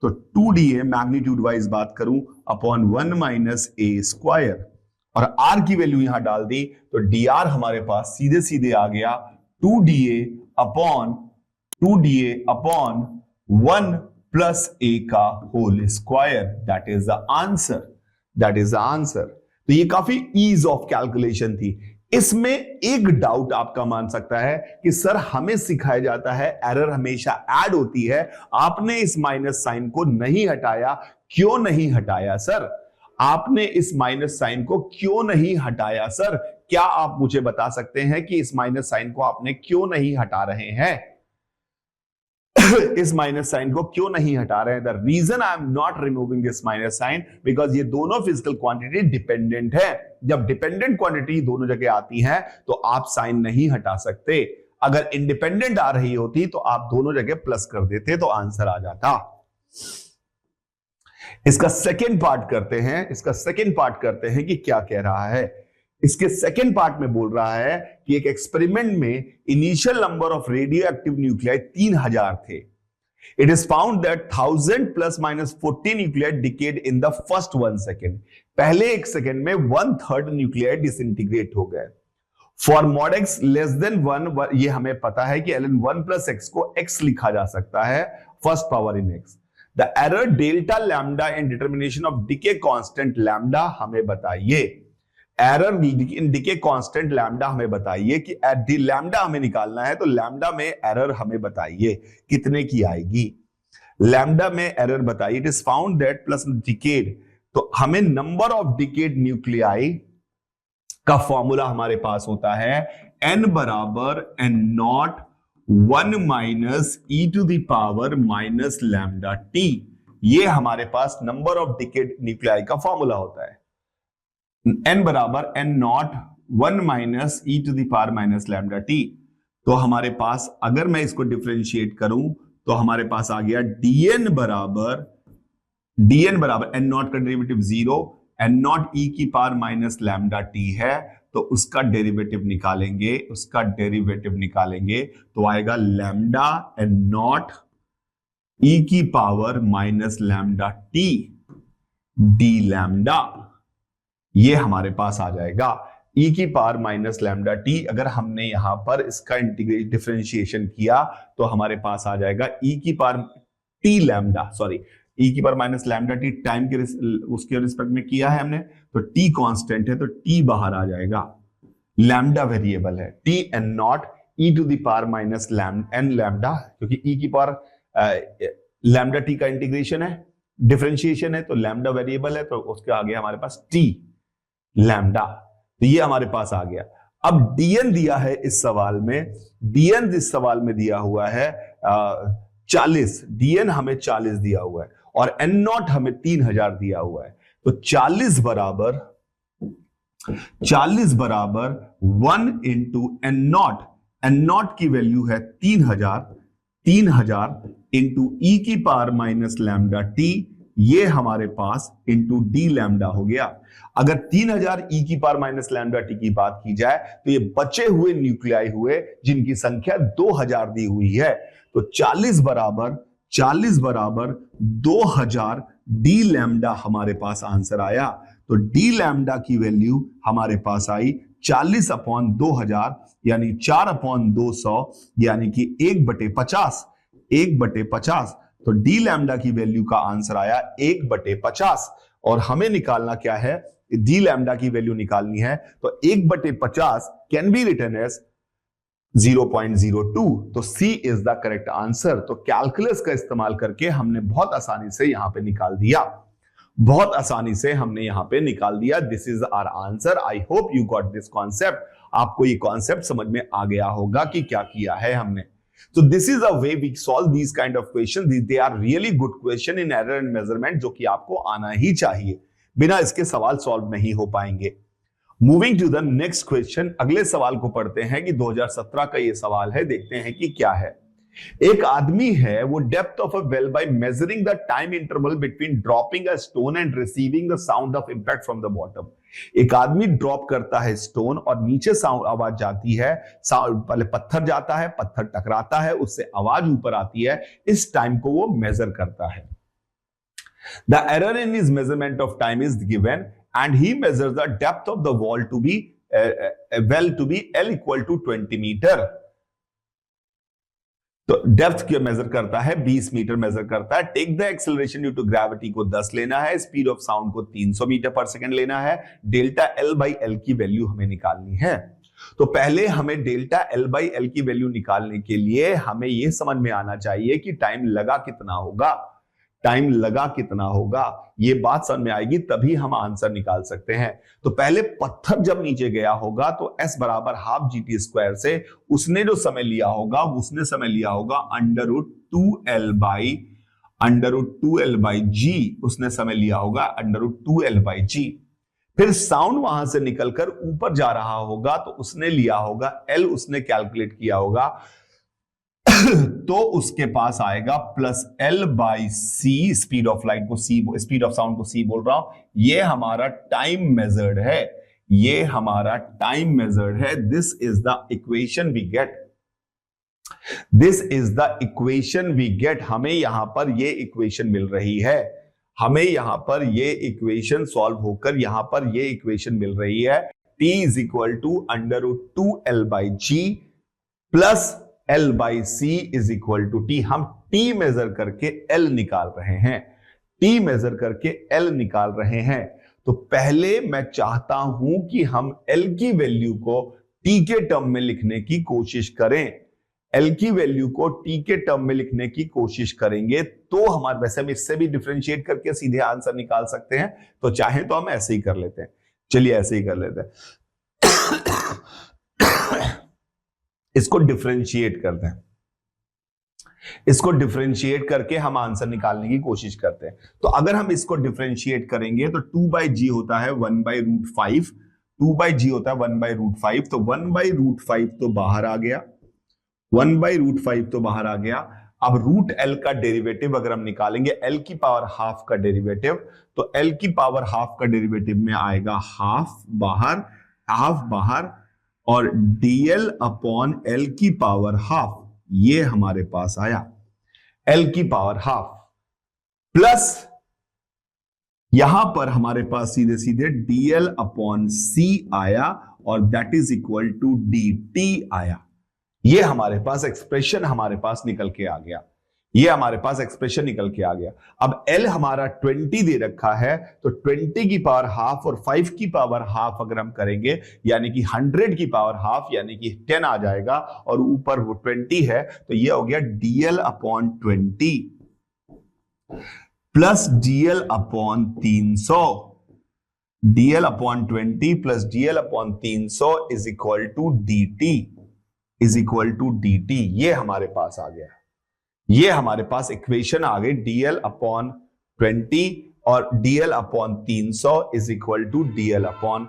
तो 2da मैग्नीट्यूड वाइज बात करूं अपॉन 1 माइनस ए स्क्वायर, और r की वैल्यू यहां डाल दी, तो dr हमारे पास सीधे सीधे आ गया 2da अपॉन 1 प्लस a का whole square. That is the answer. तो ये काफी ईज ऑफ कैलकुलेशन थी। इसमें एक डाउट आपका मान सकता है कि सर हमें सिखाया जाता है एरर हमेशा ऐड होती है, आपने इस माइनस साइन को नहीं हटाया, क्यों नहीं हटाया सर? आपने इस माइनस साइन को क्यों नहीं हटाया सर? क्या आप मुझे बता सकते हैं कि इस माइनस साइन को आपने क्यों नहीं हटा रहे हैं? इस माइनस साइन को क्यों नहीं हटा रहे हैं? The reason I am not removing this minus sign because ये दोनों फिजिकल क्वांटिटी डिपेंडेंट है। जब डिपेंडेंट क्वांटिटी दोनों जगह आती है तो आप साइन नहीं हटा सकते। अगर इंडिपेंडेंट आ रही होती तो आप दोनों जगह प्लस कर देते तो आंसर आ जाता। इसका सेकेंड पार्ट करते हैं कि क्या कह रहा है। इसके सेकेंड पार्ट में बोल रहा है कि एक एक्सपेरिमेंट में initial number of radio active nuclei 3000 थे। It is found that 1000 plus minus 40 nuclei decade in the first 1 second. पहले 1 सेकेंड में 1/3 न्यूक्लियाई डिसइंटीग्रेट हो गए। For mod x less than 1, ये हमें पता है कि ln 1 प्लस एक्स को x लिखा जा सकता है first power in x। The error delta lambda in determination of decay constant lambda हमें बताइए। एरर इन डिके कांस्टेंट लैम्डा हमें बताइए कि लैम्डा हमें निकालना है, तो लैम्डा में एरर हमें बताइए कितने की आएगी। लैम्डा में एरर बताई, it is found that plus decayed, तो हमें नंबर ऑफ डिकेड न्यूक्लियाई का फॉर्मूला हमारे पास होता है n बराबर n nought 1 minus E to the power minus lambda T. ये हमारे पास नंबर ऑफ डिकेड न्यूक्लियाई का फॉर्मूला होता है, n बराबर n nought 1 minus E to the power minus lambda T. तो हमारे पास अगर मैं इसको डिफरेंशिएट करूं तो हमारे पास आ गया dn बराबर n नॉट का डेरिवेटिव 0, n नॉट ई की पावर माइनस लैम्डा टी है, तो उसका डेरिवेटिव निकालेंगे तो आएगा लैम्डा n नॉट ई की power minus lambda T D lambda, ये हमारे पास आ जाएगा ई की पावर माइनस लैम्डा टी। अगर हमने यहां पर इसका इंटीग्रेट डिफरेंशिएशन किया तो हमारे पास आ जाएगा ई की पावर टी लैम्डा, सॉरी ई की power minus lambda T time के उसके रिस्पेक्ट में किया है हमने, तो टी कांस्टेंट है तो टी बाहर आ जाएगा, लैम्डा वेरिएबल है, T N nought E to the power minus N lambda, क्योंकि ई की पावर लैम्डा टी का इंटीग्रेशन है, डिफरेंशिएशन है, तो लैम्डा वेरिएबल है, तो उसके आगे हमारे पास टी लैम्डा, तो ये हमारे पास आ गया। अब डीएन दिया है इस सवाल में, डीएन इस सवाल में दिया हुआ है 40, डीएन हमें 40 दिया हुआ है और एन नॉट हमें 3000 दिया हुआ है, तो 40 बराबर 1 इंटू एन नॉट की वैल्यू है 3000 इंटू ई की पावर माइनस लैम्डा टी, ये हमारे पास इंटू डी लैम्डा हो गया। अगर 3000 ई की पावर माइनस लैम्डा टी की बात की जाए तो ये बचे हुए न्यूक्लियाई हुए जिनकी संख्या 2000 दी हुई है, तो 40 बराबर 2000 डी लैम्डा हमारे पास आंसर आया। तो डी लैम्डा की वैल्यू हमारे पास आई 40 अपॉन 2000 यानी 4 अपॉन 200 यानी कि 1/50। तो डी लैम्डा की वैल्यू का आंसर आया 1/50 और हमें निकालना क्या है, डी लैम्डा की वैल्यू निकालनी है, तो 1/50 कैन बी रिटन एज 0.02, तो सी इज द करेक्ट आंसर। तो कैलकुलस का इस्तेमाल करके हमने बहुत आसानी से यहां पे निकाल दिया, this is our answer. I hope you got this concept, आपको ये कॉन्सेप्ट समझ में आ गया होगा कि क्या किया है हमने। So this is a way we solve these kind of questions. They are really good question in error and measurement, जो कि आपको आना ही चाहिए, बिना इसके सवाल सॉल्व नहीं हो पाएंगे। Moving to the next question, अगले सवाल को पढ़ते हैं कि 2017 का ये सवाल है, देखते हैं कि क्या है। एक आदमी है, वो depth of a well by measuring the time interval between dropping a stone and receiving the sound of impact from the bottom. एक आदमी ड्रॉप करता है स्टोन और नीचे साउंड आवाज जाती है, पहले पत्थर जाता है, पत्थर टकराता है, उससे आवाज ऊपर आती है, इस टाइम को वो मेजर करता है। The error in his measurement of time is given and he measures the depth of the wall to be L equal to 20 metre. तो डेप्थ क्या मेजर करता है, 20 मीटर मेजर करता है। Take the acceleration due to gravity को 10 लेना है, speed of sound को 300 मीटर पर सेकंड लेना है, डेल्टा L बाई L की वैल्यू हमें निकालनी है। तो पहले हमें डेल्टा L बाई L की वैल्यू निकालने के लिए हमें यह समझ में आना चाहिए कि टाइम लगा कितना होगा, ये बात समझ में आएगी तभी हम आंसर निकाल सकते हैं। तो पहले पत्थर जब नीचे गया होगा तो S बराबर हाफ GT स्क्वायर से उसने जो समय लिया होगा under root 2L by G, उसने समय लिया होगा under root 2L by G। फिर साउंड वहां से निकलकर ऊपर जा रहा होगा तो उसने लिया होगा L, उसने कैलकुलेट किया होगा तो उसके पास आएगा plus L by C, speed of light को C, स्पीड ऑफ साउंड को C बोल रहा हूं, ये हमारा टाइम मेजर्ड है, this is the equation we get, हमें यहां पर ये इक्वेशन मिल रही है, हमें यहां पर ये इक्वेशन सॉल्व होकर यहां पर ये इक्वेशन मिल रही है, T is equal to under root 2L by G plus L by C is equal to T। हम T मेजर करके L निकाल रहे हैं, तो पहले मैं चाहता हूं कि हम L की वैल्यू को T के टर्म में लिखने की कोशिश करें। एल की वैल्यू को टी के टर्म में लिखने की कोशिश करेंगे तो हमारे, वैसे हम इससे भी डिफरेंशिएट करके सीधे आंसर निकाल सकते हैं, तो चाहे तो हम ऐसे ही कर लेते हैं। चलिए ऐसे ही कर लेते हैं। इसको डिफरेंशिएट करते हैं, इसको डिफरेंशिएट करके हम आंसर निकालने की कोशिश करते हैं। तो अगर हम इसको डिफरेंशिएट करेंगे तो 2/g होता है 1/√5, 2/g होता है 1/√5, तो 1/√5 तो बाहर आ गया, 1/√5 तो बाहर आ गया। अब रूट एल का डेरिवेटिव अगर हम निकालेंगे, एल की पावर हाफ का डेरिवेटिव, तो एल की पावर हाफ का डेरिवेटिव में आएगा हाफ बाहर और dl अपॉन एल की पावर हाफ, ये हमारे पास आया एल की पावर हाफ, प्लस यहां पर हमारे पास सीधे सीधे dl अपॉन c आया और that is equal to dt आया। ये हमारे पास एक्सप्रेशन हमारे पास निकल के आ गया, ये हमारे पास एक्सप्रेशन निकल के आ गया। अब L हमारा 20 दे रखा है, तो 20 की पावर हाफ और 5 की पावर हाफ अगर हम करेंगे, यानी कि 100 की पावर हाफ यानी कि 10 आ जाएगा और ऊपर वो 20 है, तो ये हो गया dl upon 20 plus dl upon 300, dl upon 20 plus dl upon 300 is equal to dt, ये हमारे पास आ गया, ये हमारे पास इक्वेशन आ गई, dl अपॉन 20 और dl upon 300 is equal to dl upon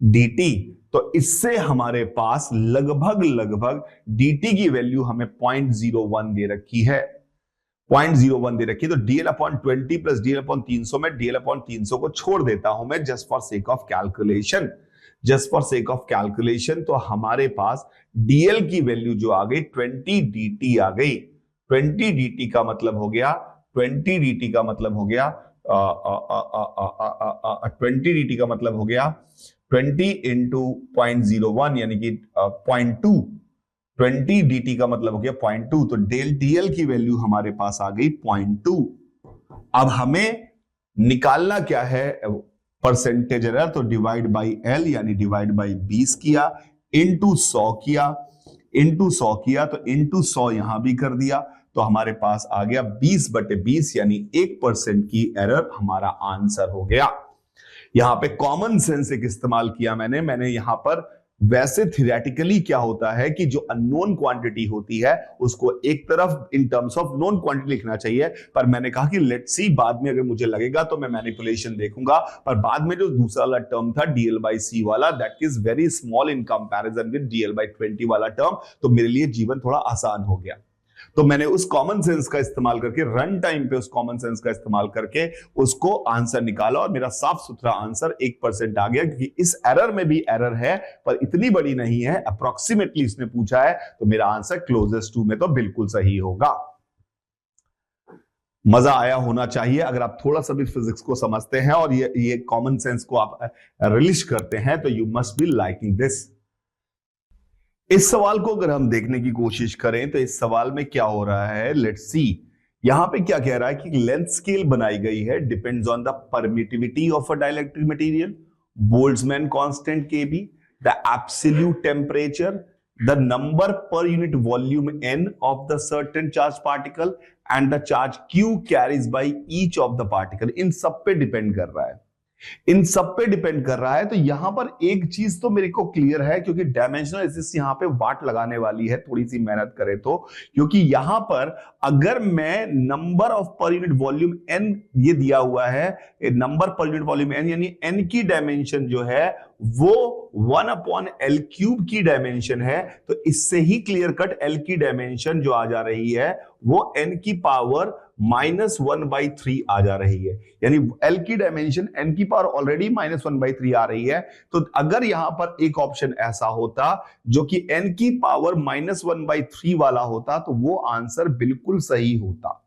dt। तो इससे हमारे पास लगभग dt की वैल्यू हमें 0.01 दे रखी है, 0.01 दे रखी है। तो dl upon 20 plus dl upon 300 में dl अपॉन 300 को छोड़ देता हूं मैं just for sake of calculation, तो हमारे पास dl की वैल्यू जो आ गई 20 dt आ गई। 20 dt का मतलब हो गया 20 dt का मतलब हो गया 20 इंटू 0.01 यानी कि 0.2, 20 dt का मतलब हो गया 0.2, तो dl की वैल्यू हमारे पास आ गई 0.2। अब हमें निकालना क्या है, परसेंटेज एरर, तो डिवाइड बाई एल यानी डिवाइड बाई 20 किया, इंटू 100 किया, तो इंटू 100 यहां भी कर दिया, तो हमारे पास आ गया 20/20 यानी 1% की एरर हमारा आंसर हो गया। यहां पे कॉमन सेंस एक इस्तेमाल किया मैंने यहां पर, वैसे थियोरेटिकली क्या होता है कि जो अननोन क्वांटिटी होती है उसको एक तरफ इन टर्म्स ऑफ नोन क्वांटिटी लिखना चाहिए, पर मैंने कहा कि लेट्स सी, बाद में अगर मुझे लगेगा तो मैं मैनिपुलेशन देखूंगा, पर बाद में जो दूसरा वाला टर्म था dl/c वाला, that is very small in comparison with dl/20 वाला टर्म, तो मेरे लिए जीवन थोड़ा आसान हो गया। तो मैंने उस कॉमन सेंस का इस्तेमाल करके, रन टाइम पे उस कॉमन सेंस का इस्तेमाल करके उसको आंसर निकाला और मेरा साफ सुथरा आंसर 1% आ गया, क्योंकि इस एरर में भी एरर है पर इतनी बड़ी नहीं है, अप्रोक्सीमेटली इसने पूछा है, तो मेरा आंसर क्लोजेस्ट टू में तो बिल्कुल सही होगा। मजा आया होना चाहिए अगर आप थोड़ा सा भी फिजिक्स को समझते हैं और ये कॉमन सेंस को आप रिलीज करते हैं, तो you must be liking this. इस सवाल को अगर हम देखने की कोशिश करें तो इस सवाल में क्या हो रहा है, लेट्स सी। यहां पे क्या कह रहा है कि लेंथ स्केल बनाई गई है, depends on the permittivity of a dielectric material, Boltzmann constant KB, the absolute temperature, the number per unit volume n of the certain charge particle and the charge q carries by each of the particle. इन सब पे depend कर रहा है, इन सब पे depend कर रहा है। तो यहां पर एक चीज तो मेरे को क्लियर है, क्योंकि डायमेंशनल एक्सिस यहां पे वाट लगाने वाली है, थोड़ी सी मेहनत करें तो, क्योंकि यहां पर अगर मैं नंबर ऑफ पर यूनिट वॉल्यूम n ये दिया हुआ है, number per unit volume n यानी n की डायमेंशन जो है वो 1/L³ की डायमेंशन है, तो इससे ही क्लियर कट L की डायमेंशन जो आ जा रही है वो n की पावर -1/3 आ जा रही है, यानी L की डायमेंशन n की पावर ऑलरेडी -1/3 आ रही है। तो अगर यहां पर एक ऑप्शन ऐसा होता जो कि n की पावर -1/3 वाला होता, तो वो आंसर बिल्कुल सही होता,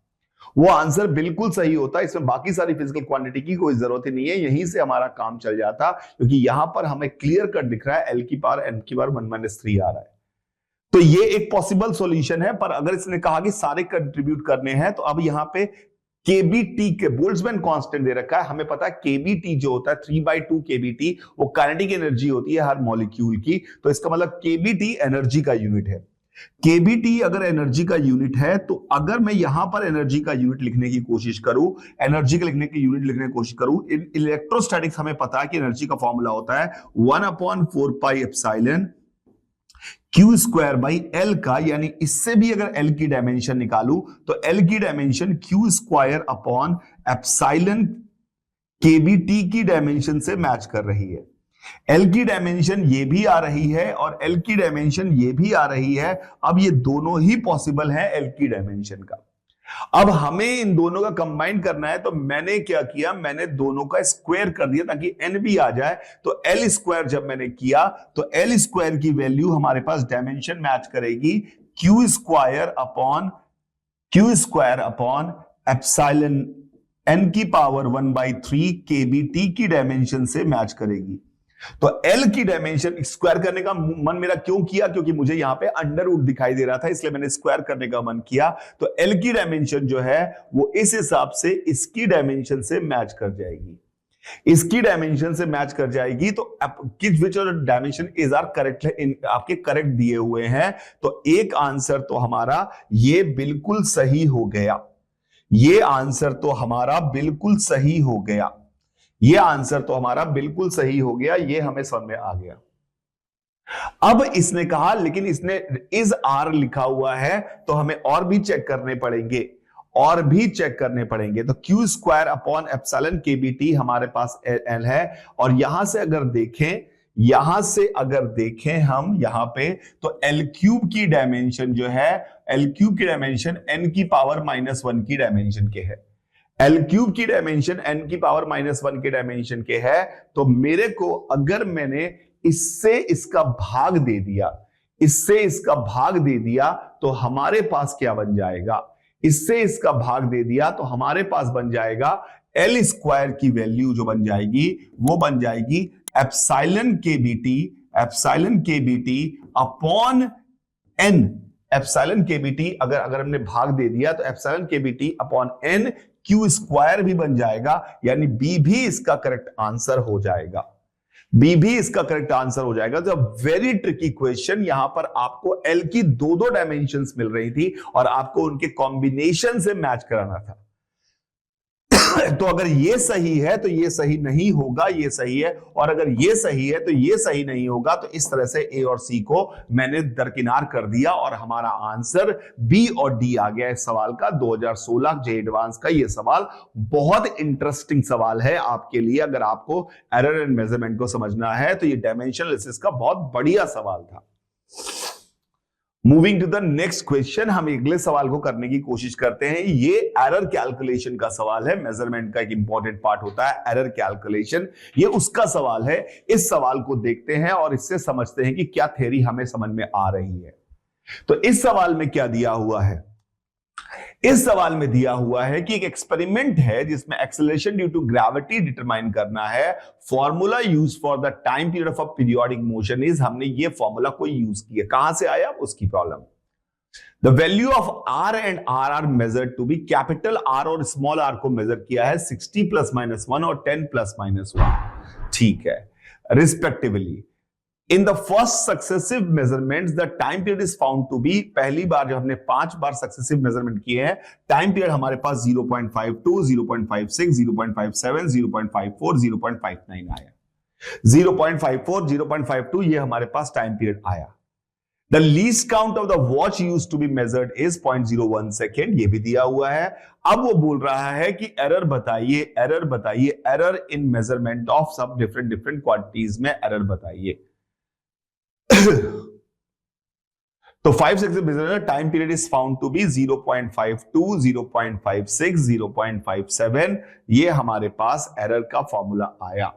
वो आंसर बिल्कुल सही होता। इसमें बाकी सारी फिजिकल क्वांटिटी की कोई जरूरत ही नहीं है, यहीं से हमारा काम चल जाता, क्योंकि यहां पर हमें क्लियर कट दिख रहा है L की पावर n की पावर 1-3 आ रहा है। तो ये एक पॉसिबल सॉल्यूशन है, पर अगर इसने कहा कि सारे कंट्रीब्यूट करने हैं, तो अब यहां पे केबीटी के बोल्ट्जमैन कांस्टेंट दे रखा है, हमें पता है केबीटी जो होता है 3/2 केबीटी, वो काइनेटिक एनर्जी होती है हर मॉलिक्यूल की, तो इसका मतलब केबीटी एनर्जी का यूनिट है। केबीटी अगर एनर्जी का यूनिट है, तो अगर मैं यहां पर एनर्जी का यूनिट लिखने की कोशिश करूं, एनर्जी का लिखने की यूनिट लिखने की कोशिश करूं, इन इलेक्ट्रोस्टैटिक्स हमें पता है कि एनर्जी का फॉर्मूला होता है 1/4 पाई क्यू स्क्वायर बाई एल का, यानी इससे भी अगर एल की डायमेंशन निकालूं तो एल की dimension Q square upon epsilon KBT की डायमेंशन से मैच कर रही है। एल की डायमेंशन ये भी आ रही है और एल की डायमेंशन ये भी आ रही है। अब ये दोनों ही पॉसिबल है एल की डायमेंशन का। अब हमें इन दोनों का कंबाइन करना है, तो मैंने क्या किया, मैंने दोनों का स्क्वायर कर दिया ताकि एन भी आ जाए। तो एल स्क्वायर जब मैंने किया तो एल स्क्वायर की वैल्यू हमारे पास डायमेंशन मैच करेगी Q square upon epsilon N की पावर 1/3 केबीटी की डायमेंशन से मैच करेगी। तो एल की डायमेंशन स्क्वायर करने का मन मेरा क्यों किया, क्योंकि मुझे यहां पे अंडर रूट दिखाई दे रहा था, इसलिए मैंने स्क्वायर करने का मन किया। तो एल की डायमेंशन जो है वो इस हिसाब से इसकी डायमेंशन से मैच कर जाएगी, इसकी डायमेंशन से मैच कर जाएगी। तो किस विच डायमेंशन इज आर करेक्ट है, आपके करेक्ट दिए हुए हैं। तो एक आंसर तो हमारा ये बिल्कुल सही हो गया, ये आंसर तो हमारा बिल्कुल सही हो गया, ये आंसर तो हमारा बिल्कुल सही हो गया, ये हमें समझ में आ गया। अब इसने कहा, लेकिन इसने इज आर लिखा हुआ है, तो हमें और भी चेक करने पड़ेंगे, और भी चेक करने पड़ेंगे। तो Q square upon epsilon KBT हमारे पास एल है, और यहां से अगर देखें हम यहां पे, तो एल क्यूब की डायमेंशन जो है, एल क्यूब की डायमेंशन एन की पावर -1 की डायमेंशन के है। एल क्यूब की डायमेंशन एन की पावर -1 के डायमेंशन के है। तो मेरे को अगर मैंने इससे इसका भाग दे दिया, इससे इसका भाग दे दिया, तो हमारे पास क्या बन जाएगा, इससे इसका भाग दे दिया तो हमारे पास बन जाएगा एल स्क्वायर की वैल्यू जो बन जाएगी वो बन जाएगी epsilon KBT upon N. Epsilon KBT अगर हमने भाग दे दिया तो epsilon KBT upon N Q square भी बन जाएगा, यानी बी भी इसका करेक्ट आंसर हो जाएगा, बी भी इसका करेक्ट आंसर हो जाएगा। तो वेरी ट्रिकी क्वेश्चन, यहां पर आपको एल की दो डायमेंशंस मिल रही थी और आपको उनके कॉम्बिनेशन से मैच कराना था। तो अगर ये सही है तो ये सही नहीं होगा, ये सही है, और अगर ये सही है तो ये सही नहीं होगा। तो इस तरह से ए और सी को मैंने दरकिनार कर दिया और हमारा आंसर बी और डी आ गया इस सवाल का। 2016 जे एडवांस का ये सवाल बहुत इंटरेस्टिंग सवाल है आपके लिए। अगर आपको एरर एंड मेजरमेंट को समझना है तो ये डायमेंशनल एनालिसिस का बहुत बढ़िया सवाल था। Moving to the next question, हम अगले सवाल को करने की कोशिश करते हैं। ये एरर कैलकुलेशन का सवाल है। मेजरमेंट का एक इंपॉर्टेंट पार्ट होता है एरर कैलकुलेशन, ये उसका सवाल है। इस सवाल को देखते हैं और इससे समझते हैं कि क्या थ्योरी हमें समझ में आ रही है। तो इस सवाल में क्या दिया हुआ है, इस सवाल में दिया हुआ है कि एक एक्सपेरिमेंट है जिसमें acceleration due to gravity determine करना है। Formula use for the time period of a periodic motion is, हमने ये फॉर्मूला को यूज किया, कहां से आया उसकी problem. The value of R and R R measured to be, capital R और स्मॉल आर को मेजर किया है 60 ± 1 और 10 ± 1, ठीक है, respectively. In the first successive measurements, the time period is found to be, पहली बार जब हमने 5 बार सक्सेसिव मेजरमेंट किए हैं, टाइम पीरियड हमारे पास 0.52, 0.56, 0.57, 0.54, 0.59 आया। 0.54, 0.52 ये हमारे पास टाइम पीरियड आया। The least count of the watch used to be measured is 0.01 second, ये भी दिया हुआ है। अब वो बोल रहा है कि एरर बताइए, एरर इन मेजरमेंट ऑफ सब डिफरेंट क्वांटिटीज में एरर बताइए। तो 5 successive measurement time period is found to be 0.52, 0.56, 0.57, ये हमारे पास एरर का फॉर्मूला आया,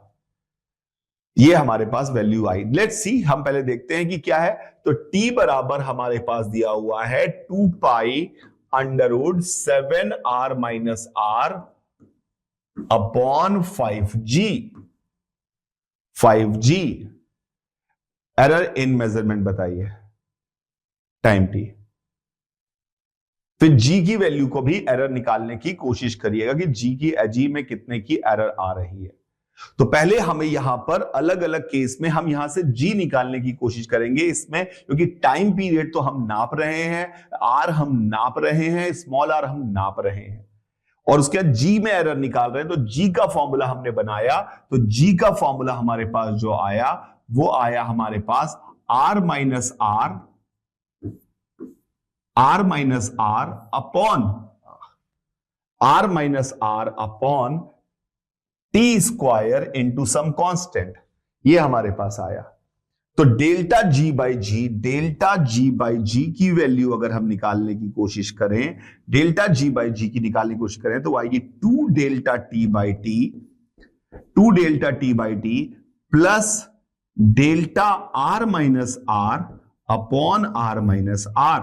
ये हमारे पास वैल्यू आई। लेट्स सी, हम पहले देखते हैं कि क्या है। तो t बराबर हमारे पास दिया हुआ है 2 pi under root 7r - r upon 5g। Error in measurement बताइए टाइम t। फिर g की वैल्यू को भी एरर निकालने की कोशिश करिएगा कि g में कितने की एरर आ रही है। तो पहले हमें यहां पर अलग अलग केस में हम यहां से जी निकालने की कोशिश करेंगे इसमें, क्योंकि टाइम पीरियड तो हम नाप रहे हैं, आर हम नाप रहे हैं, स्मॉल आर हम नाप रहे हैं, और उसके बाद जी में एरर निकाल रहे हैं। तो जी का फॉर्मूला हमने बनाया, तो जी का फॉर्मूला हमारे पास जो आया वो आया हमारे पास R minus R upon T square into some constant, ये हमारे पास आया। तो डेल्टा जी बाई जी की वैल्यू अगर हम निकालने की कोशिश करें, डेल्टा जी बाई जी की निकालने की कोशिश करें, तो आएगी 2 delta T by T plus delta R minus R upon R minus R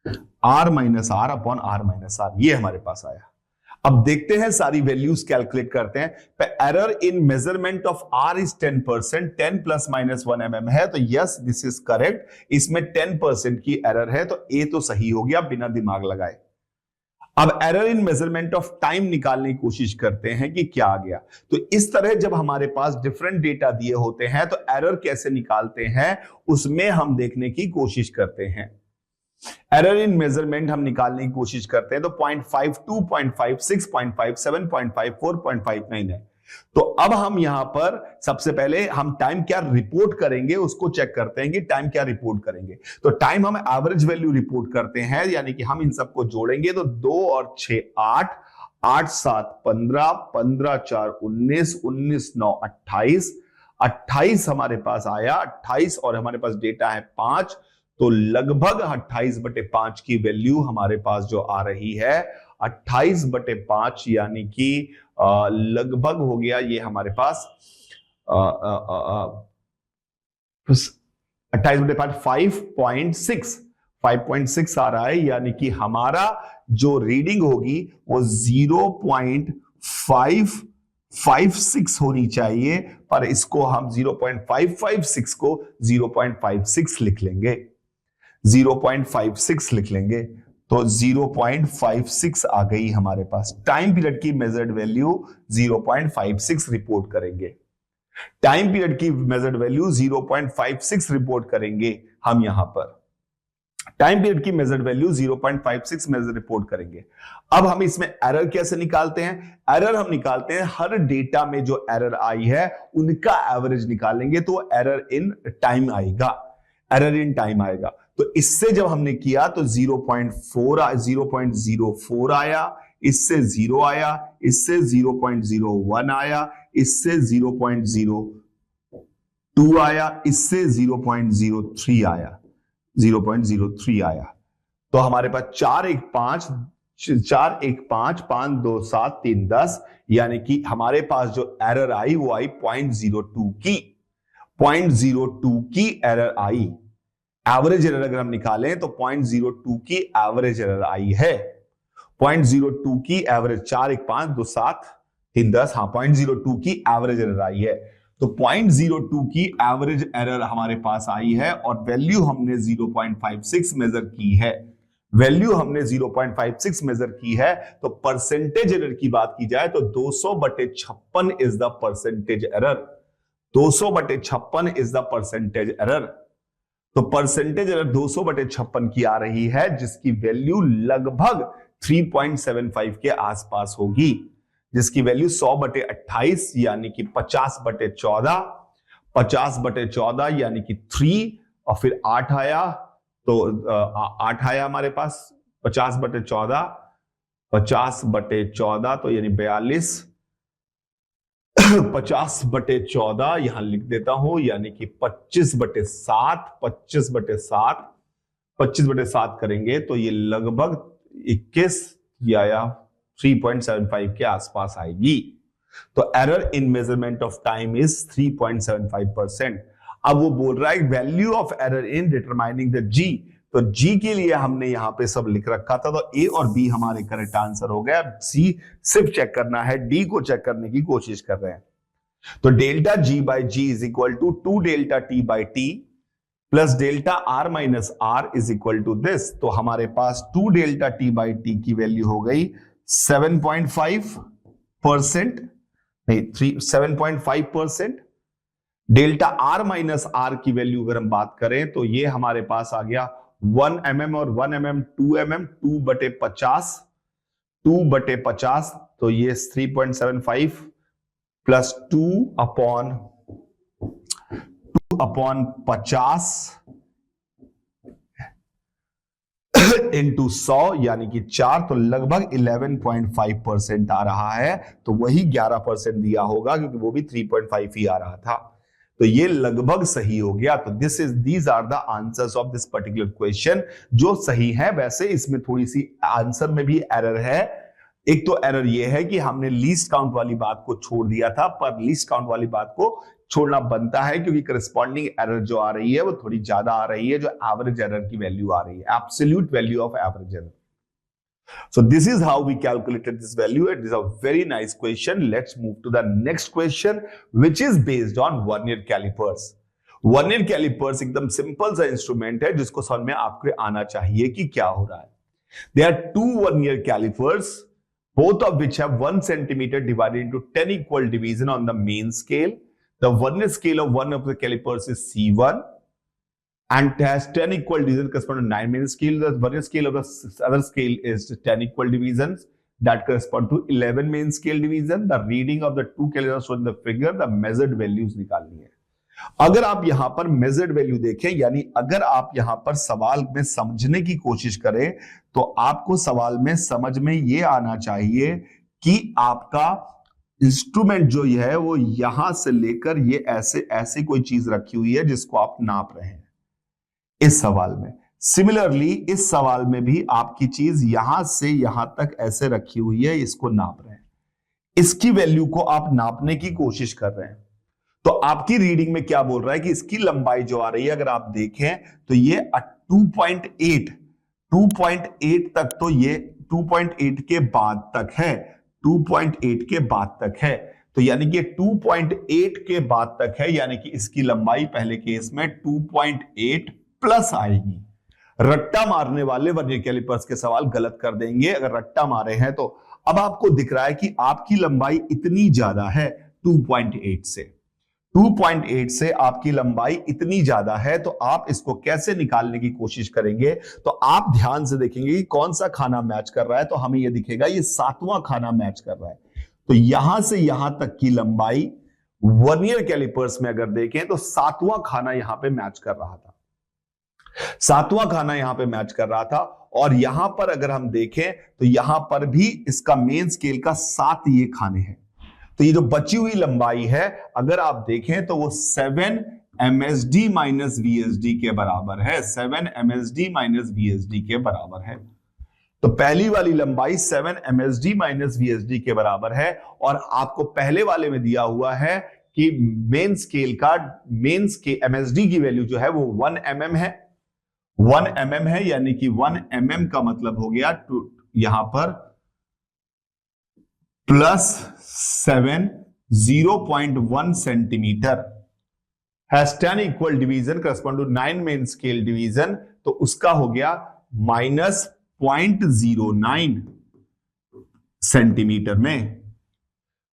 upon R minus R, ये हमारे पास आया। अब देखते हैं, सारी वैल्यूज कैलकुलेट करते हैं। Error in measurement of R is 10%, 10 plus minus 1 mm है, तो यस दिस इज करेक्ट। इसमें 10% की एरर है, तो ए तो सही हो गया बिना दिमाग लगाए। अब error in measurement of time निकालने की कोशिश करते हैं कि क्या आ गया। तो इस तरह जब हमारे पास डिफरेंट डेटा दिए होते हैं तो एरर कैसे निकालते हैं उसमें हम देखने की कोशिश करते हैं। एरर इन मेजरमेंट हम निकालने की कोशिश करते हैं, तो 0.52, 0.56, 0.57, 0.54, 0.59 है। तो अब हम यहां पर सबसे पहले हम टाइम क्या रिपोर्ट करेंगे उसको चेक करते हैं कि टाइम क्या रिपोर्ट करेंगे। तो टाइम हम एवरेज वैल्यू रिपोर्ट करते हैं, यानी कि हम इन सबको जोड़ेंगे तो 2 और 6 8, 8 7 15, 15 4 19, 19 9 28, 28 हमारे पास आया, 28 और हमारे पास डेटा है 5, तो लगभग 28/5 की वैल्यू हमारे पास जो आ रही है 28/5, यानी कि लगभग हो गया ये हमारे पास 28/5 5.6 आ रहा है, यानी कि हमारा जो रीडिंग होगी वो 0.556 होनी चाहिए, पर इसको हम 0.556 को 0.56 लिख लेंगे, 0.56 लिख लेंगे। तो 0.56 आ गई हमारे पास। टाइम पीरियड की मेजर्ड वैल्यू 0.56 रिपोर्ट करेंगे, टाइम पीरियड की मेजर्ड वैल्यू 0.56 रिपोर्ट करेंगे हम यहां पर, टाइम पीरियड की मेजर्ड वैल्यू 0.56 मेजर रिपोर्ट करेंगे। अब हम इसमें एरर कैसे निकालते हैं? एरर हम निकालते हैं, हर डेटा में जो एरर आई है उनका एवरेज निकालेंगे, तो एरर इन टाइम आएगा, एरर इन टाइम आएगा। तो इससे जब हमने किया तो 0.04 आया, इससे 0 आया, इससे 0.01 आया, इससे 0.02 आया, इससे 0.03 आया, 0.03 आया। तो हमारे पास 4 1 5 5 2 7 3 10, यानी कि हमारे पास जो एरर आई वो आई 0.02 की एरर आई। एवरेज एरर अगर हम निकालें तो 0.02 की एवरेज एरर आई है, 0.02 की एवरेज, 4 1 5 2 7 3 10, हाँ 0.02 की एवरेज एरर आई है। तो 0.02 की एवरेज एरर हमारे पास आई है और वैल्यू हमने 0.56 मेजर की है, वैल्यू हमने 0.56 मेजर की है। तो परसेंटेज एरर की बात की जाए तो 200/56 is the percentage error, 200/56 is the percentage error. तो परसेंटेज एरर 200/56 की आ रही है, जिसकी वैल्यू लगभग 3.75 के आसपास होगी, जिसकी वैल्यू 100/28 यानी कि 50/14, 50/14 यानी कि 3, और फिर 8 आया, तो 8 आया हमारे पास, 50/14, 50/14 तो यानी 42, 50/14 यहां लिख देता हूं, यानी कि 25/7, 25/7, 25/7 करेंगे तो ये लगभग 21 या 3.75 के आसपास आएगी। तो error in measurement of time is 3.75%। अब वो बोल रहा है value of error in determining the G, तो जी के लिए हमने यहां पे सब लिख रखा था, तो ए और बी हमारे करेक्ट आंसर हो गया। सी सिर्फ चेक करना है, डी को चेक करने की कोशिश कर रहे हैं। तो delta G by G is equal to 2 delta T by T plus delta R minus R is equal to this. तो हमारे पास 2 डेल्टा टी बाई टी की वैल्यू हो गई 7.5%, नहीं 7.5%। डेल्टा आर माइनस आर की वैल्यू अगर हम बात करें तो ये हमारे पास आ गया 1 mm और 1 mm 2 mm 2/50 तो ये 3.75 प्लस 2/50 इंटू 100 यानी कि 4, तो लगभग 11.5% आ रहा है। तो वही 11% दिया होगा क्योंकि वो भी 3.5 ही आ रहा था, तो ये लगभग सही हो गया। तो these are the answers of this particular question, जो सही है। वैसे इसमें थोड़ी सी आंसर में भी एरर है। एक तो एरर ये है कि हमने लीस्ट काउंट वाली बात को छोड़ दिया था, पर लीस्ट काउंट वाली बात को छोड़ना बनता है क्योंकि करस्पॉन्डिंग एरर जो आ रही है वो थोड़ी ज्यादा आ रही है, जो एवरेज एरर की वैल्यू आ रही है, absolute value of average error. So this is how we calculated this value, and this is a very nice question. Let's move to the next question, which is based on vernier calipers. Vernier calipers एकदम simple सा instrument है जिसको समझ में आपको आना चाहिए कि क्या हो रहा है। There are two vernier calipers, both of which have 1 centimeter divided into 10 equal division on the main scale. The vernier scale of one of the calipers is C1 and has 10 equal divisions corresponding to 9 main scale. The vernier scale of the other scale is 10 equal divisions that correspond to 11 main scale division. The reading of the two calipers shown in the figure, the measured values निकालनी है। अगर आप यहां पर measured value देखें, यानी अगर आप यहां पर सवाल में समझने की कोशिश करें तो आपको सवाल में समझ में यह आना चाहिए कि आपका इंस्ट्रूमेंट जो है वो यहां से लेकर ये ऐसे कोई चीज रखी हुई है जिसको आप नाप रहे हैं इस सवाल में। सिमिलरली इस सवाल में भी आपकी चीज यहां से यहां तक ऐसे रखी हुई है, इसको नाप रहे हैं, इसकी वैल्यू को आप नापने की कोशिश कर रहे हैं। तो आपकी रीडिंग में क्या बोल रहा है कि इसकी लंबाई जो आ रही है अगर आप देखें तो ये 2.8 तक, तो ये 2.8 के बाद तक है, 2.8 के बाद तक है। तो यानी कि 2.8 के बाद तक है, यानी कि इसकी लंबाई पहले केस में 2.8 प्लस आएगी। रट्टा मारने वाले वर्नियर कैलिपर्स के सवाल गलत कर देंगे अगर रट्टा मारे हैं तो। अब आपको दिख रहा है कि आपकी लंबाई इतनी ज्यादा है 2.8 से आपकी लंबाई इतनी ज्यादा है, तो आप इसको कैसे निकालने की कोशिश करेंगे। तो आप ध्यान से देखेंगे कि कौन सा खाना मैच कर रहा है, तो हमें यह दिखेगा ये 7वां खाना मैच कर रहा है। तो यहां से यहां तक की लंबाई वर्नियर कैलिपर्स में अगर देखें तो 7वां खाना यहां पे मैच कर रहा था, 7वां खाना यहां पे मैच कर रहा था। और यहां पर अगर हम देखें तो यहां पर भी इसका मेन स्केल का 7 ये खाने हैं। तो ये जो बची हुई लंबाई है अगर आप देखें तो वो 7 MSD माइनस VSD के बराबर है, 7 MSD माइनस VSD के बराबर है। तो पहली वाली लंबाई 7 MSD माइनस VSD के बराबर है। और आपको पहले वाले में दिया हुआ है कि मेन स्केल MSD की वैल्यू जो है वो 1 mm है, 1 mm है, यानी कि 1 mm का मतलब हो गया यहां पर plus 7 0.1 centimetre has 10 equal division correspond to 9 main scale division, तो उसका हो गया माइनस 0.09 सेंटीमीटर में।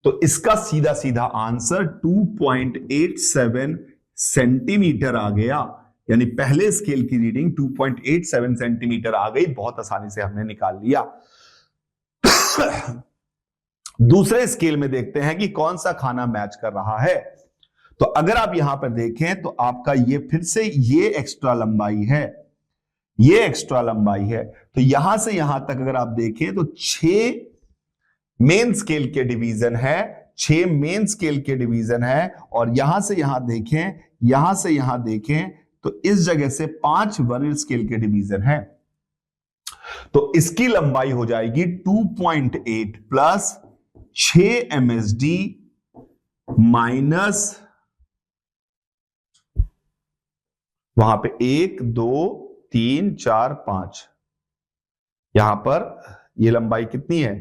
तो इसका सीधा सीधा आंसर 2.87 सेंटीमीटर आ गया, यानी पहले स्केल की रीडिंग 2.87 सेंटीमीटर आ गई। बहुत आसानी से हमने निकाल लिया। दूसरे स्केल में देखते हैं कि कौन सा खाना मैच कर रहा है। तो अगर आप यहां पर देखें तो आपका ये फिर से ये एक्स्ट्रा लंबाई है, ये एक्स्ट्रा लंबाई है। तो यहां से यहां तक अगर आप देखें तो 6 मेन स्केल के डिवीजन है, 6 मेन स्केल के डिवीजन है। और यहां से यहां देखें, यहां से यहां देखें तो इस जगह से 5 वर्नियर स्केल के डिवीजन है। तो इसकी लंबाई हो जाएगी 2.8 प्लस 6 MSD माइनस वहां पे 1 2 3 4 5, यहां पर ये लंबाई कितनी है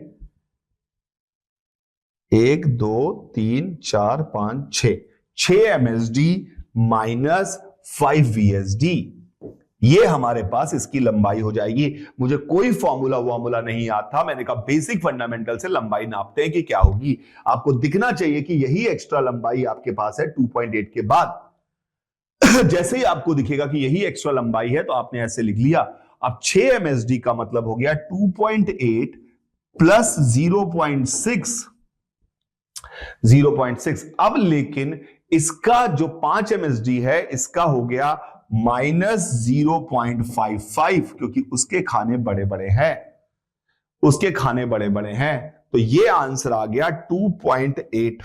1 2 3 4 5 6 MSD माइनस 5 VSD, ये हमारे पास इसकी लंबाई हो जाएगी। मुझे कोई फॉर्मूला नहीं आता, मैंने कहा बेसिक फंडामेंटल से लंबाई नापते हैं कि क्या होगी। आपको दिखना चाहिए कि यही एक्स्ट्रा लंबाई आपके पास है 2.8 के बाद। जैसे ही आपको दिखेगा कि यही एक्स्ट्रा लंबाई है तो आपने ऐसे लिख लिया। अब 6 MSD का मतलब हो गया 2.8 प्लस 0.6। अब लेकिन इसका जो 5 MSD है इसका हो गया माइनस 0.55, क्योंकि उसके खाने बड़े बड़े हैं, तो ये आंसर आ गया 2.8।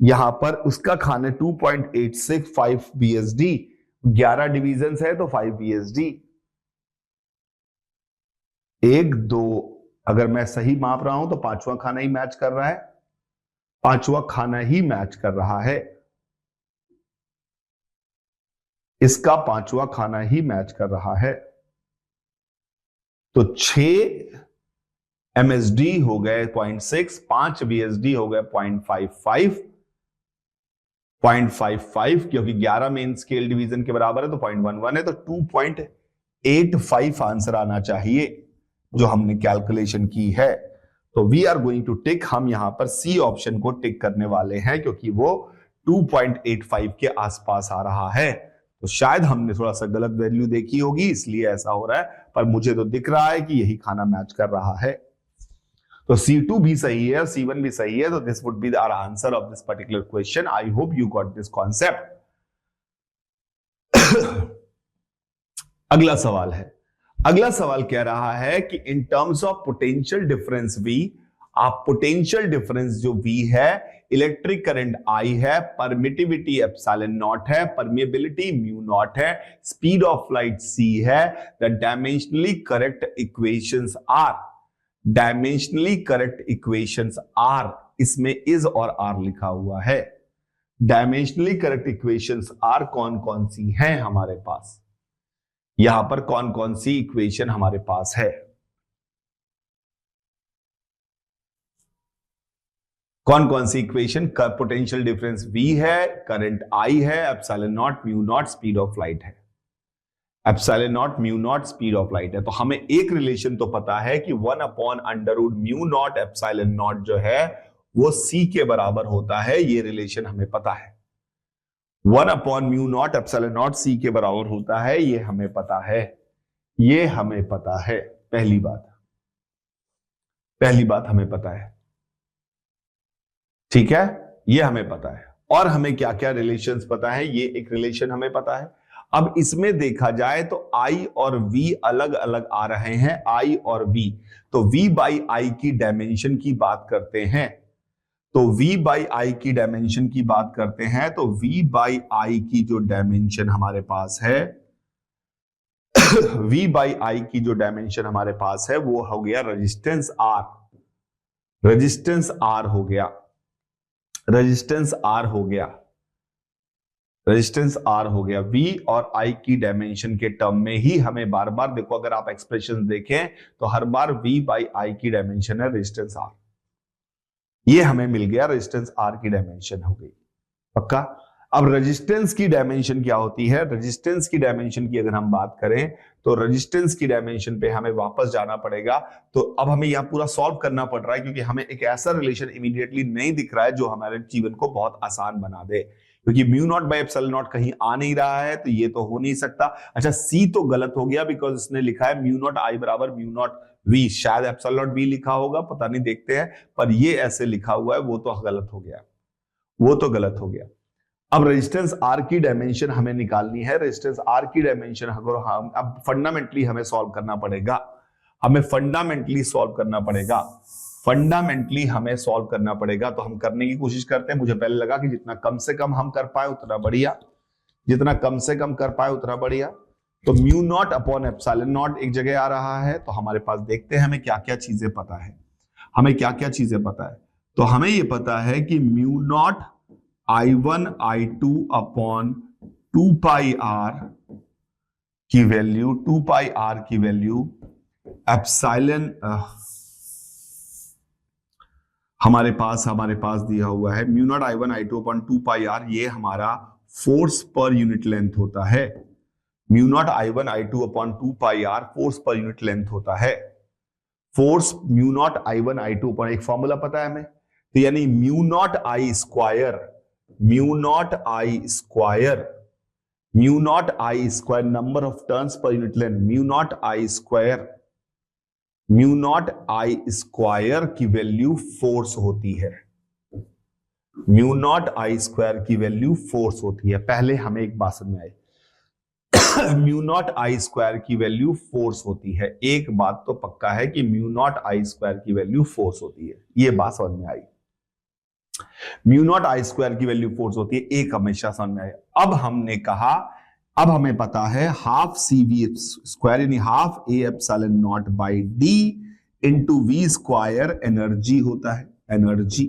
यहां पर उसका खाने 2.865 BSD, 11 डिवीजन है तो 5 BSD। 1 2, अगर मैं सही माप रहा हूं तो पांचवा खाना ही मैच कर रहा है, पांचवा खाना ही मैच कर रहा है, इसका पांचवा खाना ही मैच कर रहा है। तो 6 MSD हो गए 0.6, 5 BSD हो गए 0.55, क्योंकि 11 मेन स्केल डिवीजन के बराबर है तो 0.11 है, तो 2.85 आंसर आना चाहिए जो हमने कैलकुलेशन की है। तो we are going two tick, हम यहां पर सी ऑप्शन को टिक करने वाले हैं क्योंकि वो 2.85 के आसपास आ रहा है। तो शायद हमने थोड़ा सा गलत वैल्यू देखी होगी इसलिए ऐसा हो रहा है, पर मुझे तो दिख रहा है कि यही खाना मैच कर रहा है। तो C2 भी सही है, C1 भी सही है, तो this would be our answer of this particular question. I hope you got this concept. अगला सवाल कह रहा है कि in terms of potential difference V, आप पोटेंशियल डिफरेंस जो V है, इलेक्ट्रिक करंट I है, परमिटिविटी एप्सिलॉन नॉट है, परमिएबिलिटी म्यू नॉट है, स्पीड ऑफ लाइट C है, the dimensionally correct equations are, इसमें इज और आर लिखा हुआ है। डायमेंशनली करेक्ट इक्वेशंस आर कौन कौन सी हैं हमारे पास, यहां पर कौन कौन सी इक्वेशन हमारे पास है, कौन कौन सी इक्वेशन, पोटेंशियल डिफरेंस V है, करंट I है, epsilon naught mu naught speed of light है, epsilon naught mu naught speed of light है। तो हमें एक रिलेशन तो पता है कि 1/√μ नॉट एप्सिलॉन नॉट जो है वो C के बराबर होता है, ये रिलेशन हमें पता है। 1/μ एप्सिलॉन नॉट C के बराबर होता है, ये हमें पता है, पहली बात हमें पता है, ठीक है, ये हमें पता है। और हमें क्या क्या रिलेशंस पता है, ये एक रिलेशन हमें पता है। अब इसमें देखा जाए तो I और V अलग अलग आ रहे हैं, I और V, तो V बाई I की डायमेंशन की बात करते हैं, तो V बाई I की डायमेंशन की बात करते हैं, तो V बाई I की जो डायमेंशन हमारे पास है V बाई I की जो डायमेंशन हमारे पास है वो हो गया रेजिस्टेंस R हो गया, रेजिस्टेंस R हो गया। V और I की डायमेंशन के टर्म में ही हमें बार बार देखो, अगर आप एक्सप्रेशन देखें तो हर बार V बाई I की डायमेंशन है रेजिस्टेंस R, ये हमें मिल गया, रेजिस्टेंस R की डायमेंशन हो गई, पक्का। अब रेजिस्टेंस की डायमेंशन क्या होती है, रेजिस्टेंस की डायमेंशन की अगर हम बात करें तो रेजिस्टेंस की डायमेंशन पे हमें वापस जाना पड़ेगा। तो अब हमें यह पूरा सॉल्व करना पड़ रहा है क्योंकि हमें एक ऐसा रिलेशन इमीडिएटली नहीं दिख रहा है जो हमारे जीवन को बहुत आसान बना दे, क्योंकि mu naught by epsilon not कहीं आ नहीं रहा है, तो ये तो हो नहीं सकता। अच्छा, C तो गलत हो गया बिकॉज इसने लिखा है म्यू नॉट I बराबर म्यू नॉट V, शायद एप्सिलॉन नॉट V लिखा होगा, पता नहीं, देखते हैं, पर ये ऐसे लिखा हुआ है, वो तो गलत हो गया। अब रेजिस्टेंस R की डायमेंशन हमें निकालनी है, रेजिस्टेंस R की डायमेंशन अगर हम अब फंडामेंटली हमें सॉल्व करना पड़ेगा, फंडामेंटली हमें सॉल्व करना पड़ेगा। तो हम करने की कोशिश करते हैं। मुझे पहले लगा कि जितना कम से कम हम कर पाए उतना बढ़िया, तो mu naught upon epsilon not एक जगह आ रहा है, तो हमारे पास देखते हैं हमें क्या क्या चीजें पता है। तो हमें ये पता है कि mu naught I1 I2 upon 2 पाई R की वैल्यू एप्सिलॉन हमारे पास दिया हुआ है, mu naught I1 I2 upon 2 पाई R, ये हमारा फोर्स पर यूनिट लेंथ होता है। Mu naught I1 I2 upon 2 पाई r force per unit length होता है। Force mu naught I1 I2 upon, एक फॉर्मूला पता है हमें, तो यानी mu nought I square number of turns per unit length, mu nought I square की value force होती है। म्यू नॉट I स्क्वायर की वैल्यू फोर्स होती है। पहले हमें एक बात समझ में आई, म्यू नॉट I स्क्वायर की वैल्यू फोर्स होती है। एक बात तो पक्का है कि म्यू नॉट I स्क्वायर की वैल्यू फोर्स होती है, ये बात समझ में आई। म्यू नॉट I स्क्वायर की वैल्यू फोर्स होती है, एक हमेशा समझ में आया। अब हमने कहा, अब हमें पता है हाफ CV स्क्वायर यानी half A epsilon not by D into V square energy होता है। एनर्जी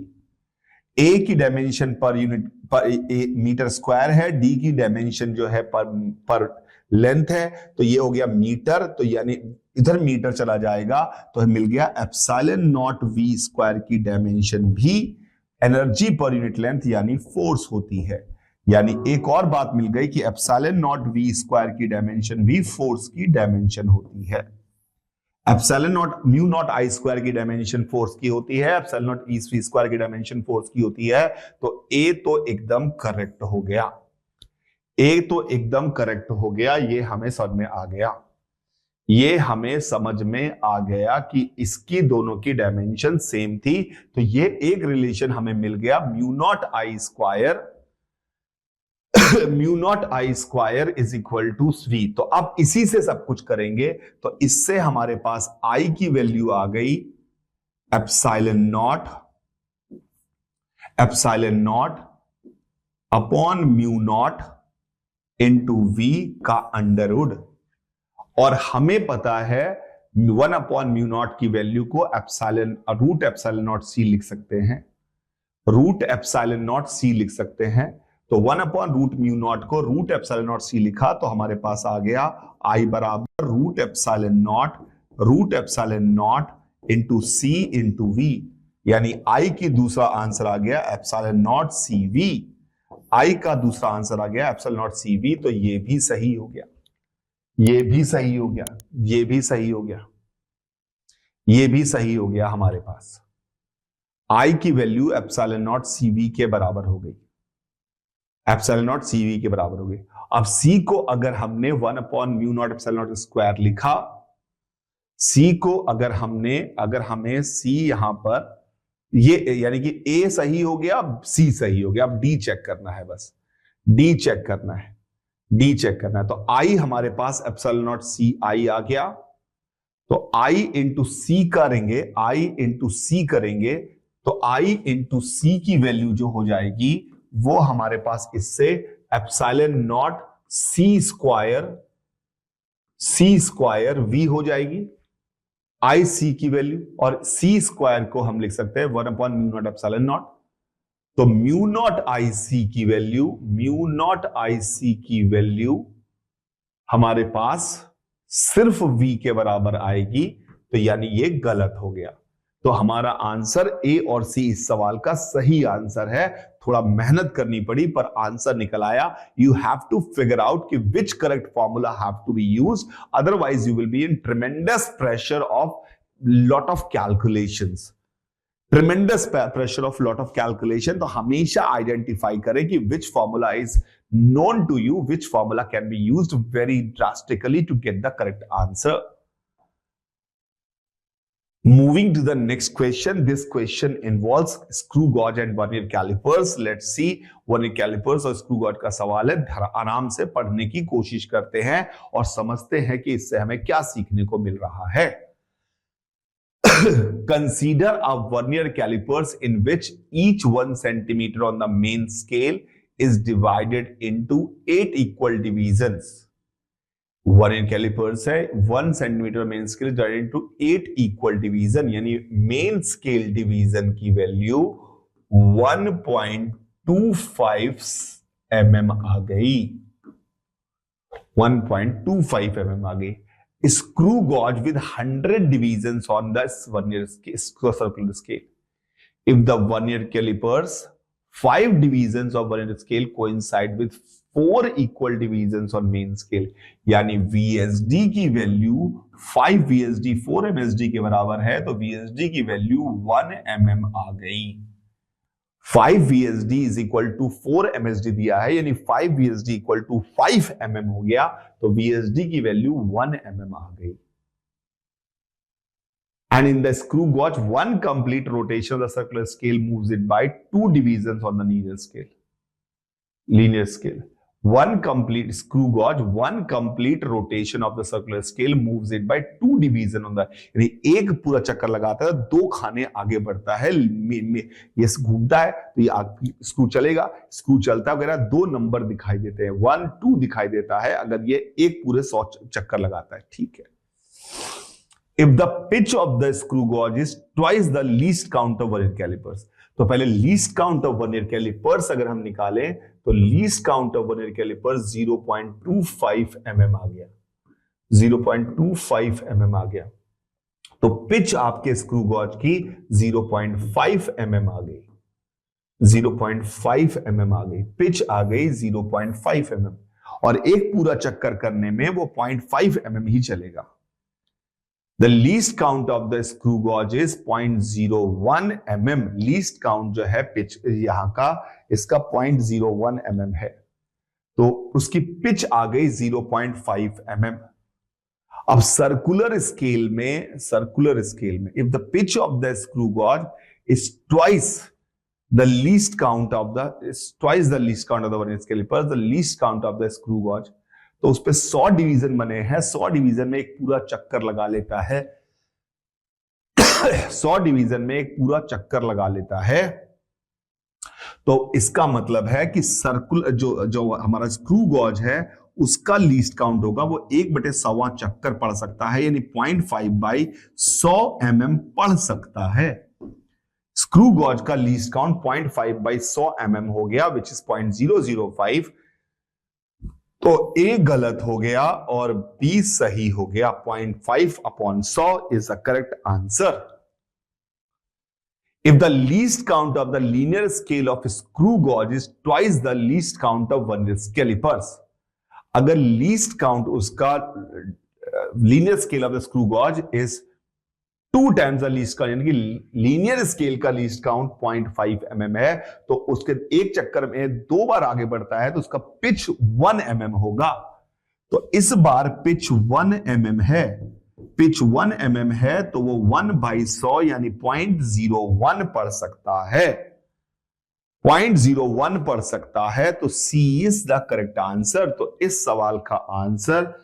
A की डायमेंशन पर यूनिट पर मीटर स्क्वायर है, D की डायमेंशन जो है पर लेंथ है, तो ये हो गया मीटर, तो यानी इधर मीटर चला जाएगा तो मिल गया एप्सिलॉन नॉट V स्क्वायर की डायमेंशन भी एनर्जी पर यूनिट लेंथ यानी फोर्स होती है। यानी एक और बात मिल गई कि एप्सिलॉन नॉट V स्क्वायर की डायमेंशन भी फोर्स की डायमेंशन होती है। Epsilon naught mu nought I square की डायमेंशन फोर्स की होती है, एप्सिलॉन नॉट V स्क्वायर की डायमेंशन फोर्स की होती है। तो A तो एकदम करेक्ट हो गया, ये हमें समझ में आ गया। ये हमें समझ में आ गया कि इसकी दोनों की डायमेंशन सेम थी, तो ये एक रिलेशन हमें मिल गया, mu nought I square is equal to V। तो अब इसी से सब कुछ करेंगे, तो इससे हमारे पास I की वैल्यू आ गई epsilon nought upon mu nought into V का अंडरवुड, और हमें पता है 1 अपॉन म्यू नॉट की वैल्यू को रूट एप्सिलॉन नॉट C लिख सकते हैं। तो 1 अपॉन रूट म्यू नॉट को रूट एप्सिलॉन नॉट C लिखा, तो हमारे पास आ गया I बराबर root epsilon nought into C into V, यानी I की दूसरा आंसर आ गया एप्सिलॉन नॉट CV। I का दूसरा आंसर आ गया एप्सिलॉन नॉट CV, तो ये भी सही हो गया, ये भी सही हो गया हमारे पास। I की वैल्यू एप्सिलॉन नॉट CV के बराबर हो गई, अब C को अगर हमने 1 अपॉन mu not epsilon not square लिखा, C को अगर हमें C यहां पर ये यानी कि A सही हो गया, C सही हो गया, अब D चेक करना है, बस D चेक करना है। तो I हमारे पास एप्सिलॉन नॉट C I आ गया, तो I इंटू C करेंगे, तो I इंटू C की वैल्यू जो हो जाएगी वो हमारे पास इससे epsilon nought C square V हो जाएगी, IC की वैल्यू, और C स्क्वायर को हम लिख सकते हैं 1 अपॉन म्यू नॉट एप्सिलॉन नॉट। तो म्यू नॉट IC की वैल्यू हमारे पास सिर्फ V के बराबर आएगी, तो यानी ये गलत हो गया। तो हमारा आंसर A और C इस सवाल का सही आंसर है। थोड़ा मेहनत करनी पड़ी पर आंसर निकल आया। You have to figure out कि which correct formula have to be used, otherwise you will be in tremendous pressure of lot of calculations. तो हमेशा आइडेंटिफाई करें कि which formula is known to you, which formula can be used very drastically to get the correct answer. Moving to the next question. This question involves screw gauge and vernier calipers. Let's see, vernier calipers और screw gauge का सवाल है। आराम से पढ़ने की कोशिश करते हैं और समझते हैं कि इससे हमें क्या सीखने को मिल रहा है। Consider a vernier calipers in which each 1 centimeter on the main scale is divided into 8 equal divisions. Vernier calipers है, 1 centimetre main scale divided into 8 equal division, यानी मेन स्केल डिवीजन की वैल्यू 1.25 mm आ गई, 1.25 mm आ गई। Screw gauge with 100 divisions on the vernier circular scale. If the vernier calipers 5 divisions of vernier scale coincide with 4 equal divisions on main scale, यानी VSD की value 5 VSD 4 MSD के बराबर है, तो VSD की वैल्यू 1 mm आ गई। 5 VSD is equal to 4 MSD दिया है, यानी 5 VSD इक्वल टू 5 mm हो गया, तो VSD की वैल्यू 1 mm आ गई। And in the screw gauge, one complete rotation of the circular scale moves it by 2 divisions on the linear scale. Linear scale. One complete screw gauge, one complete rotation of the circular scale moves it by 2 division on the, यानी एक पूरा चक्कर लगाता है, 2 खाने आगे बढ़ता है, ये घूमता है तो ये स्क्रू चलेगा, स्क्रू चलता वगैरह, 2 नंबर दिखाई देते हैं, 1 2 दिखाई देता है अगर ये एक पूरे 100 चक्कर लगाता है। ठीक है। If the pitch of the screw gauge is twice the least count of vernier calipers, तो पहले least count of vernier calipers अगर हम निकालें तो least count of vernier calipers 0.25 mm आ गया, 0.25 mm आ गया, तो पिच आपके स्क्रू गॉज की 0.5 mm आ गई, 0.5 mm आ गई, पिच आ गई 0.5 mm, और एक पूरा चक्कर करने में वो 0.5 mm ही चलेगा। The least count of the screw gauge is 0.01 mm. Least count जो है पिच यहां का, इसका 0.01 mm है, तो उसकी पिच आ गई 0.5 mm। अब सर्कुलर स्केल में if the pitch of the screw gauge is twice the least count of the vernier calipers, the least count of the screw gauge, तो उस पे 100 डिवीजन बने हैं, 100 डिवीजन में एक पूरा चक्कर लगा लेता है 100 डिवीजन में एक पूरा चक्कर लगा लेता है, तो इसका मतलब है कि सर्कुलर जो हमारा स्क्रू गॉज है उसका लीस्ट काउंट होगा वो 1/100 चक्कर पड़ सकता है, यानी 0.5/100 mm पड़ सकता है। स्क्रू गॉज का लीस्ट काउंट 0.5/100 mm हो गया, विच इज 0.005, तो A गलत हो गया और B सही हो गया। 0.5/100 is the correct answer. If the least count of the linear scale of screw gauge is twice the least count of vernier calipers, अगर least count उसका linear scale of the screw gauge is 2 times the least count, यानी कि linear scale का least count 0.5 mm है, तो उसके एक चक्कर में 2 बार आगे बढ़ता है, तो उसका पिच 1 mm होगा। तो इस बार पिच 1 mm है, पिच 1 mm है, तो वो 1/100 यानी 0.01 पड़ सकता है, 0.01 पड़ सकता है, तो C is the correct answer. तो इस सवाल का आंसर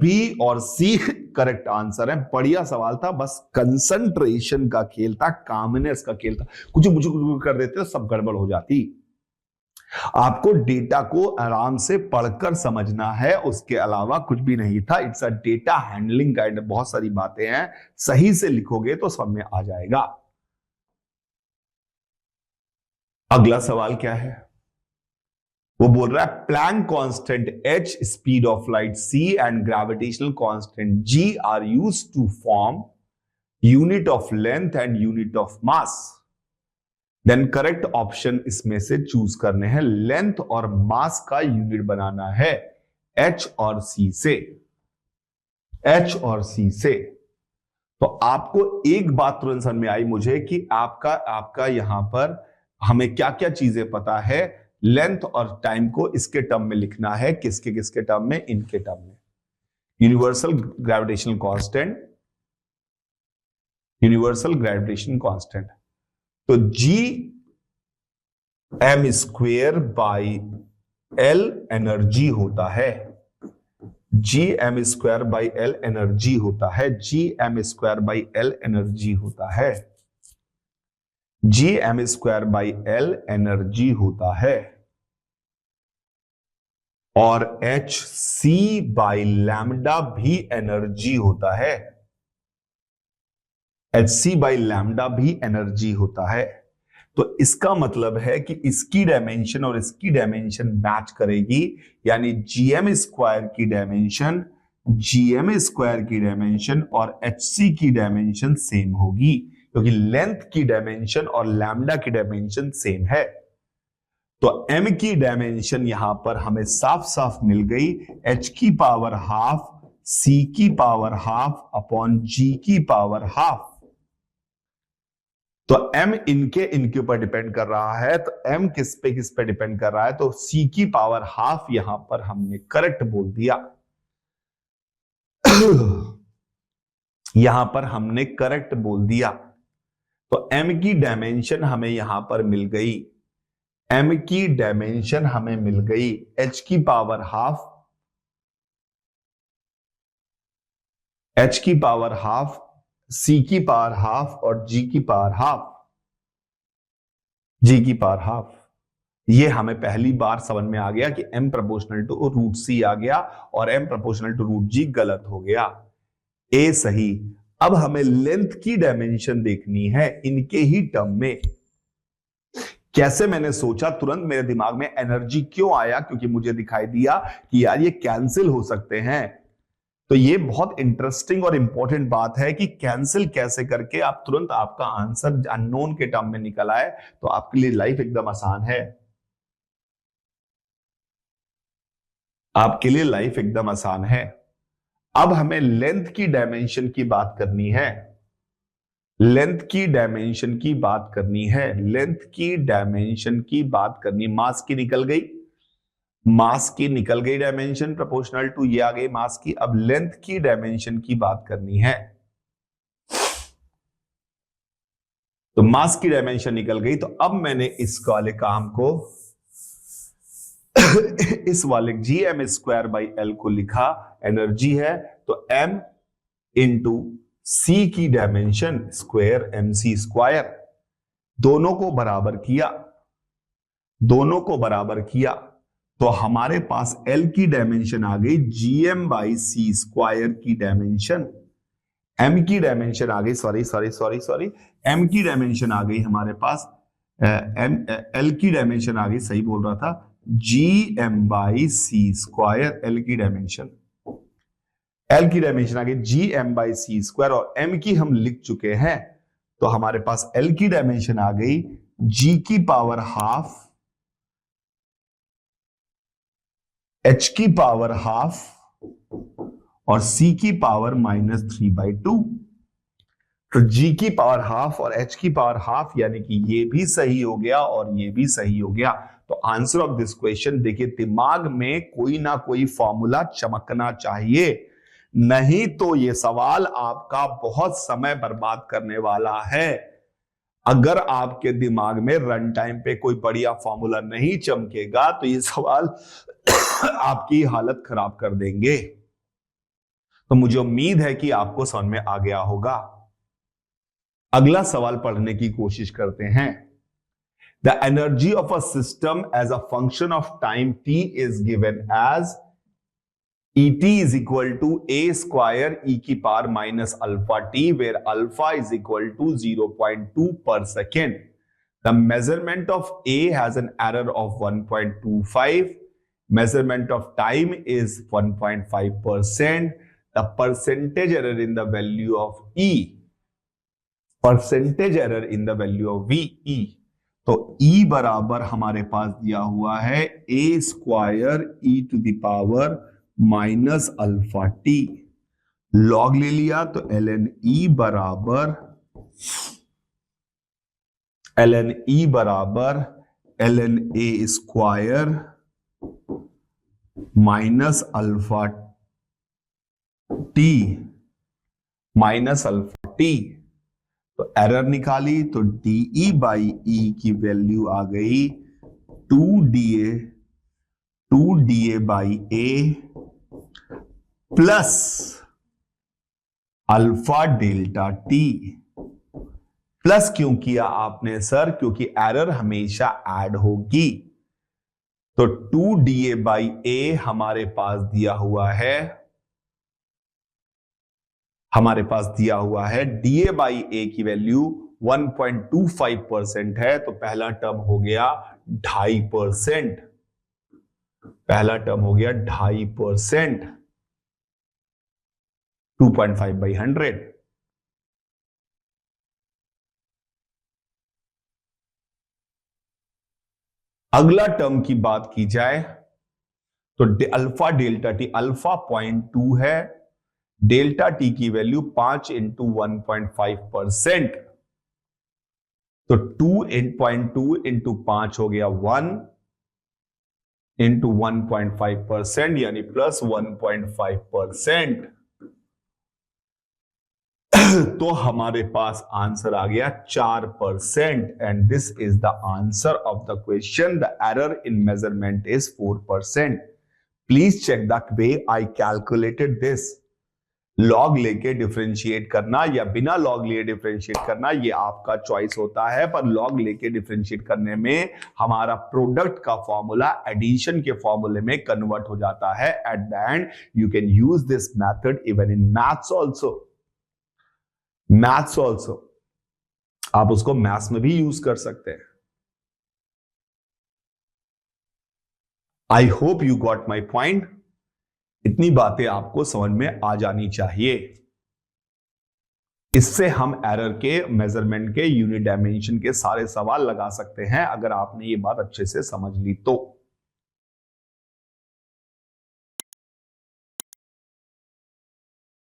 B और C करेक्ट आंसर है। बढ़िया सवाल था, बस कंसंट्रेशन का खेल था, कामनेस का खेल था, कुछ कर देते तो सब गड़बड़ हो जाती। आपको डेटा को आराम से पढ़कर समझना है, उसके अलावा कुछ भी नहीं था। It's a data handling guide, बहुत सारी बातें हैं, सही से लिखोगे तो समझ में आ जाएगा। अगला सवाल क्या है, वो बोल रहा है Planck constant h, speed of light c and gravitational constant g are used to form unit of length and unit of mass. Then correct option इसमें से चूज करने हैं। लेंथ और मास का यूनिट बनाना है h और c से, h और c से। तो आपको एक बात तुरंत समझ में आई मुझे कि आपका यहां पर हमें क्या क्या चीजें पता है। लेंथ और टाइम को इसके टर्म में लिखना है, किसके टर्म में, इनके टर्म में। Universal gravitational constant, universal gravitation constant, तो Gm²/L एनर्जी होता है, Gm²/L एनर्जी होता है, Gm²/L एनर्जी होता है, Gm²/L एनर्जी होता है, और hc/λ भी एनर्जी होता है, hc/λ भी एनर्जी होता है। तो इसका मतलब है कि इसकी डायमेंशन और इसकी डायमेंशन मैच करेगी, यानी Gm² की डायमेंशन और hc की डायमेंशन सेम होगी, क्योंकि लेंथ की डायमेंशन और लैम्डा की डायमेंशन सेम है। तो m की डायमेंशन यहां पर हमें साफ साफ मिल गई, h की पावर हाफ c की पावर हाफ अपॉन g की पावर हाफ। तो m इनके ऊपर डिपेंड कर रहा है, तो m किस पे डिपेंड कर रहा है, तो c की पावर हाफ यहां पर हमने करेक्ट बोल दिया। यहां पर हमने करेक्ट बोल दिया। तो m की डायमेंशन हमें यहां पर मिल गई, m की डायमेंशन हमें मिल गई h की पावर हाफ, h की पावर हाफ, c की पावर हाफ और g की पावर हाफ, g की पावर हाफ। ये हमें पहली बार समझ में आ गया कि m proportional to root c आ गया और m proportional to root g गलत हो गया, a सही। अब हमें लेंथ की डायमेंशन देखनी है इनके ही टर्म में। कैसे, मैंने सोचा, तुरंत मेरे दिमाग में एनर्जी क्यों आया, क्योंकि मुझे दिखाई दिया कि यार ये कैंसिल हो सकते हैं। तो ये बहुत इंटरेस्टिंग और इंपॉर्टेंट बात है कि कैंसिल कैसे करके आप तुरंत आपका आंसर अननोन के टर्म में निकल आए, तो आपके लिए लाइफ एकदम आसान है। आपके लिए लाइफ एकदम आसान है। अब हमें लेंथ की डायमेंशन की बात करनी है, लेंथ की डायमेंशन की बात करनी है, लेंथ की डायमेंशन की बात करनी। मास की निकल गई, मास की निकल गई डायमेंशन, प्रोपोर्शनल टू ये आ गई मास की। अब लेंथ की डायमेंशन की बात करनी है, तो मास की डायमेंशन निकल गई। तो अब मैंने इस वाले काम को इस वाले gm स्क्वायर बाई एल को लिखा, एनर्जी है तो m इंटू c की डायमेंशन स्क्वायर mc स्क्वायर, दोनों को बराबर किया, दोनों को बराबर किया, तो हमारे पास L की डायमेंशन आ गई gm बाई सी स्क्वायर की डायमेंशन, m की डायमेंशन आ गई, सॉरी m की डायमेंशन आ गई हमारे पास, L की डायमेंशन आ गई, सही बोल रहा था, gm by C square, L की डायमेंशन, L की डायमेंशन आ गई gm बाई सी स्क्वायर, और m की हम लिख चुके हैं, तो हमारे पास L की डायमेंशन आ गई g की पावर हाफ, h की पावर हाफ और c की पावर -3/2। तो g की पावर हाफ और h की पावर हाफ, यानी कि ये भी सही हो गया और ये भी सही हो गया। तो आंसर ऑफ दिस क्वेश्चन, देखिए दिमाग में कोई ना कोई फॉर्मूला चमकना चाहिए, नहीं तो ये सवाल आपका बहुत समय बर्बाद करने वाला है। अगर आपके दिमाग में रन टाइम पे कोई बढ़िया फॉर्मूला नहीं चमकेगा तो ये सवाल आपकी हालत खराब कर देंगे। तो मुझे उम्मीद है कि आपको समझ में आ गया होगा। अगला सवाल पढ़ने की कोशिश करते हैं। The energy of a system as a function of time t is given as Et is equal to a square e की power minus alpha t, where alpha is equal to 0.2 per second. The measurement of A has an error of 1.25. Measurement of time is 1.5%. The percentage error in the value of E, percentage error in the value of V, E. तो E बराबर हमारे पास दिया हुआ है a square e to the power minus alpha T, log ले लिया तो ln E बराबर ln a square minus alpha T minus alpha T. तो एरर निकाली तो dE बाई ई की वैल्यू आ गई 2dA by A plus alpha delta T. Plus क्यों किया आपने सर? क्योंकि एरर हमेशा ऐड होगी। तो 2dA बाई ए हमारे पास दिया हुआ है, हमारे पास दिया हुआ है dA बाई ए की वैल्यू 1.25% है, तो पहला टर्म हो गया 2.5%, पहला टर्म हो गया 2.5%, 2.5/100। अगला टर्म की बात की जाए तो अल्फा डेल्टा टी, अल्फा 0.2 है, डेल्टा टी की वैल्यू 5 इंटू 1.5%, तो 2.2 इंटू 5 हो गया 1 इंटू 1.5% यानी प्लस 1.5%। तो हमारे पास आंसर आ गया 4%, and this is the answer of the question. The error in measurement is 4%। Please check the way I calculated this. Log लेके डिफरेंशिएट करना या बिना लॉग लिए डिफरेंशिएट करना ये आपका चॉइस होता है, पर लॉग लेके डिफरेंशिएट करने में हमारा प्रोडक्ट का फॉर्मूला एडिशन के फॉर्मूले में कन्वर्ट हो जाता है। At the end you can use this method even in maths also. Maths also आप उसको मैथ्स में भी यूज कर सकते हैं। आई hope you got my point. इतनी बातें आपको समझ में आ जानी चाहिए। इससे हम एरर के, मेजरमेंट के, यूनिट डायमेंशन के सारे सवाल लगा सकते हैं अगर आपने ये बात अच्छे से समझ ली तो।